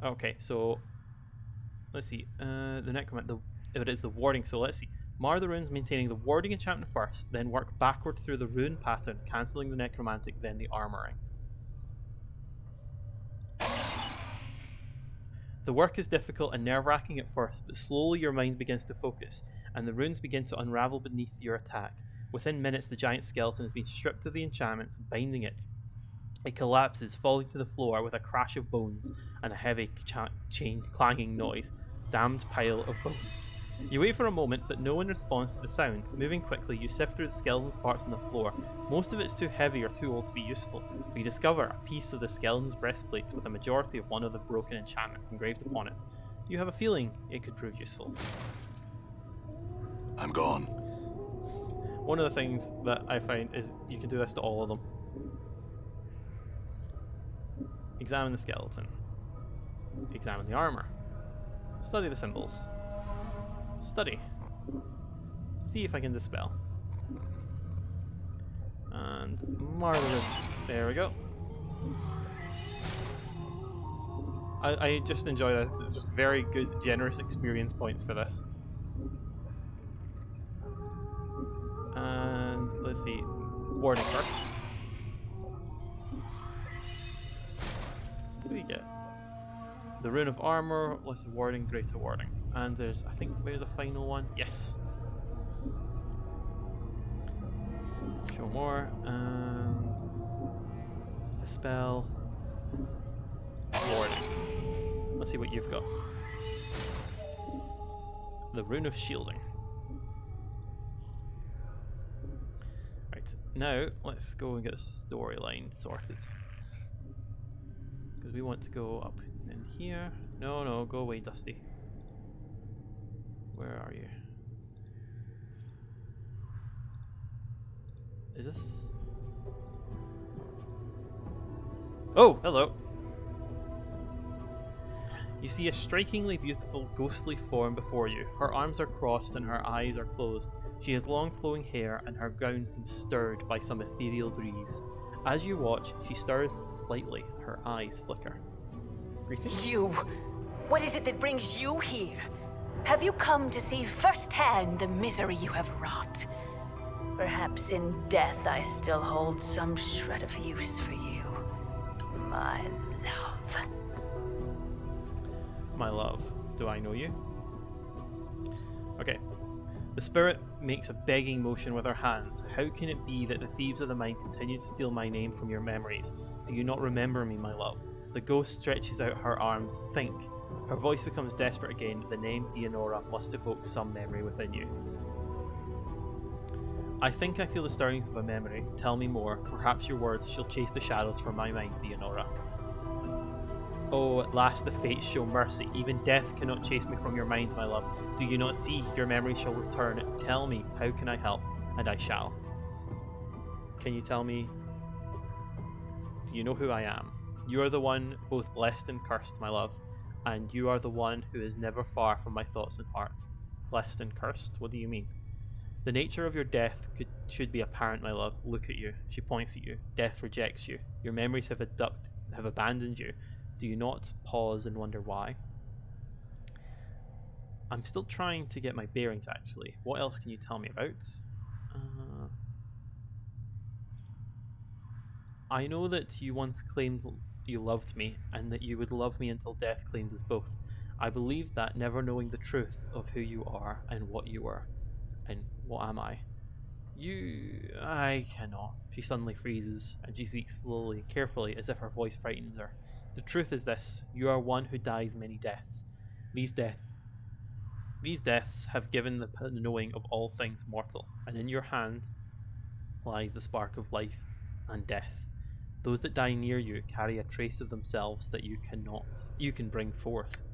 Okay, so let's see. It is the warding. So let's see. Mar the runes maintaining the warding enchantment first, then work backward through the rune pattern, cancelling the necromantic, then the armoring. The work is difficult and nerve-wracking at first, but slowly your mind begins to focus, and the runes begin to unravel beneath your attack. Within minutes, the giant skeleton has been stripped of the enchantments binding it. It collapses, falling to the floor with a crash of bones and a heavy chain clanging noise. Damned pile of bones. You wait for a moment, but no one responds to the sound. Moving quickly, you sift through the skeleton's parts on the floor. Most of it's too heavy or too old to be useful, but you discover a piece of the skeleton's breastplate with a majority of one of the broken enchantments engraved upon it. You have a feeling it could prove useful. I'm gone. One of the things that I find is you can do this to all of them. Examine the skeleton. Examine the armor. Study the symbols. Study. See if I can dispel. And marvelous. There we go. I just enjoy this because it's just very good, generous experience points for this. And let's see. Warding first. What do we get? The Rune of Armor, less warding, greater warding. And there's, I think there's a final one. Yes. Show more, and dispel, warding. Let's see what you've got. The Rune of Shielding. Right, now let's go and get a storyline sorted. Because we want to go up in here. No, go away, Dusty. Where are you? Is this? Oh, hello. You see a strikingly beautiful, ghostly form before you. Her arms are crossed and her eyes are closed. She has long flowing hair and her gown seems stirred by some ethereal breeze. As you watch, she stirs slightly. Her eyes flicker. Greetings? You! What is it that brings you here? Have you come to see firsthand the misery you have wrought? Perhaps in death I still hold some shred of use for you, my love. My love, do I know you? Okay. The spirit makes a begging motion with her hands. How can it be that the thieves of the mind continue to steal my name from your memories? Do you not remember me, my love? The ghost stretches out her arms. Think. Her voice becomes desperate again. The name Dianora must evoke some memory within you. I think I feel the stirrings of a memory. Tell me more. Perhaps your words shall chase the shadows from my mind, Dianora. Oh, at last the fates show mercy. Even death cannot chase me from your mind, my love. Do you not see? Your memory shall return. Tell me, how can I help? And I shall. Can you tell me? Do you know who I am? You are the one both blessed and cursed, my love. And you are the one who is never far from my thoughts and heart. Blessed and cursed? What do you mean? The nature of your death should be apparent, my love. Look at you. She points at you. Death rejects you. Your memories have abandoned you. Do you not pause and wonder why? I'm still trying to get my bearings, actually. What else can you tell me about? I know that you once claimed you loved me, and that you would love me until death claimed us both. I believed that, never knowing the truth of who you are and what you were. And what am I? I cannot. She suddenly freezes, and she speaks slowly, carefully, as if her voice frightens her. The truth is this: you are one who dies many deaths. These deaths have given the knowing of all things mortal, and in your hand lies the spark of life and death. Those that die near you carry a trace of themselves that you can bring forth.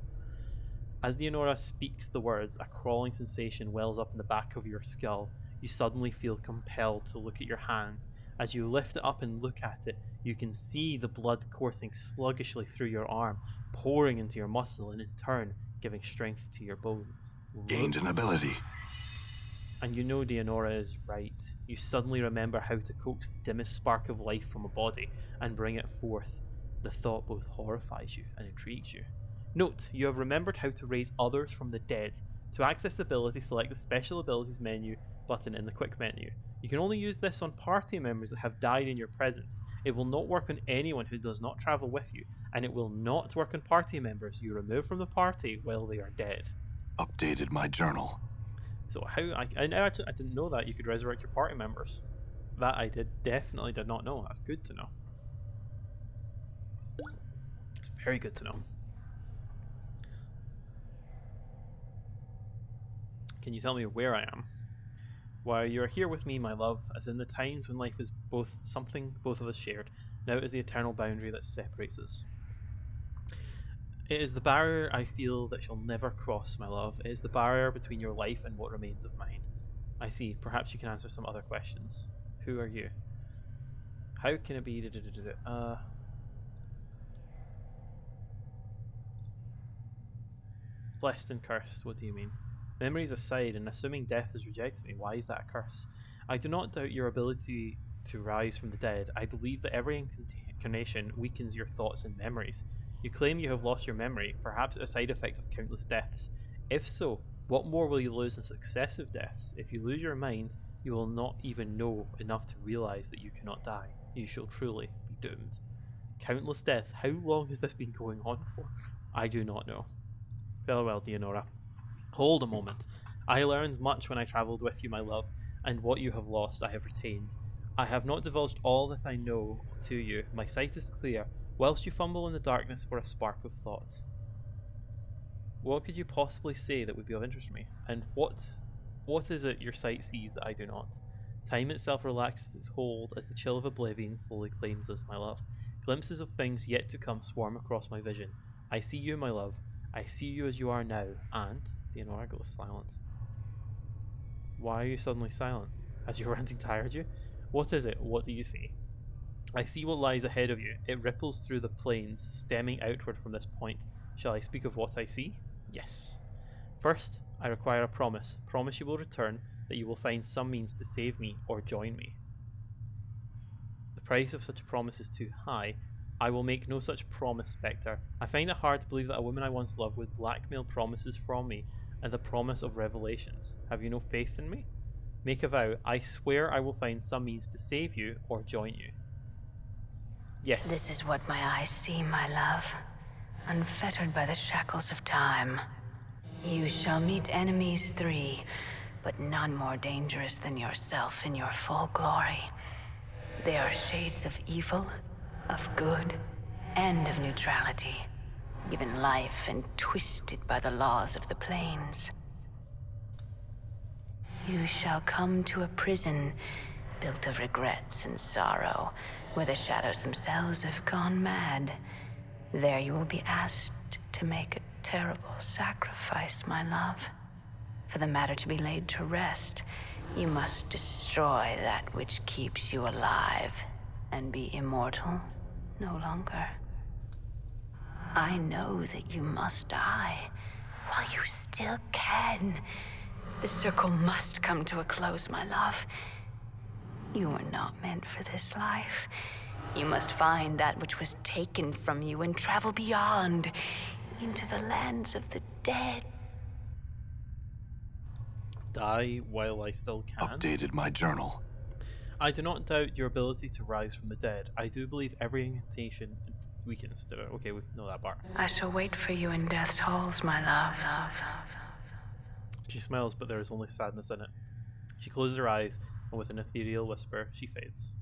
As Dianora speaks the words, a crawling sensation wells up in the back of your skull. You suddenly feel compelled to look at your hand. As you lift it up and look at it, you can see the blood coursing sluggishly through your arm, pouring into your muscle, and in turn, giving strength to your bones. Gained an ability. And you know Dianora is right. You suddenly remember how to coax the dimmest spark of life from a body and bring it forth. The thought both horrifies you and intrigues you. Note, you have remembered how to raise others from the dead. To access the ability, select the Special Abilities menu button in the Quick menu. You can only use this on party members that have died in your presence. It will not work on anyone who does not travel with you, and it will not work on party members you remove from the party while they are dead. Updated my journal. So I didn't know that you could resurrect your party members. That I definitely did not know. That's good to know. It's very good to know. Can you tell me where I am? While you are here with me, my love, as in the times when life is both something both of us shared, now it is the eternal boundary that separates us. It is the barrier I feel that shall never cross, my love. It is the barrier between your life and what remains of mine. I see. Perhaps you can answer some other questions. Who are you? How can it be? Blessed and cursed. What do you mean? Memories aside, and assuming death has rejected me, why is that a curse? I do not doubt your ability to rise from the dead. I believe that every incarnation weakens your thoughts and memories. You claim you have lost your memory, perhaps a side effect of countless deaths. If so, what more will you lose in successive deaths? If you lose your mind, you will not even know enough to realize that you cannot die. You shall truly be doomed. Countless deaths. How long has this been going on for? I do not know. Farewell, Leonora. Hold a moment. I learned much when I travelled with you, my love, and what you have lost I have retained. I have not divulged all that I know to you. My sight is clear, whilst you fumble in the darkness for a spark of thought. What could you possibly say that would be of interest to me? And what is it your sight sees that I do not? Time itself relaxes its hold as the chill of oblivion slowly claims us, my love. Glimpses of things yet to come swarm across my vision. I see you, my love. I see you as you are now, and Leonora goes silent. Why are you suddenly silent? Has your ranting tired you? What is it? What do you see? I see what lies ahead of you. It ripples through the plains, stemming outward from this point. Shall I speak of what I see? Yes. First, I require a promise. Promise you will return, that you will find some means to save me or join me. The price of such a promise is too high. I will make no such promise, Spectre. I find it hard to believe that a woman I once loved would blackmail promises from me, and the promise of revelations. Have you no faith in me? Make a vow. I swear I will find some means to save you or join you. Yes. This is what my eyes see, my love. Unfettered by the shackles of time. You shall meet enemies 3, but none more dangerous than yourself in your full glory. They are shades of evil, of good, and of neutrality, given life and twisted by the laws of the plains. You shall come to a prison built of regrets and sorrow, where the shadows themselves have gone mad. There you will be asked to make a terrible sacrifice, my love. For the matter to be laid to rest, you must destroy that which keeps you alive and be immortal no longer. I know that you must die while you still can. The circle must come to a close, my love. You were not meant for this life. You must find that which was taken from you and travel beyond, into the lands of the dead. Die while I still can. Updated my journal. I do not doubt your ability to rise from the dead. I do believe every incantation weakens. Okay, we know that part. I shall wait for you in death's halls, my love. She smiles, but there is only sadness in it. She closes her eyes, and with an ethereal whisper, she fades.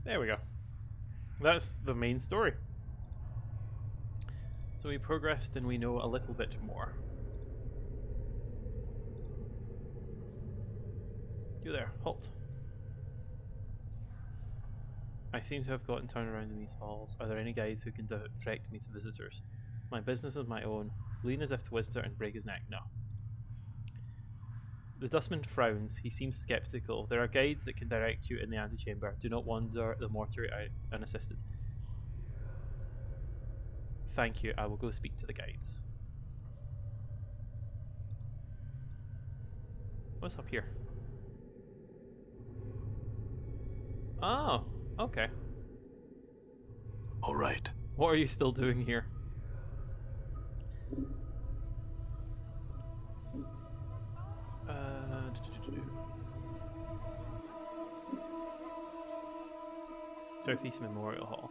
There we go. That's the main story. So we progressed and we know a little bit more. You there, halt. I seem to have gotten turned around in these halls. Are there any guides who can direct me to visitors? My business is my own. Lean as if to visitor and break his neck. No. The dustman frowns. He seems skeptical. There are guides that can direct you in the antechamber. Do not wander the mortuary unassisted. Thank you. I will go speak to the guides. What's up here? Oh, okay. All right. What are you still doing here? Southeast Memorial Hall.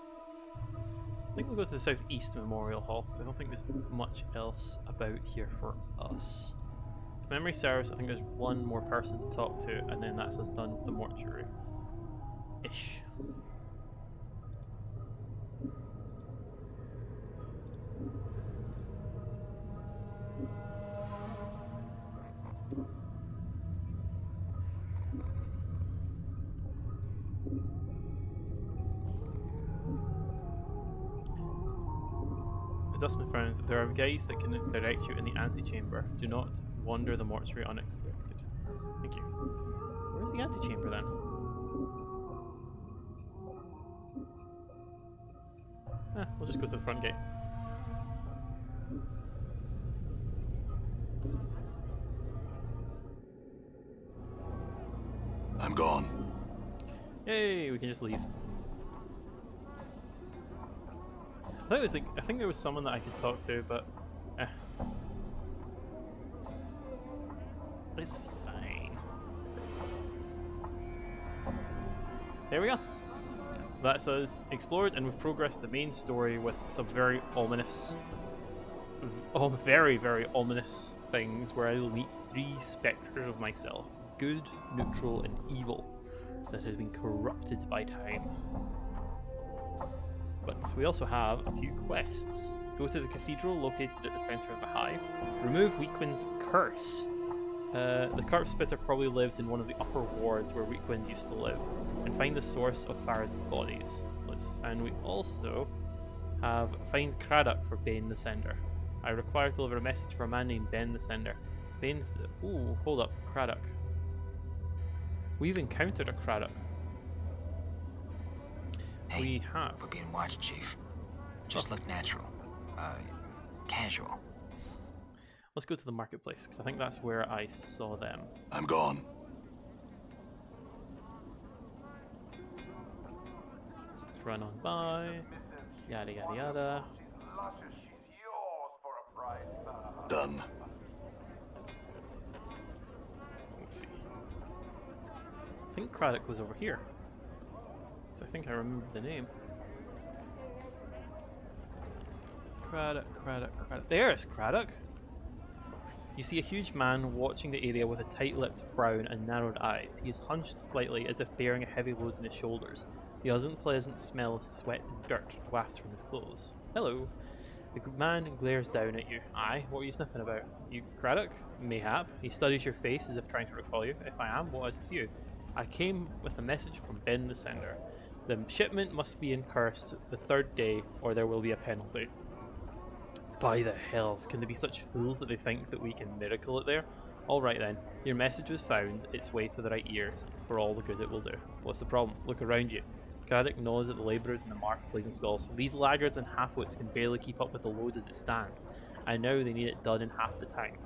I think we'll go to the Southeast Memorial Hall because I don't think there's much else about here for us. If memory serves, I think there's one more person to talk to, and then that's us done with the mortuary. Ish. The Dustman frowns. There are guides that can direct you in the antechamber. Do not wander the mortuary unexpected. Thank you. Where's the antechamber then? We'll just go to the front gate. I'm gone. Yay, we can just leave. I think there was someone that I could talk to, but it's fine. There we go. So that's us explored, and we've progressed the main story with some very ominous, very, very ominous things where I will meet 3 spectres of myself, good, neutral, and evil, that has been corrupted by time. But we also have a few quests. Go to the cathedral located at the centre of the hive. Remove Weakwind's curse. The Curse Spitter probably lives in one of the upper wards where Weakwind used to live. And find the source of Farad's bodies. And we also have find Craddock for Bane the Sender. I require to deliver a message for a man named Ben the Sender. Bane's... Ooh, hold up. Craddock. We've encountered a Craddock. Hey, We have. we're being watched, Chief. Just look natural. Casual. Let's go to the marketplace, because I think that's where I saw them. I'm gone. Let's run on by. Yada yada yada. Done. Let's see. I think Craddock was over here. So I think I remember the name. Craddock. There's Craddock! You see a huge man watching the area with a tight-lipped frown and narrowed eyes. He is hunched slightly as if bearing a heavy load on his shoulders. The unpleasant smell of sweat and dirt wafts from his clothes. Hello. The man glares down at you. Aye, what are you sniffing about? You Craddock? Mayhap. He studies your face as if trying to recall you. If I am, what is it to you? I came with a message from Ben the Sender. The shipment must be incursed the 3rd day, or there will be a penalty. By the hells, can they be such fools that they think that we can miracle it there? Alright then, your message was found, its way to the right ears, for all the good it will do. What's the problem? Look around you. Craddock nods at the labourers in the marketplace and stalls. These laggards and half-wits can barely keep up with the load as it stands, and now they need it done in half the time.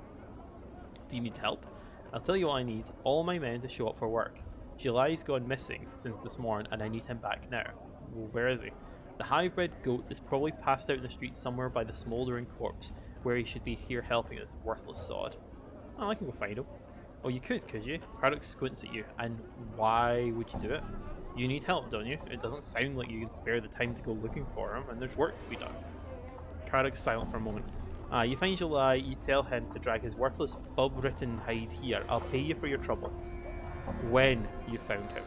Do you need help? I'll tell you what I need, all my men to show up for work. July's gone missing since this morning, and I need him back now. Well, where is he? The hive-bred goat is probably passed out in the street somewhere by the smouldering corpse, where he should be here helping us, worthless sod. Oh, I can go find him. Oh, you could you? Craddock squints at you, and why would you do it? You need help, don't you? It doesn't sound like you can spare the time to go looking for him, and there's work to be done. Craddock's silent for a moment. You find July, you tell him to drag his worthless bub-written hide here. I'll pay you for your trouble. When you found him.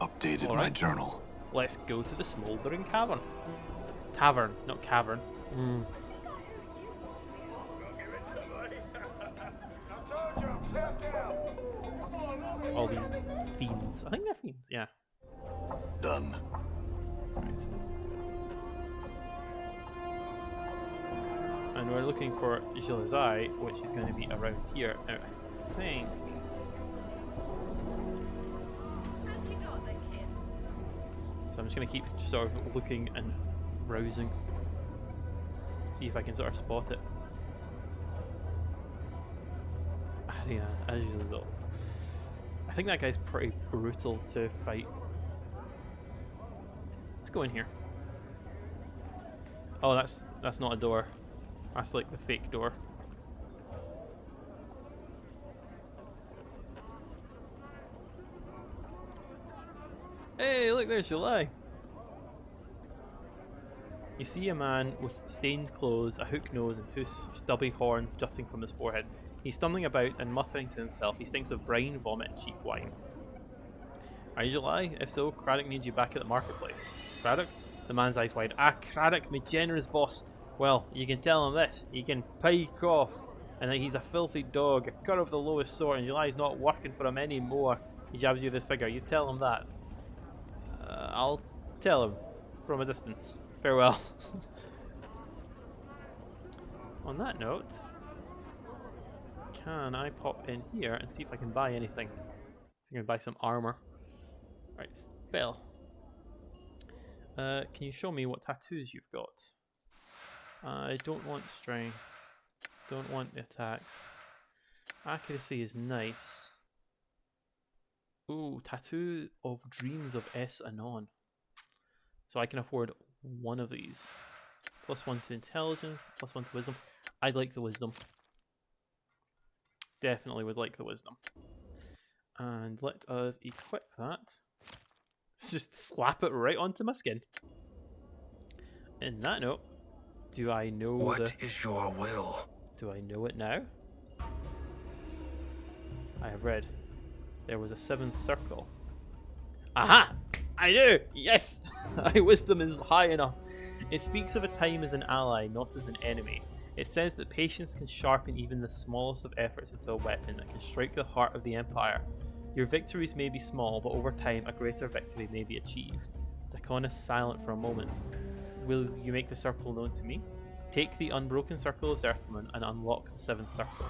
Updated All my right. journal. Let's go to the smouldering cavern. Tavern, not cavern. All these fiends. I think they're fiends, yeah. Done. Right. And we're looking for Gilles, which is going to be around here. Now, I think... So I'm just going to keep sort of looking and browsing. See if I can sort of spot it. Aria Azul. I think that guy's pretty brutal to fight. Let's go in here. Oh, that's not a door. That's like the fake door. Hey, look, there's July. You see a man with stained clothes, a hook nose, and 2 stubby horns jutting from his forehead. He's stumbling about and muttering to himself. He stinks of brine, vomit, and cheap wine. Are you July? If so, Craddock needs you back at the marketplace. Craddock? The man's eyes wide. Ah, Craddock, my generous boss. Well, you can tell him this. He can pike off. And that he's a filthy dog, a cur of the lowest sort, and July's not working for him anymore. He jabs you with his figure. You tell him that. I'll tell him from a distance. Farewell. On that note, can I pop in here and see if I can buy anything? So I'm going to buy some armor. Right, fail. Can you show me what tattoos you've got? I don't want strength. Don't want the attacks. Accuracy is nice. Ooh, tattoo of dreams of S Anon. So I can afford one of these. +1 to intelligence, +1 to wisdom. I'd like the wisdom. Definitely would like the wisdom. And let us equip that. Just slap it right onto my skin. In that note, do I know What is your will? Do I know it now? I have read. There was a seventh circle. Aha! I do! Yes! My wisdom is high enough. It speaks of a time as an ally, not as an enemy. It says that patience can sharpen even the smallest of efforts into a weapon that can strike the heart of the Empire. Your victories may be small, but over time a greater victory may be achieved. Dakon is silent for a moment. Will you make the circle known to me? Take the unbroken circle of Zerthman and unlock the seventh circle.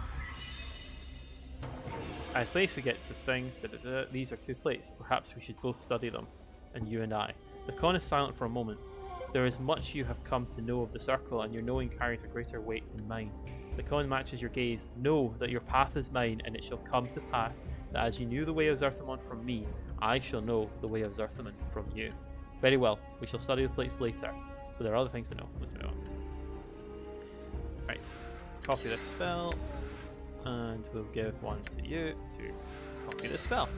As place we get the things, these are two plates. Perhaps we should both study them. And you and I. Dakon is silent for a moment. There is much you have come to know of the circle, and your knowing carries a greater weight than mine. Dakon matches your gaze. Know that your path is mine, and it shall come to pass that as you knew the way of Zerthamon from me, I shall know the way of Zerthamon from you. Very well, we shall study the plates later, but there are other things to know. Let's move on. Right, copy this spell, and we'll give one to you to copy this spell.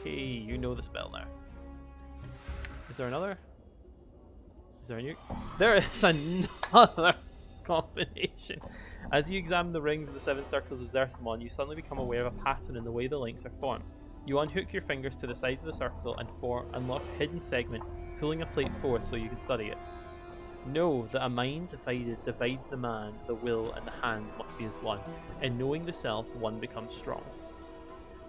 Hey, you know the spell now. Is there another? Is there a new? There is another combination. As you examine the rings of the seven circles of Zerthamon, you suddenly become aware of a pattern in the way the links are formed. You unhook your fingers to the sides of the circle and unlock a hidden segment, pulling a plate forth so you can study it. Know that a mind divided divides the man, the will, and the hand must be as one. In knowing the self, one becomes strong.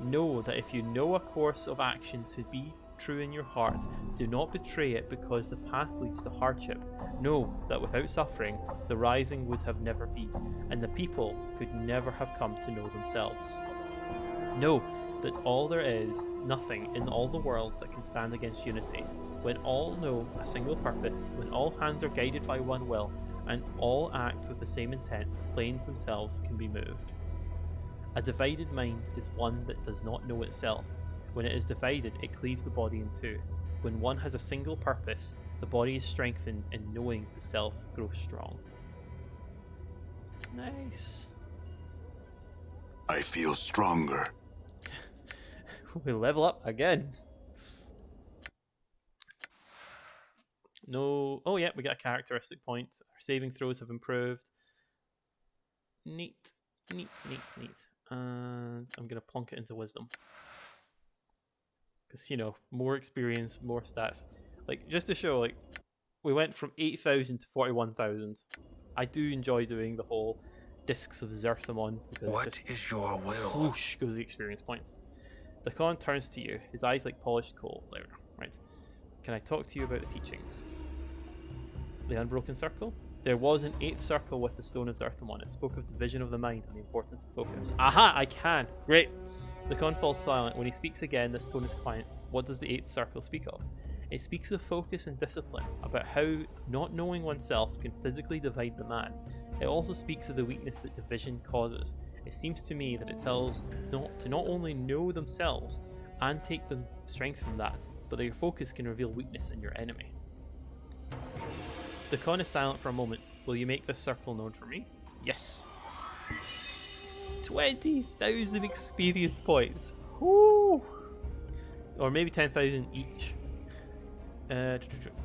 Know that if you know a course of action to be true in your heart, do not betray it because the path leads to hardship. Know that without suffering, the rising would have never been, and the people could never have come to know themselves. Know that all there is, nothing in all the worlds that can stand against unity. When all know a single purpose, when all hands are guided by one will, and all act with the same intent, the planes themselves can be moved. A divided mind is one that does not know itself. When it is divided, it cleaves the body in two. When one has a single purpose, the body is strengthened, and knowing the self grows strong. Nice. I feel stronger. We level up again. No. Oh yeah, we got a characteristic point. Our saving throws have improved. Neat. And I'm gonna plonk it into wisdom. Because, you know, more experience, more stats. Like, just to show, like, we went from 8,000 to 41,000. I do enjoy doing the whole Discs of Zerthamon. Because What is your will? whoosh goes the experience points. Dakon turns to you, his eyes like polished coal. There, right. Can I talk to you about the teachings? The Unbroken Circle? There was an eighth circle with the Stone of Zerthamon. It spoke of division of the mind and the importance of focus. Aha! I can! Great! Dakon falls silent. When he speaks again, this tone is quiet. What does the eighth circle speak of? It speaks of focus and discipline, about how not knowing oneself can physically divide the man. It also speaks of the weakness that division causes. It seems to me that it tells to not only know themselves and take the strength from that, but that your focus can reveal weakness in your enemy. Dakon is silent for a moment. Will you make this circle known for me? Yes. 20,000 experience points. Woo! Or maybe 10,000 each.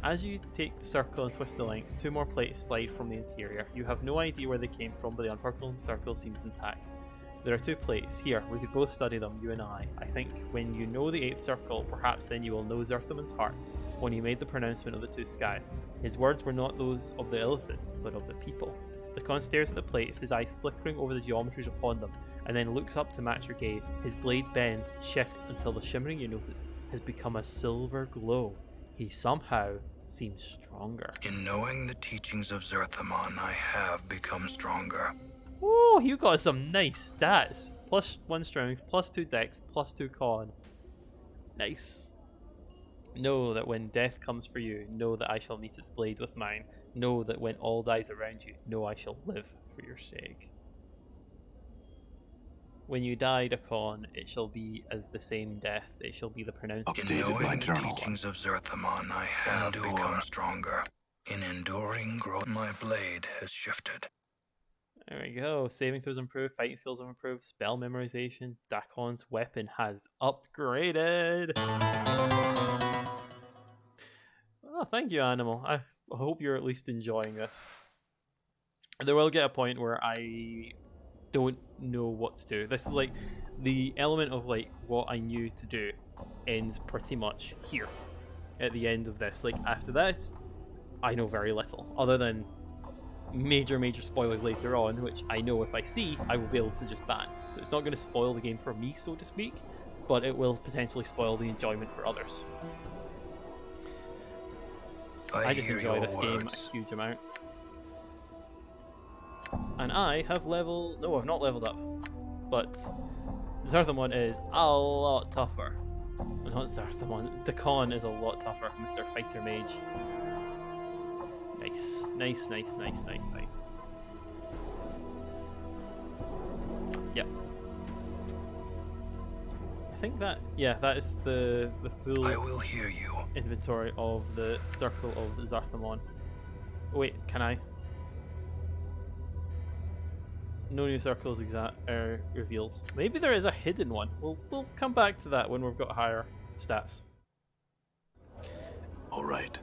As you take the circle and twist the links, two more plates slide from the interior. You have no idea where they came from, but the unpurpled circle seems intact. There are two plates. Here, we could both study them, you and I. I think when you know the eighth circle, perhaps then you will know Zerthamon's heart, when he made the pronouncement of the two skies. His words were not those of the Illithids, but of the people. Dakon stares at the plates, his eyes flickering over the geometries upon them, and then looks up to match your gaze. His blade bends, shifts until the shimmering you notice has become a silver glow. He somehow seems stronger. In knowing the teachings of Zerthamon, I have become stronger. Oh, you got some nice stats. Plus 1 strength, plus 2 dex, plus 2 con. Nice. Know that when death comes for you, know that I shall meet its blade with mine. Know that when all dies around you, know I shall live for your sake. When you die, Dakon, it shall be as the same death. It shall be the pronouncement. In Updated my knowing the journal. teachings of Zerthamon, I have Endure. become stronger. In enduring growth, my blade has shifted. There we go. Saving throws improved, fighting skills have improved, spell memorization. Dakon's weapon has upgraded. Oh, thank you, Animal. I hope you're at least enjoying this. There will get a point where I don't know what to do. This is like the element of like what I knew to do ends pretty much here at the end of this. Like after this, I know very little other than major spoilers later on, which I know if I see, I will be able to just ban. So it's not going to spoil the game for me, so to speak, but it will potentially spoil the enjoyment for others. I just enjoy this game a huge amount. And I have leveled... No, I've not leveled up. But Zarthamon is a lot tougher. Not Zarthamon. Dakan is a lot tougher, Mr. Fighter Mage. Nice. Nice. Yep. I think that... Yeah, that is the full... I will hear you. Inventory of the Circle of Zarthamon. Oh, wait, can I? No new circles are revealed. Maybe there is a hidden one. We'll come back to that when we've got higher stats. All right.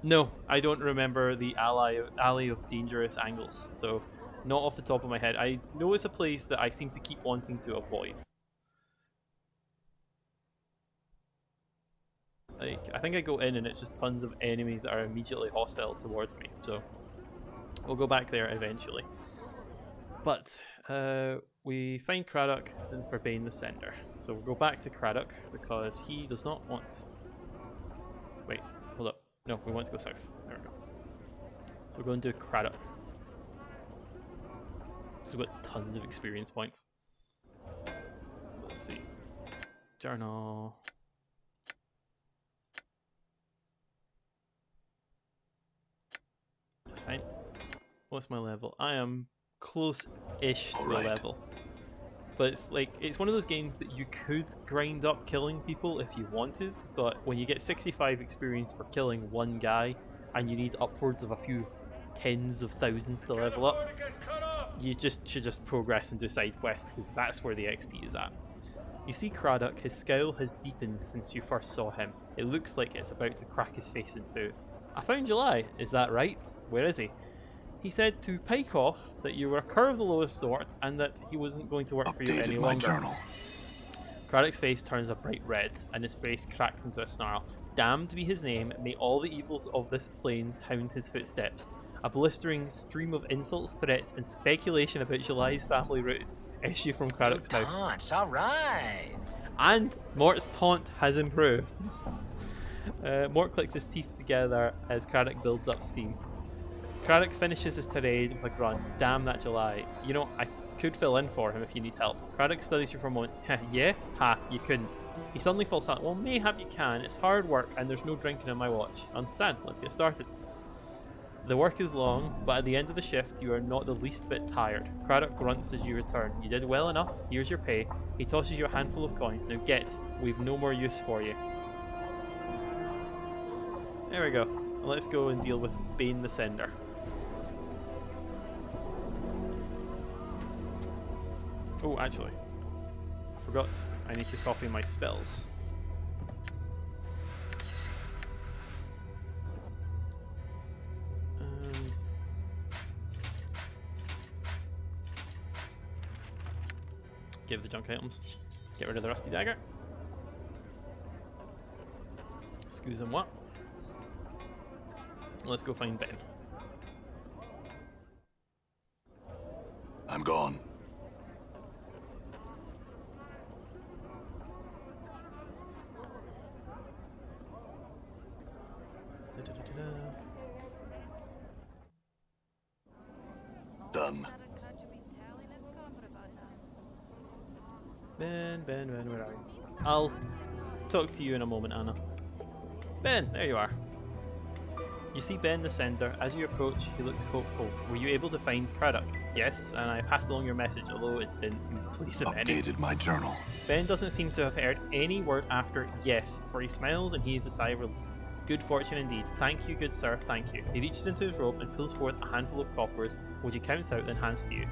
No, I don't remember the alley of dangerous angles. So, not off the top of my head. I know it's a place that I seem to keep wanting to avoid. Like, I think I go in and it's just tons of enemies that are immediately hostile towards me. So, we'll go back there eventually. But we find Craddock and Forbane the Sender. So we'll go back to Craddock because he does not want... Wait, hold up. No, we want to go south. There we go. So we're going to do Craddock. So we've got tons of experience points. Let's see. Journal. That's fine. What's my level? I am close-ish to a level. But it's like, it's one of those games that you could grind up killing people if you wanted, but when you get 65 experience for killing one guy, and you need upwards of a few tens of thousands to level up, you should just progress and do side quests, because that's where the XP is at. You see Craddock, his scowl has deepened since you first saw him. It looks like it's about to crack his face in two. I found July, is that right? Where is he? He said to pike off that you were a cur of the lowest sort and that he wasn't going to work for you any longer. Journal. Craddock's face turns a bright red and his face cracks into a snarl. Damned be his name, may all the evils of this plains hound his footsteps. A blistering stream of insults, threats, and speculation about July's family roots issue from Craddock's mouth. Taunts, all right. And Mort's taunt has improved. Mort clicks his teeth together as Craddock builds up steam. Craddock finishes his tirade with a grunt. Damn that July. You know, I could fill in for him if you need help. Craddock studies you for a moment. Yeah? Ha, you couldn't. He suddenly falls silent. Well, mayhap you can. It's hard work and there's no drinking on my watch. Understand? Let's get started. The work is long, but at the end of the shift, you are not the least bit tired. Craddock grunts as you return. You did well enough. Here's your pay. He tosses you a handful of coins. Now get. We've no more use for you. There we go. Let's go and deal with Bane the Sender. Oh, actually, I forgot. I need to copy my spells. And give the junk items. Get rid of the rusty dagger. Excuse him what? Let's go find Ben. I'm gone. Done. Ben, where are you? I'll talk to you in a moment, Anna. Ben, there you are. You see Ben the Sender. As you approach, he looks hopeful. Were you able to find Craddock? Yes, and I passed along your message, although it didn't seem to please him any. Updated my journal. Ben doesn't seem to have heard any word after yes, for he smiles and heaves a sigh of relief. Good fortune indeed. Thank you, good sir, thank you. He reaches into his robe and pulls forth a handful of coppers, which he counts out and hands to you.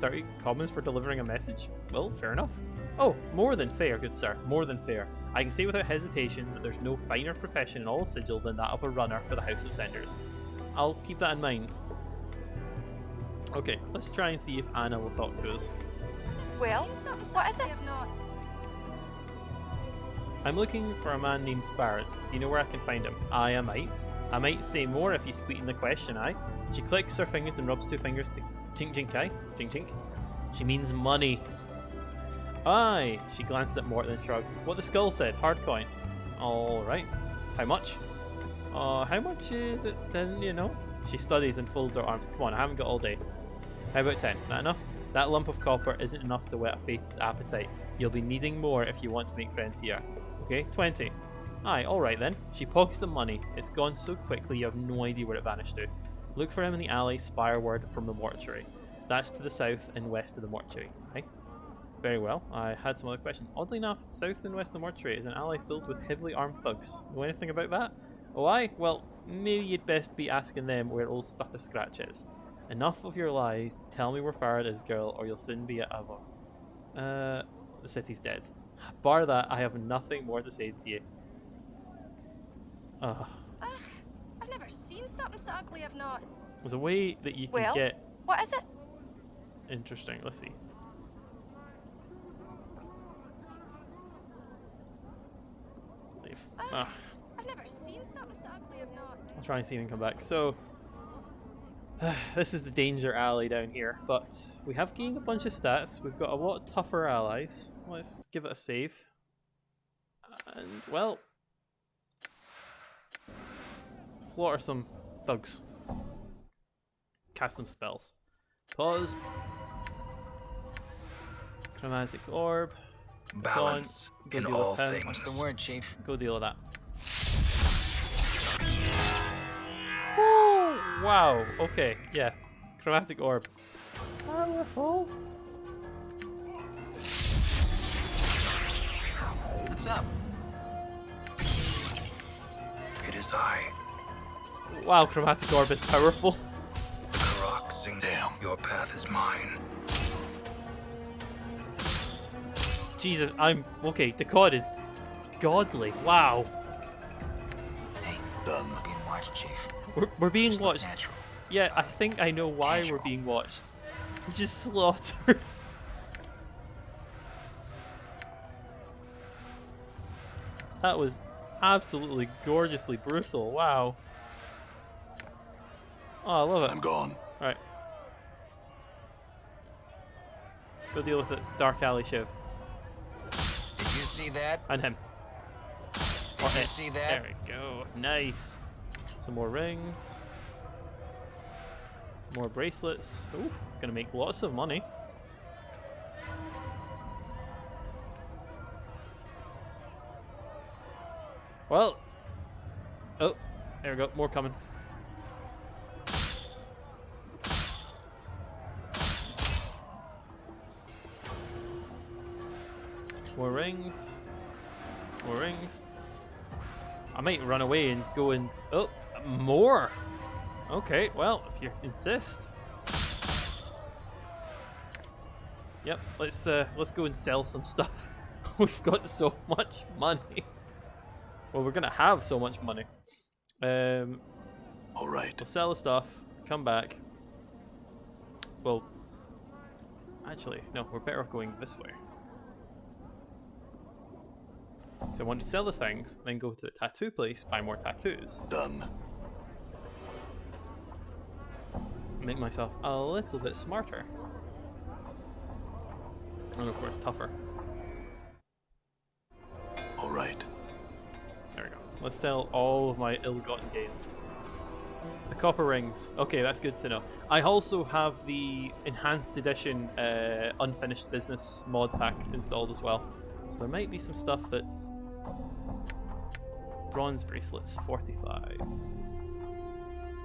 30 commons for delivering a message. Well, fair enough. Oh, more than fair, good sir. More than fair. I can say without hesitation that there's no finer profession in all of Sigil than that of a runner for the House of Senders. I'll keep that in mind. Okay, let's try and see if Anna will talk to us. Well, what is it? I'm looking for a man named Farad. Do you know where I can find him? I might. I might say more if you sweeten the question, aye? She clicks her fingers and rubs two fingers to chink chink, aye? Chink chink. She means money. Aye. She glanced at Mort and shrugs. What the skull said. Hard coin. Alright. How much? How much is it then, you know? She studies and folds her arms. Come on, I haven't got all day. How about 10? That enough? That lump of copper isn't enough to whet a fate's appetite. You'll be needing more if you want to make friends here. Okay, 20. Aye, alright then. She pockets the money. It's gone so quickly you have no idea where it vanished to. Look for him in the alley spireward from the mortuary. That's to the south and west of the mortuary. Aye? Very well. I had some other questions. Oddly enough, south and west of the mortuary is an alley filled with heavily armed thugs. Know anything about that? Oh aye? Well, maybe you'd best be asking them where old Stutter Scratch is. Enough of your lies. Tell me where Farad is, girl, or you'll soon be at Avon. The city's dead. Bar that, I have nothing more to say to you. Ugh, I've never seen something so ugly. I've not. There's a way that you can Well, get... what is it? Interesting, let's see. Leave. Ah. I've never seen something so ugly. I've not. I'll try and see him come back. So, this is the danger alley down here, but we have gained a bunch of stats. We've got a lot tougher allies. Let's give it a save. And, well, slaughter some thugs. Cast some spells. Pause. Chromatic orb. Balance Go in deal all with him. things. What's the word, Chief? Go deal with that. Woo! Wow. Okay. Yeah. Chromatic orb. Powerful. What's up? It is I, Wow. Chromatic orb is powerful. Karak Singh. Damn. Your path is mine. Jesus. I'm okay. The god is godly. Wow. Hey, Done. we're being watched, Chief. We're being Just look watched. natural. Yeah. I think I know why Casual. we're being watched. We're just slaughtered. That was absolutely gorgeously brutal. Wow. Oh, I love it. I'm gone. Right. Go deal with it. Dark Alley Shiv. Did you see that? And him. Did you see that? There we go. Nice. Some more rings. More bracelets. Oof. Gonna make lots of money. Well. Oh. There we go. More coming. More rings. More rings. I might run away and go and... Oh, more! Okay, well, if you insist. Yep, let's go and sell some stuff. We've got so much money. Well, we're gonna have so much money. All right. We'll sell the stuff, come back. Well, actually, no, we're better off going this way. So I want to sell the things, then go to the tattoo place, buy more tattoos. Done. Make myself a little bit smarter. And of course, tougher. All right. There we go. Let's sell all of my ill-gotten gains. The copper rings. Okay, that's good to know. I also have the enhanced edition unfinished business mod pack installed as well. So there might be some stuff that's... Bronze bracelets, 45.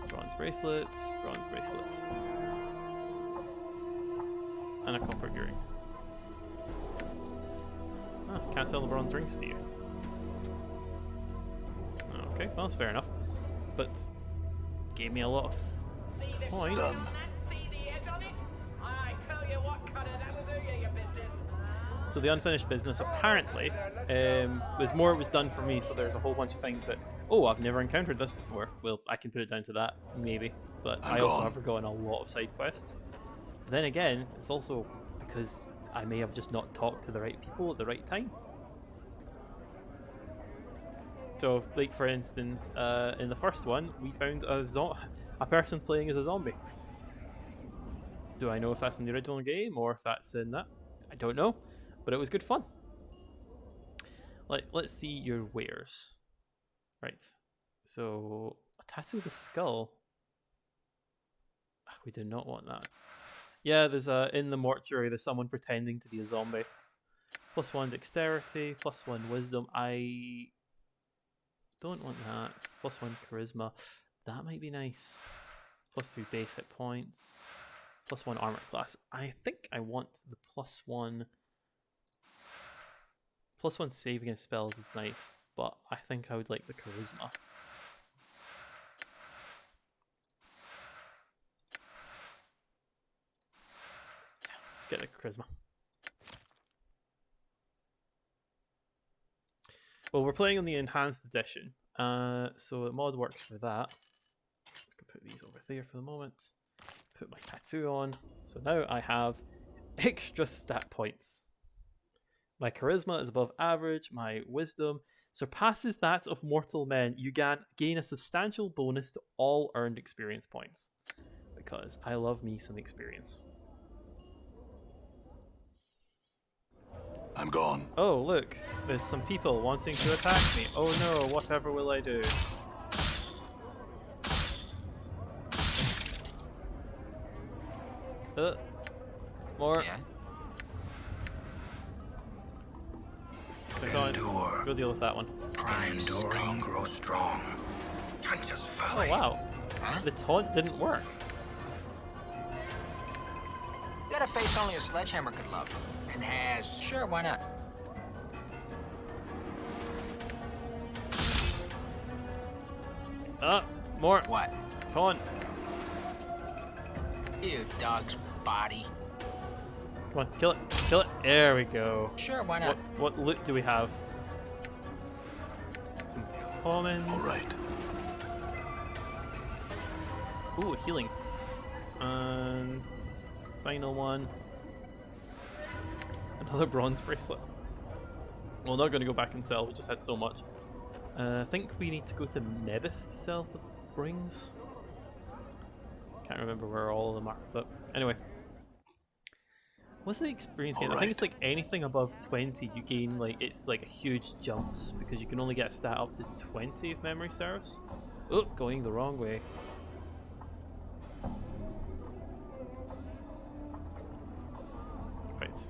Bronze bracelets, bronze bracelets. And a copper earring. Ah, can't sell the bronze rings to you. Okay, well that's fair enough. But gave me a lot of coin. Done. See the edge on it? I tell you what. So the unfinished business apparently was done for me. So there's a whole bunch of things that, oh, I've never encountered this before. Well, I can put it down to that, maybe. But I'm I also gone. have forgotten a lot of side quests. But then again, it's also because I may have just not talked to the right people at the right time. So, like for instance, in the first one, we found a person playing as a zombie. Do I know if that's in the original game or if that's in that? I don't know, but it was good fun. Let's see your wares. Right, so a tattoo of the skull. We do not want that. Yeah, there's in the mortuary. There's someone pretending to be a zombie. +1 dexterity, +1 wisdom. I don't want that. +1 charisma. That might be nice. +3 base hit points. +1 armor class. I think I want the +1. +1 save against spells is nice, but I think I would like the charisma. Get the charisma. Well, we're playing on the enhanced edition, so the mod works for that. Just gonna put these over there for the moment. Put my tattoo on. So now I have extra stat points. My charisma is above average. My wisdom surpasses that of mortal men. You gain a substantial bonus to all earned experience points, because I love me some experience. I'm gone. Oh, look, there's some people wanting to attack me. Oh no, whatever will I do? More. Yeah? Endure. Go deal with that one. In enduring, grow strong. Hunter's Oh folly. wow, Huh? the taunt didn't work. You got a face only a sledgehammer could love. And has. Sure, why not? More What? taunt. You dog's body. Come on, kill it, kill it. There we go. Sure, why not? What loot do we have? Some commons. All right. Ooh, healing. And final one. Another bronze bracelet. Well, not going to go back and sell. We just had so much. I think we need to go to Nebith to sell the rings. Can't remember where all of them are, but anyway. What's the experience gain? I think it's like anything above 20 you gain, like, it's like huge jumps, because you can only get a stat up to 20 if memory serves. Oh, going the wrong way. Right.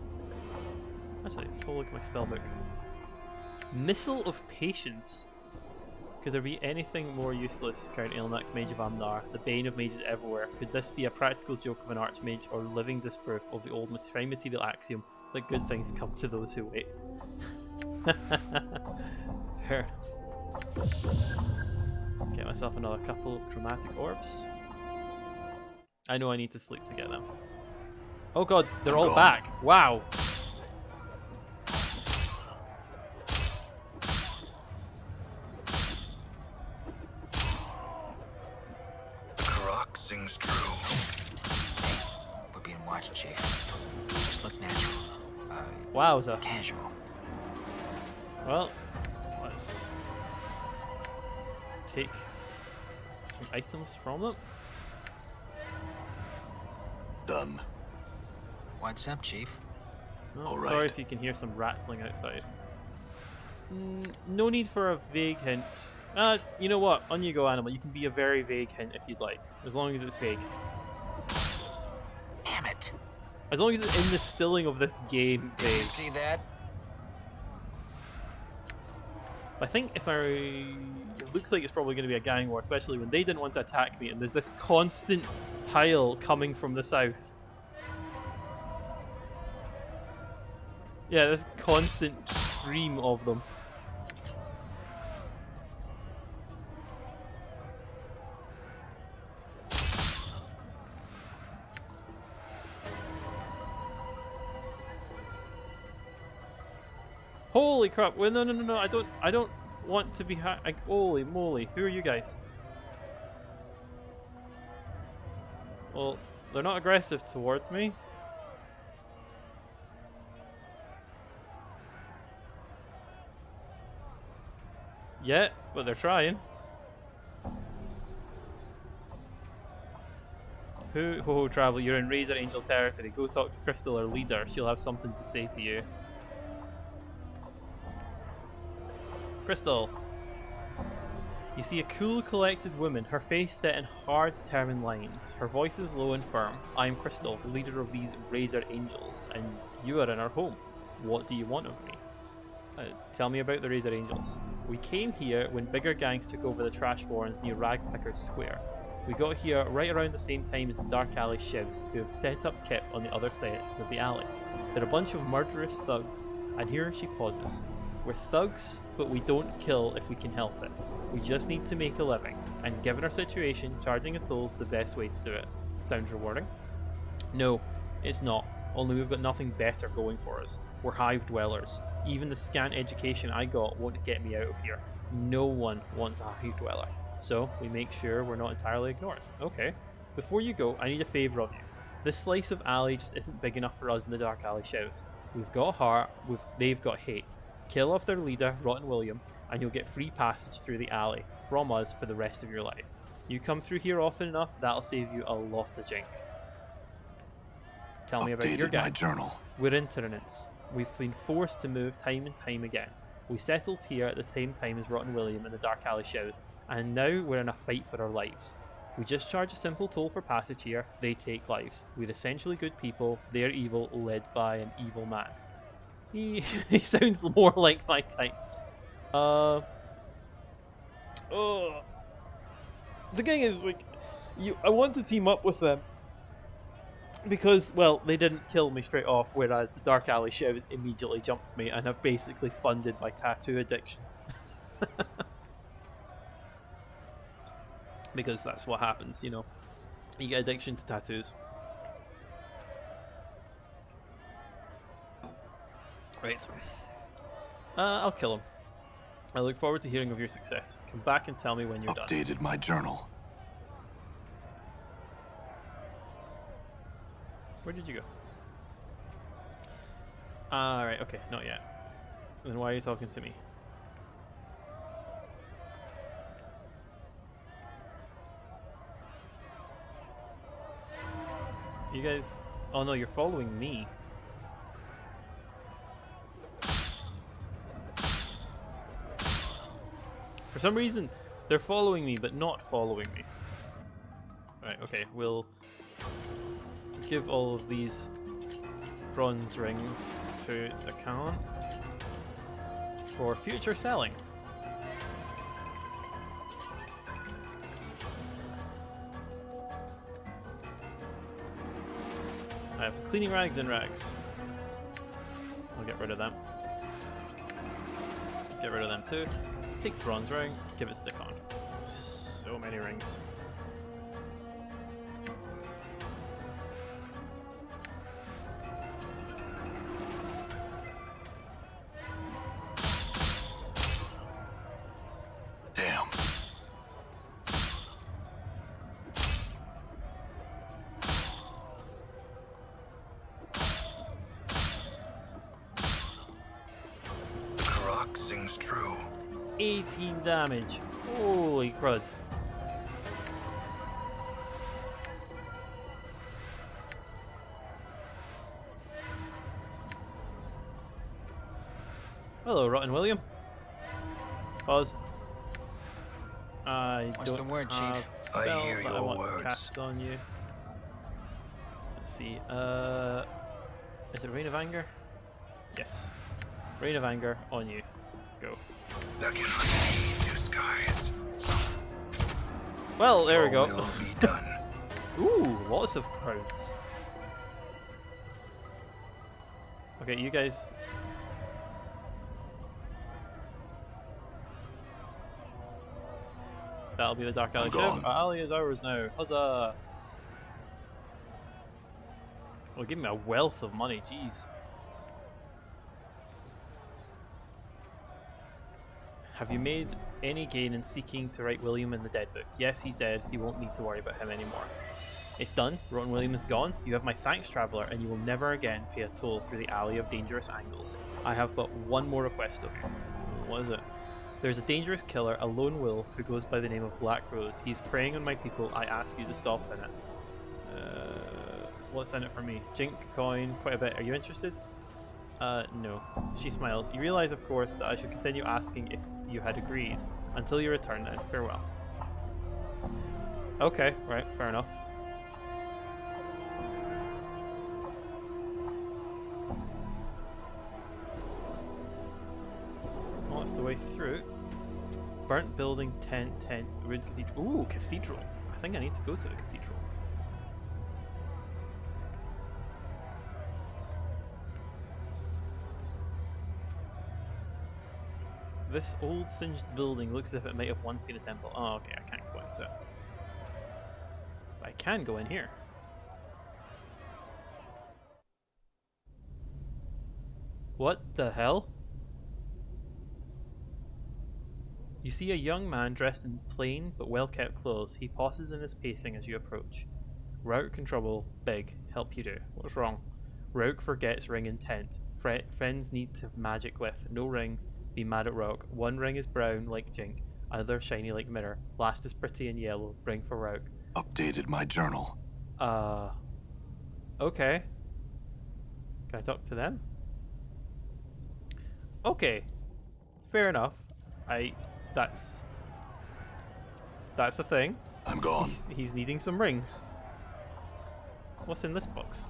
Actually, let's have a look at my spellbook. Missile of Patience. Could there be anything more useless, Count Aelnac, Mage of Amnar, the bane of mages everywhere? Could this be a practical joke of an archmage, or living disproof of the old prime material axiom that good things come to those who wait? Fair enough. Get myself another couple of chromatic orbs. I know I need to sleep to get them. Oh god, they're all back. Wow. Sings true. We're being watched, Chief. Just look natural. Wowza. Casual. Well, let's take some items from them. Done. What's up, Chief? Oh, All sorry right. if you can hear some rattling outside. No need for a vague hint. You know what? On you go, animal. You can be a very vague hint if you'd like, as long as it's vague. Damn it. As long as it's in the stilling of this game, Did you vague. see that? I think if it looks like it's probably going to be a gang war, especially when they didn't want to attack me, and there's this constant pile coming from the south. Yeah, this constant stream of them. Holy crap! Well, no, no, no, no! I don't want to be holy moly! Who are you guys? Well, they're not aggressive towards me. Yet, but they're trying. Ho, travel, you're in Razor Angel territory. Go talk to Crystal, our leader. She'll have something to say to you. Crystal. You see a cool, collected woman, her face set in hard, determined lines. Her voice is low and firm. I am Crystal, leader of these Razor Angels, and you are in our home. What do you want of me? Tell me about the Razor Angels. We came here when bigger gangs took over the Trashborns near Ragpickers Square. We got here right around the same time as the Dark Alley Shivs, who have set up Kip on the other side of the alley. They're a bunch of murderous thugs, and here she pauses. We're thugs, but we don't kill if we can help it. We just need to make a living, and given our situation, charging a toll's the best way to do it. Sounds rewarding? No, it's not. Only we've got nothing better going for us. We're hive dwellers. Even the scant education I got won't get me out of here. No one wants a hive dweller. So, we make sure we're not entirely ignored. Okay. Before you go, I need a favour of you. This slice of alley just isn't big enough for us in the Dark Alley Shivs. We've got heart, they've got hate. Kill off their leader, Rotten William, and you'll get free passage through the alley from us for the rest of your life. You come through here often enough, that'll save you a lot of jink. Tell me about your gang. My journal. We're internets. We've been forced to move time and time again. We settled here at the same time as Rotten William and the Dark Alley Shivs, and now we're in a fight for our lives. We just charge a simple toll for passage here, they take lives. We're essentially good people, they're evil, led by an evil man. He sounds more like my type. The thing is, like, I want to team up with them. Because, well, they didn't kill me straight off, whereas the Dark Alley Shivs immediately jumped me and have basically funded my tattoo addiction. Because that's what happens, you know. You get addiction to tattoos. Right. I'll kill him. I look forward to hearing of your success. Come back and tell me when you're done. Updated my journal. Where did you go? Alright, okay, not yet. Then why are you talking to me? You guys... Oh no, you're following me. For some reason, they're following me, but not following me. Right, okay, we'll give all of these bronze rings to the Khan for future selling. I have cleaning rags and rags. I'll get rid of them. Get rid of them too. Take the bronze ring, give it to the Khan. So many rings. Damn. The Karak sings true. 18 damage. Holy crud. Hello, Rotten William. Pause. I What's don't the word, have Chief? a spell I hear that I your want words. to cast on you. Let's see. Is it Rain of Anger? Yes. Rain of Anger on you. Go. That can remain disguise. Well, there we go. Your will be done. Ooh, lots of crowds. Okay, you guys. That'll be the Dark Alley I'm ship. gone. Our alley is ours now. Huzzah! Well, give me a wealth of money, jeez. Have you made any gain in seeking to write William in the dead book? Yes, he's dead. You won't need to worry about him anymore. It's done. Rotten William is gone. You have my thanks, traveller, and you will never again pay a toll through the alley of dangerous angles. I have but one more request of you. What is it? There's a dangerous killer, a lone wolf, who goes by the name of Black Rose. He's preying on my people. I ask you to stop in it. What's in it for me? Jink, coin, quite a bit. Are you interested? No. She smiles. You realise, of course, that I should continue asking if you had agreed. Until you return then. Farewell. Okay, right, fair enough. Well, that's the way through. Burnt building, tent, ruined cathedral. Ooh, cathedral. I think I need to go to the cathedral. This old singed building looks as if it might have once been a temple. Oh, okay, I can't go into it. But I can go in here. What the hell? You see a young man dressed in plain but well-kept clothes. He pauses in his pacing as you approach. Rauk in trouble. Big. Help you do. What's wrong? Rauk forgets ring intent. Friends need to have magic with. No rings. Be mad at Rauk. One ring is brown like Jink. Other shiny like mirror. Last is pretty and yellow. Bring for Rauk. Updated my journal. Okay. Can I talk to them? Okay. Fair enough. That's a thing. I'm gone. He's needing some rings. What's in this box?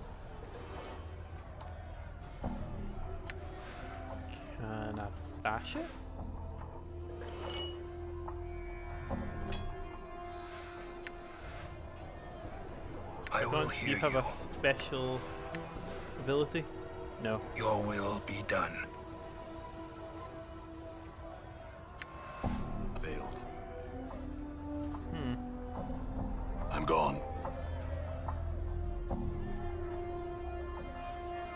Can I bash it? I will Do hear you have a special ability? No. Your will be done. Failed. I'm gone.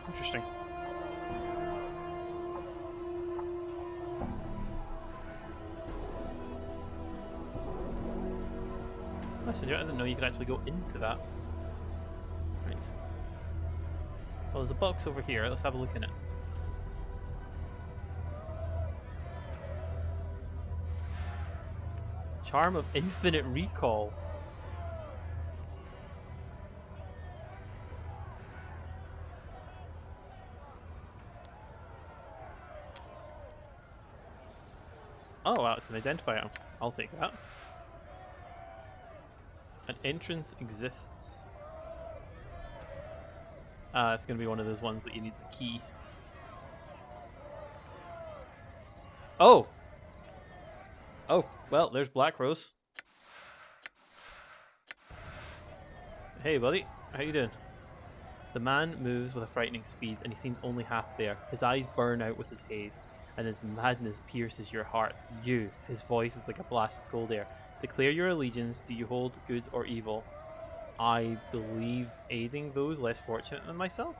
Interesting. Messenger, I didn't know you could actually go into that. Right. Well, there's a box over here. Let's have a look in it. Charm of infinite recall. Oh, wow, it's an identifier. I'll take that. An entrance exists. It's going to be one of those ones that you need the key. Oh! Oh, well, there's Black Rose. Hey, buddy. How you doing? The man moves with a frightening speed, and he seems only half there. His eyes burn out with his haze, and his madness pierces your heart. You, his voice is like a blast of cold air. Declare your allegiance. Do you hold good or evil? I believe aiding those less fortunate than myself.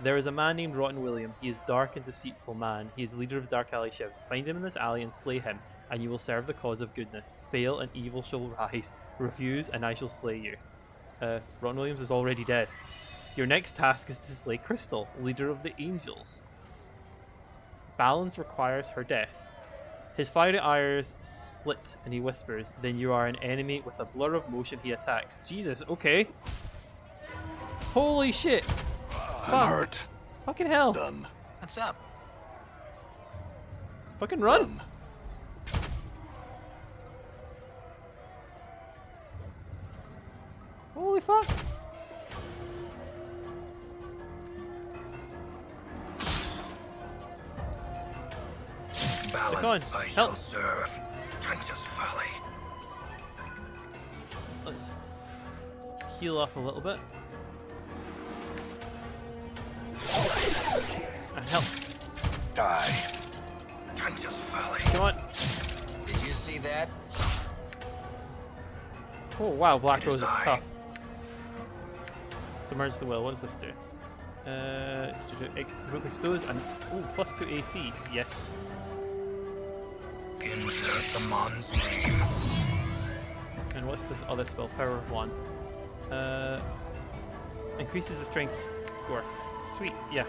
There is a man named Rotten William. He is dark and deceitful man. He is leader of Dark Alley Shivs. Find him in this alley and slay him, and you will serve the cause of goodness. Fail and evil shall rise. Refuse and I shall slay you. Rotten Williams is already dead. Your next task is to slay Crystal, leader of the Angels. Balance requires her death. His fiery eyes slit and he whispers, then you are an enemy. With a blur of motion he attacks. Jesus, okay. Holy shit. I'm hurt. Fucking hell. Done. What's up? Fucking run. Done. Holy fuck. Balance on, I help. shall serve. Tantus folly. Let's heal up a little bit. And help. Die. Tantus folly. Come on. Did you see that? Oh wow, Black It Rose is is I. tough. Submerge the will. What does this do? Bestows and ooh, +2 AC. Yes. Insert the mon's name. And what's this other spell? Power 1. Increases the strength score. Sweet, yeah.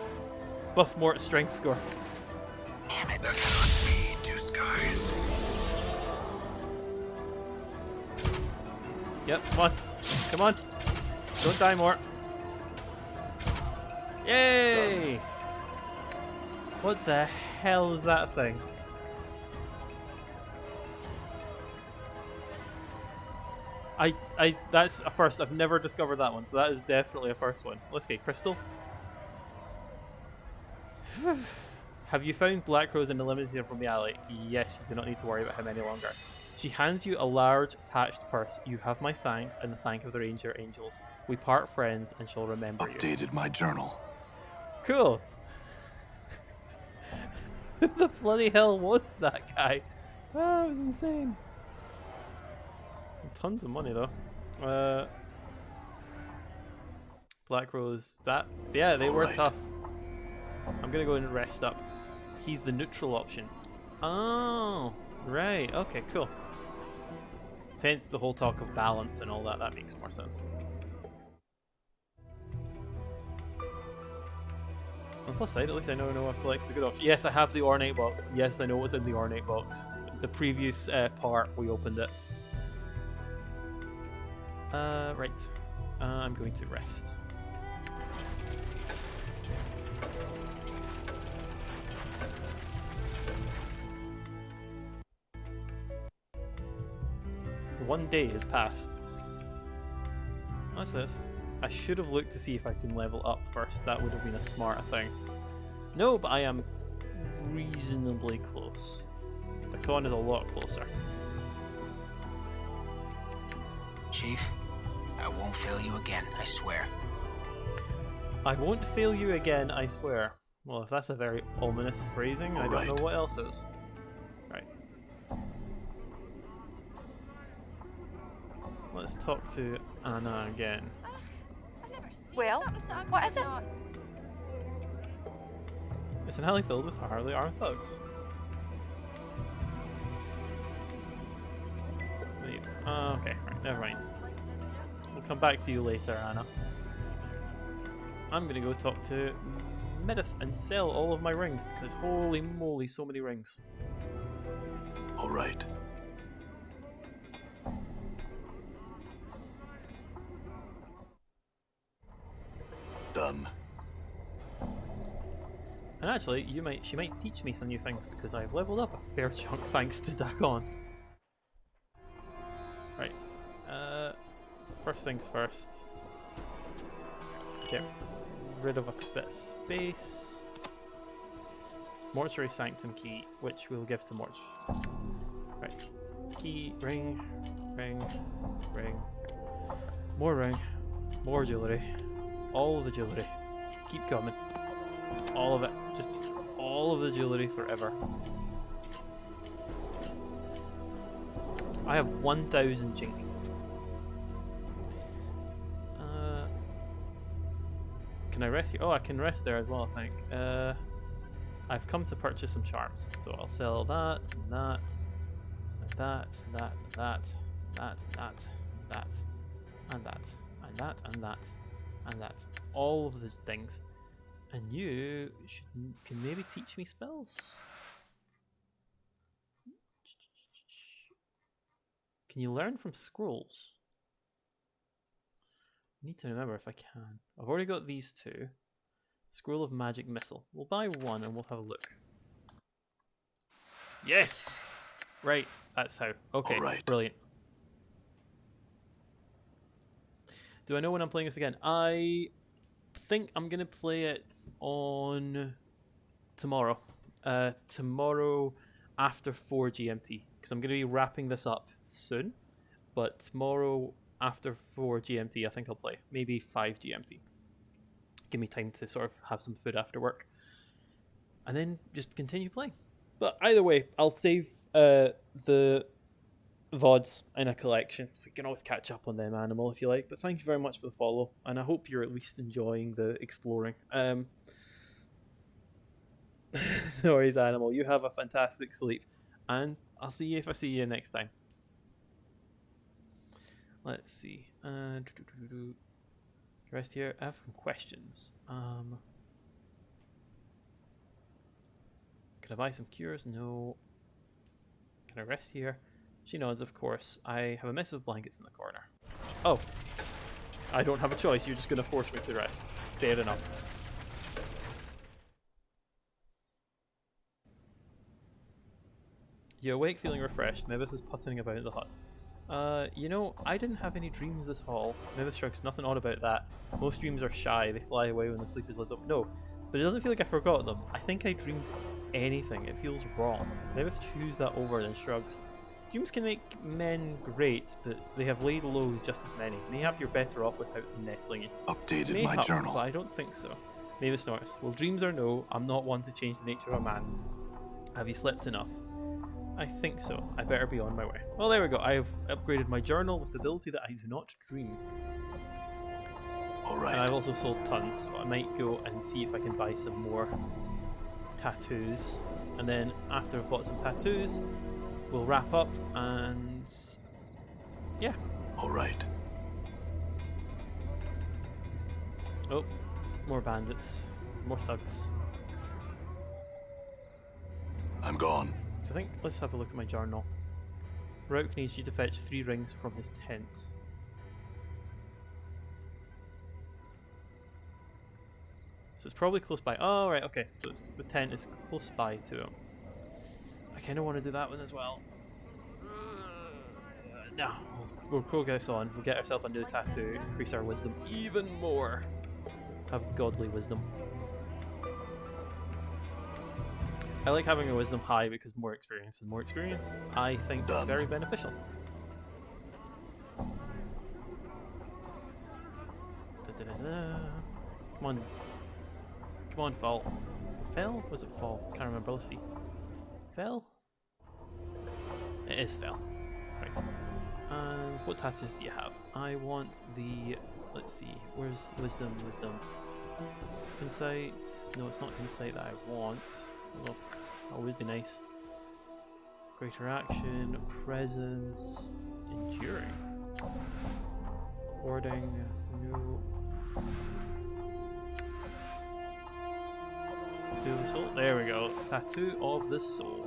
Buff Mort's strength score. Damn it. That cannot be disguised. Yep, come on. Come on. Don't die, Mort. Yay! What the hell is that thing? That's a first. I've never discovered that one, so that is definitely a first one. Let's get Crystal. Have you found Black Rose and eliminated him from the alley? Yes, you do not need to worry about him any longer. She hands you a large, patched purse. You have my thanks and the thank of the Ranger Angels. We part friends and shall remember you. Updated my journal. Cool. Who the bloody hell was that guy? Oh, it was insane. Tons of money though. Black Rose. Yeah, they were Alright. tough. I'm gonna go and rest up. He's the neutral option. Oh, right. Okay, cool. Hence the whole talk of balance and all that. That makes more sense. On the plus side, at least I know I've selected the good option. Yes, I have the ornate box. Yes, I know what's in the ornate box. The previous part, we opened it. Right. I'm going to rest. One day has passed. Watch this. I should have looked to see if I can level up first. That would have been a smarter thing. No, but I am reasonably close. The con is a lot closer. Chief, I won't fail you again, I swear. I won't fail you again, I swear. Well, if that's a very ominous phrasing, I don't know what else is. Right. Let's talk to Anna again. I've never seen Well, something so ugly what is I've it? not. It's an alley filled with hardly armed thugs. Leave. Okay, right, never mind. We'll come back to you later, Anna. I'm gonna go talk to Medith and sell all of my rings because holy moly, so many rings. Alright. Done. And actually, she might teach me some new things because I've leveled up a fair chunk thanks to Dakon. Right. First things first. Get rid of a bit of space. Mortuary Sanctum key, which we'll give to Morch. Right. Key, ring, ring, ring. More ring, more jewellery. All of the jewellery. Keep coming. All of it. Just all of the jewellery forever. I have 1,000 chink. Can I rest here? Oh, I can rest there as well, I think. I've come to purchase some charms. So I'll sell that, and that, and that, and that, and that, that, and that, that, and that, and that, and that, and that. All of the things. And you can maybe teach me spells? Can you learn from scrolls? I need to remember if I can. I've already got these two. Scroll of Magic Missile. We'll buy one and we'll have a look. Yes! Right, that's how. Okay, Alright. brilliant. Do I know when I'm playing this again? I think I'm going to play it on tomorrow. Tomorrow after 4 GMT. Because I'm going to be wrapping this up soon. But tomorrow after 4 GMT, I think I'll play. Maybe 5 GMT. Give me time to sort of have some food after work. And then just continue playing. But either way, I'll save the VODs in a collection. So you can always catch up on them, Animal, if you like. But thank you very much for the follow. And I hope you're at least enjoying the exploring. No worries, Animal. You have a fantastic sleep. And I'll see you if I see you next time. Let's see. Rest here. I have some questions. Can I buy some cures? No. Can I rest here? She nods, of course. I have a mess of blankets in the corner. Oh. I don't have a choice. You're just going to force me to rest. Fair enough. You awake feeling refreshed. Mebeth is puttering about the hut. You know, I didn't have any dreams this haul. Mebeth shrugs, nothing odd about that. Most dreams are shy. They fly away when the sleep is lit up. No, but it doesn't feel like I forgot them. I think I dreamed anything. It feels wrong. Mebeth chews that over then shrugs. Dreams can make men great, but they have laid low just as many. Mayhap you're better off without them nettling you. Updated Mayhap, my journal. but I don't think so. Mavis snorts. Well, dreams or no, I'm not one to change the nature of a man. Have you slept enough? I think so. I better be on my way. Well, there we go. I have upgraded my journal with the ability that I do not dream. Alright. And I've also sold tons, so I might go and see if I can buy some more tattoos. And then after I've bought some tattoos, we'll wrap up and yeah. Alright. Oh, more bandits. More thugs. I'm gone. So I think let's have a look at my journal. Rouk needs you to fetch 3 rings from his tent. So it's probably close by. Oh, right, okay. So the tent is close by to him. I kind of want to do that one as well. No, we'll progress on. We'll get ourselves a new tattoo, increase our wisdom even more. Have godly wisdom. I like having a wisdom high because more experience, and more experience I think is very beneficial. Come on. Come on, fall. Fell? Was it fall? Can't remember. Let's see. Fell? It is fell. Right. And what tattoos do you have? I want the... Let's see. Where's wisdom? Wisdom. Insight? No, it's not insight that I want. Although that would be nice. Greater action. Presence. Enduring. Warding. No. Tattoo of the soul. There we go. Tattoo of the soul.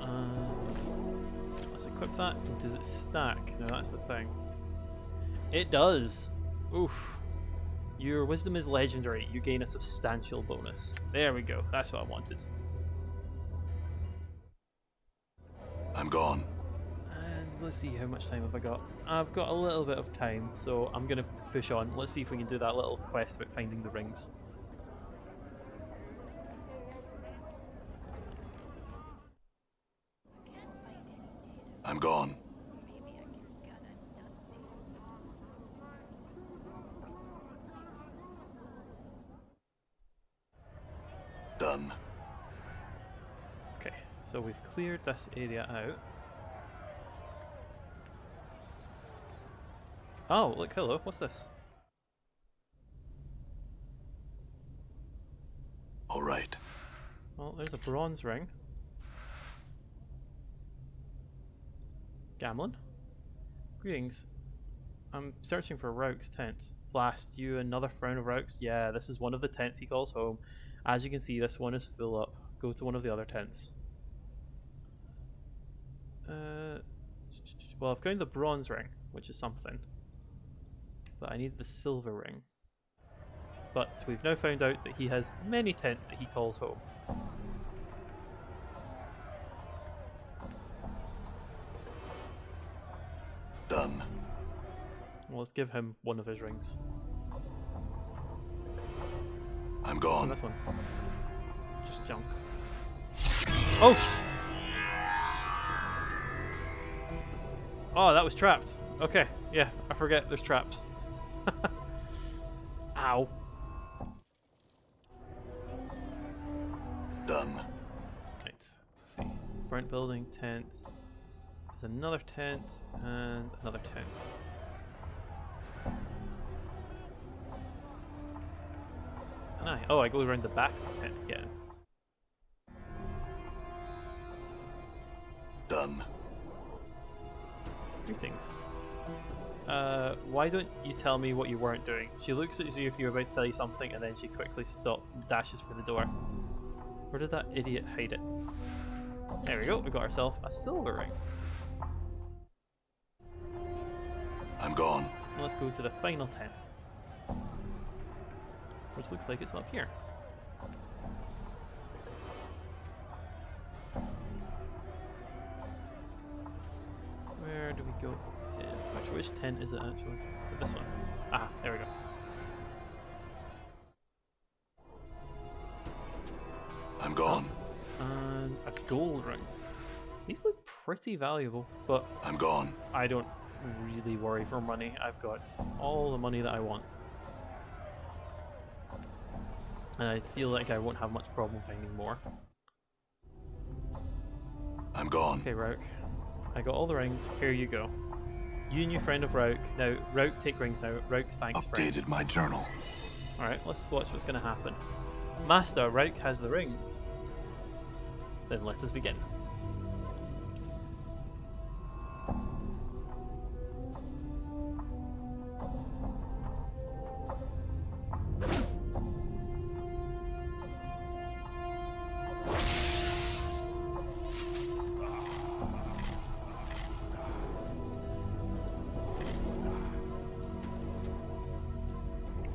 And let's equip that. Does it stack? No, that's the thing. It does. Oof. Your wisdom is legendary. You gain a substantial bonus. There we go. That's what I wanted. I'm gone. And let's see, how much time have I got? I've got a little bit of time, so I'm going to push on. Let's see if we can do that little quest about finding the rings. I'm gone. Done. Okay, so we've cleared this area out. Oh, look, hello, what's this? Alright. Well, there's a bronze ring. Gamlin? Greetings. I'm searching for Rouk's tent. Blast you, another round of Rouk's? Yeah, this is one of the tents he calls home. As you can see, this one is full up. Go to one of the other tents. Well, I've found the bronze ring, which is something. But I need the silver ring. But we've now found out that he has many tents that he calls home. Done. Well, let's give him one of his rings. I'm What's gone. in this one? Just junk. Oh! Oh, that was trapped. Okay, yeah, I forget there's traps. Ow. Done. Right, let's see. Burnt building, tent. There's another tent, and another tent. And I go around the back of the tent again. Done. Greetings. Why don't you tell me what you weren't doing? She looks at you if you're about to tell you something, and then she quickly dashes for the door. Where did that idiot hide it? There we go, we got ourselves a silver ring. I'm gone. And let's go to the final tent, which looks like it's up here. Where do we go? Which tent is it actually? Is it this one? Ah, there we go. I'm gone. And a gold ring. These look pretty valuable, but I'm gone. I don't really worry for money. I've got all the money that I want. And I feel like I won't have much problem finding more. I'm gone. Okay, Rauk. I got all the rings. Here you go. You new friend of Rauk. Now, Rauk, take rings now. Rauk, thanks, friend. Updated my journal. Alright, let's watch what's going to happen. Master, Rauk has the rings. Then let us begin.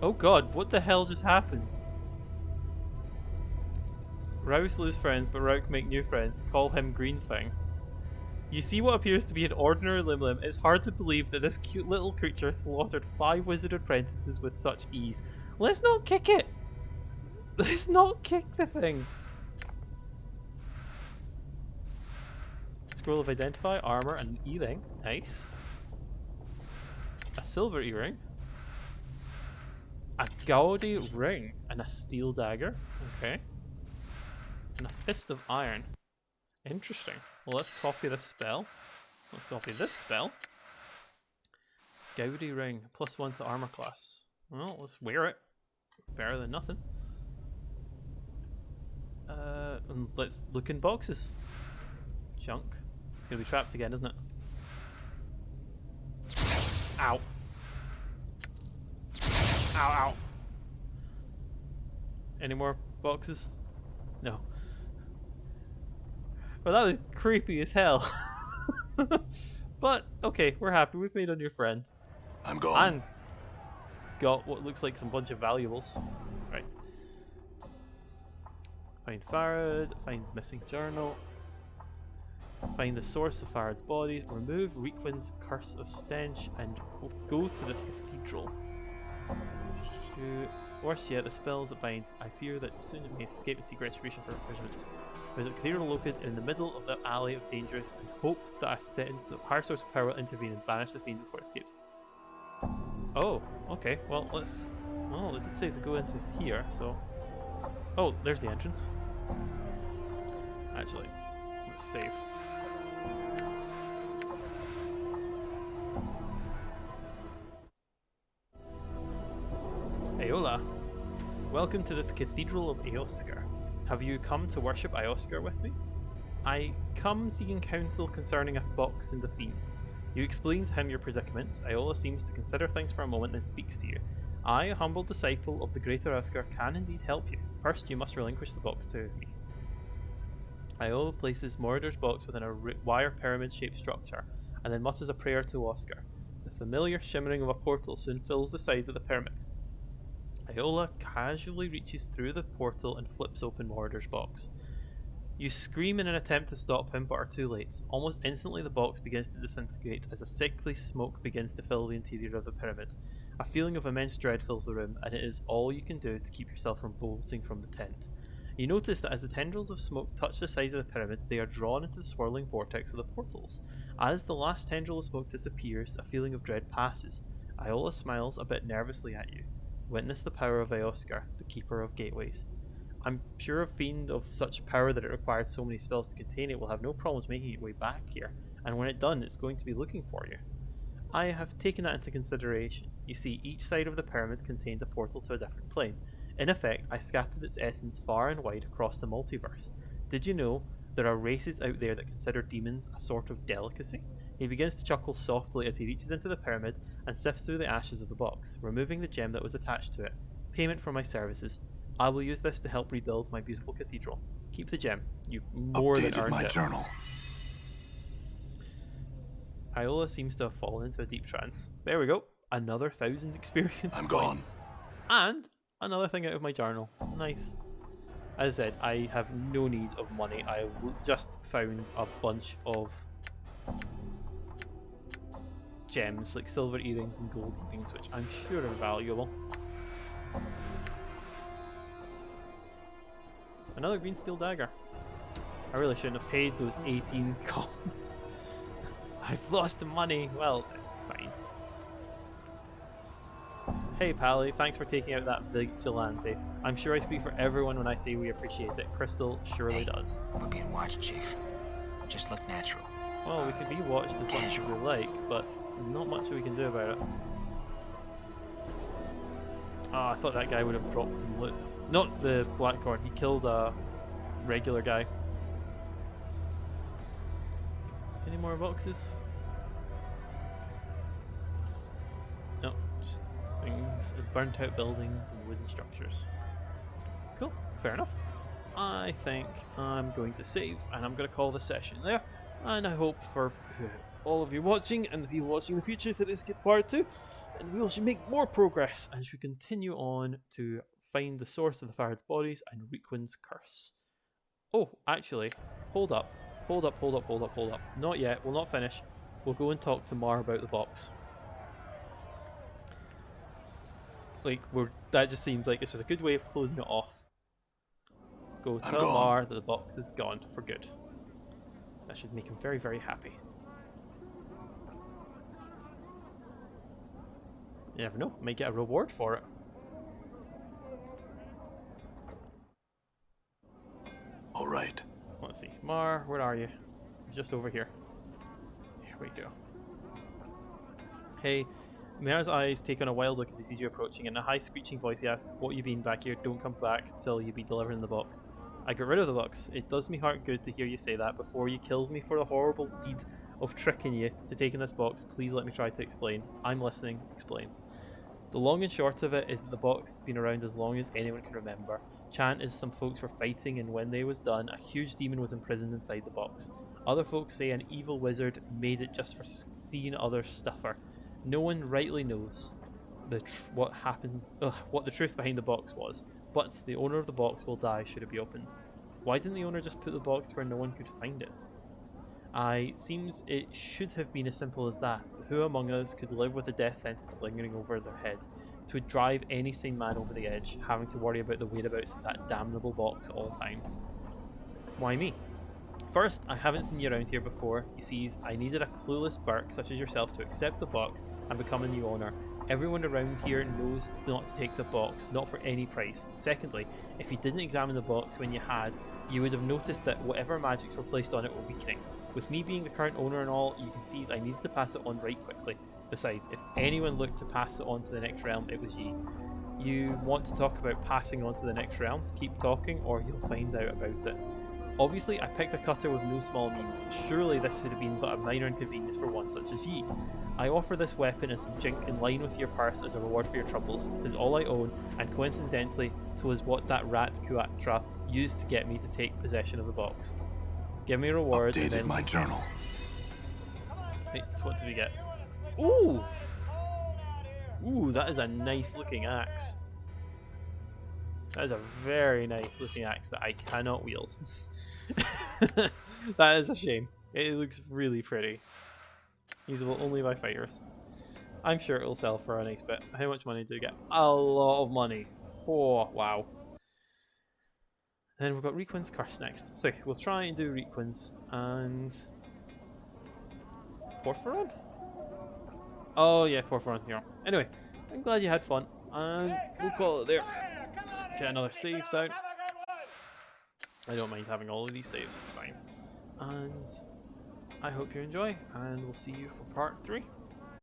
Oh god, what the hell just happened? Rouse lose friends, but Rauk make new friends. Call him Green Thing. You see what appears to be an ordinary Limlim. It's hard to believe that this cute little creature slaughtered 5 wizard apprentices with such ease. Let's not kick it! Let's not kick the thing! Scroll of Identify, Armor, and an E-ring. Nice. A silver earring. A gaudy ring and a steel dagger. Okay. And a fist of iron. Interesting. Well, let's copy this spell. Let's copy this spell. Gaudy ring. +1 to armor class. Well, let's wear it. Better than nothing. And let's look in boxes. Junk. It's gonna be trapped again, isn't it? Ow. Ow, ow. Any more boxes? No. Well, that was creepy as hell. But, okay, we're happy. We've made a new friend. I'm gone. And got what looks like some bunch of valuables. Right. Find Farad, find missing journal. Find the source of Farad's body, remove Reekwind's curse of stench, and go to the cathedral. Worse yet, the spells that bind. I fear that soon it may escape and seek retribution for imprisonment. There's a cathedral located in the middle of the alley of dangerous, and hope that a higher source of power will intervene and banish the fiend before it escapes. Oh, okay. Well, let's. Well, it did say to go into here, so. Oh, there's the entrance. Actually, let's save. Aola, welcome to the Cathedral of Eoskar. Have you come to worship Eoskar with me? I come seeking counsel concerning a fox and a fiend. You explain to him your predicament. Aola seems to consider things for a moment, then speaks to you. I, a humble disciple of the greater Eoskar, can indeed help you. First, you must relinquish the box to me. Aola places Mordor's box within a wire pyramid-shaped structure, and then mutters a prayer to Oscar. The familiar shimmering of a portal soon fills the sides of the pyramid. Aola casually reaches through the portal and flips open Mordor's box. You scream in an attempt to stop him, but are too late. Almost instantly the box begins to disintegrate as a sickly smoke begins to fill the interior of the pyramid. A feeling of immense dread fills the room, and it is all you can do to keep yourself from bolting from the tent. You notice that as the tendrils of smoke touch the sides of the pyramid, they are drawn into the swirling vortex of the portals. As the last tendril of smoke disappears, a feeling of dread passes. Aola smiles a bit nervously at you. Witness the power of Eoskar, the keeper of gateways. I'm sure a fiend of such power that it requires so many spells to contain it will have no problems making its way back here, and when it's done, it's going to be looking for you. I have taken that into consideration. You see, each side of the pyramid contains a portal to a different plane. In effect, I scattered its essence far and wide across the multiverse. Did you know There are races out there that consider demons a sort of delicacy. He begins to chuckle softly as he reaches into the pyramid and sifts through the ashes of the box, removing the gem that was attached to it. Payment for my services. I will use this to help rebuild my beautiful cathedral. Keep the gem. You more than Updated earned my it. journal. Iola seems to have fallen into a deep trance. There we go. Another 1,000 experience I'm points. And another thing out of my journal. Nice. As I said, I have no need of money. I have just found a bunch of gems, like silver earrings and gold earrings, which I'm sure are valuable. Another green steel dagger. I really shouldn't have paid those 18 coins. I've lost money. Well, it's fine. Hey Pally, thanks for taking out that vigilante. I'm sure I speak for everyone when I say we appreciate it. Crystal surely does. We're being watched, Chief. Just look natural. Well, we can be watched as much as we like, but not much we can do about it. Oh, I thought that guy would have dropped some loot. Not the Blackcorn, he killed a regular guy. Any more boxes? No, just things, burnt out buildings and wooden structures. Cool, fair enough. I think I'm going to save and I'm going to call the session there. And I hope for all of you watching and the people watching in the future that this get part 2. And we will make more progress as we continue on to find the source of the Farad's bodies and Requin's curse. Oh, actually, hold up. Hold up. Not yet, we'll not finish. We'll go and talk to Mar about the box. Like, that just seems like it's just a good way of closing it off. Go tell Mar that the box is gone for good. That should make him very, very happy. You never know, might get a reward for it. All right. Let's see. Mar, where are you? Just over here. Here we go. Hey. Mar's eyes take on a wild look as he sees you approaching. In a high screeching voice he asks, "What you been back here? Don't come back till you be delivering the box." I got rid of the box. It does me heart good to hear you say that before you kills me for the horrible deed of tricking you to taking this box. Please let me try to explain. I'm listening. Explain. The long and short of it is that the box has been around as long as anyone can remember. Chant is some folks were fighting, and when they was done, a huge demon was imprisoned inside the box. Other folks say an evil wizard made it just for seeing others suffer. No one rightly knows what the truth behind the box was, but the owner of the box will die should it be opened. Why didn't the owner just put the box where no one could find it? Seems it should have been as simple as that, but who among us could live with a death sentence lingering over their head? It would drive any sane man over the edge, having to worry about the whereabouts of that damnable box at all times. Why me? First, I haven't seen you around here before. You see, I needed a clueless Burke such as yourself to accept the box and become a new owner. Everyone around here knows not to take the box, not for any price. Secondly, if you didn't examine the box when you had, you would have noticed that whatever magics were placed on it were weakening. With me being the current owner and all, you can see I needed to pass it on right quickly. Besides, if anyone looked to pass it on to the next realm, it was ye. You want to talk about passing on to the next realm? Keep talking or you'll find out about it. Obviously, I picked a cutter with no small means. Surely this would have been but a minor inconvenience for one such as ye. I offer this weapon and some jink in line with your purse as a reward for your troubles. 'Tis all I own, and coincidentally, 'twas what that rat Kuatra used to get me to take possession of the box. Give me a reward and then... my journal. Wait, what do we get? Ooh! Ooh, that is a nice looking axe. That is a very nice looking axe that I cannot wield. That is a shame. It looks really pretty. Usable only by fighters. I'm sure it'll sell for a nice bit. How much money do we get? A lot of money. Oh, wow. Then we've got Requin's curse next. So we'll try and do Requin's and... Porphyron? Oh yeah, Porphyron here. Anyway, I'm glad you had fun, and we'll call it there. Get another save down. I don't mind having all of these saves, it's fine. And I hope you enjoy, and we'll see you for part 3.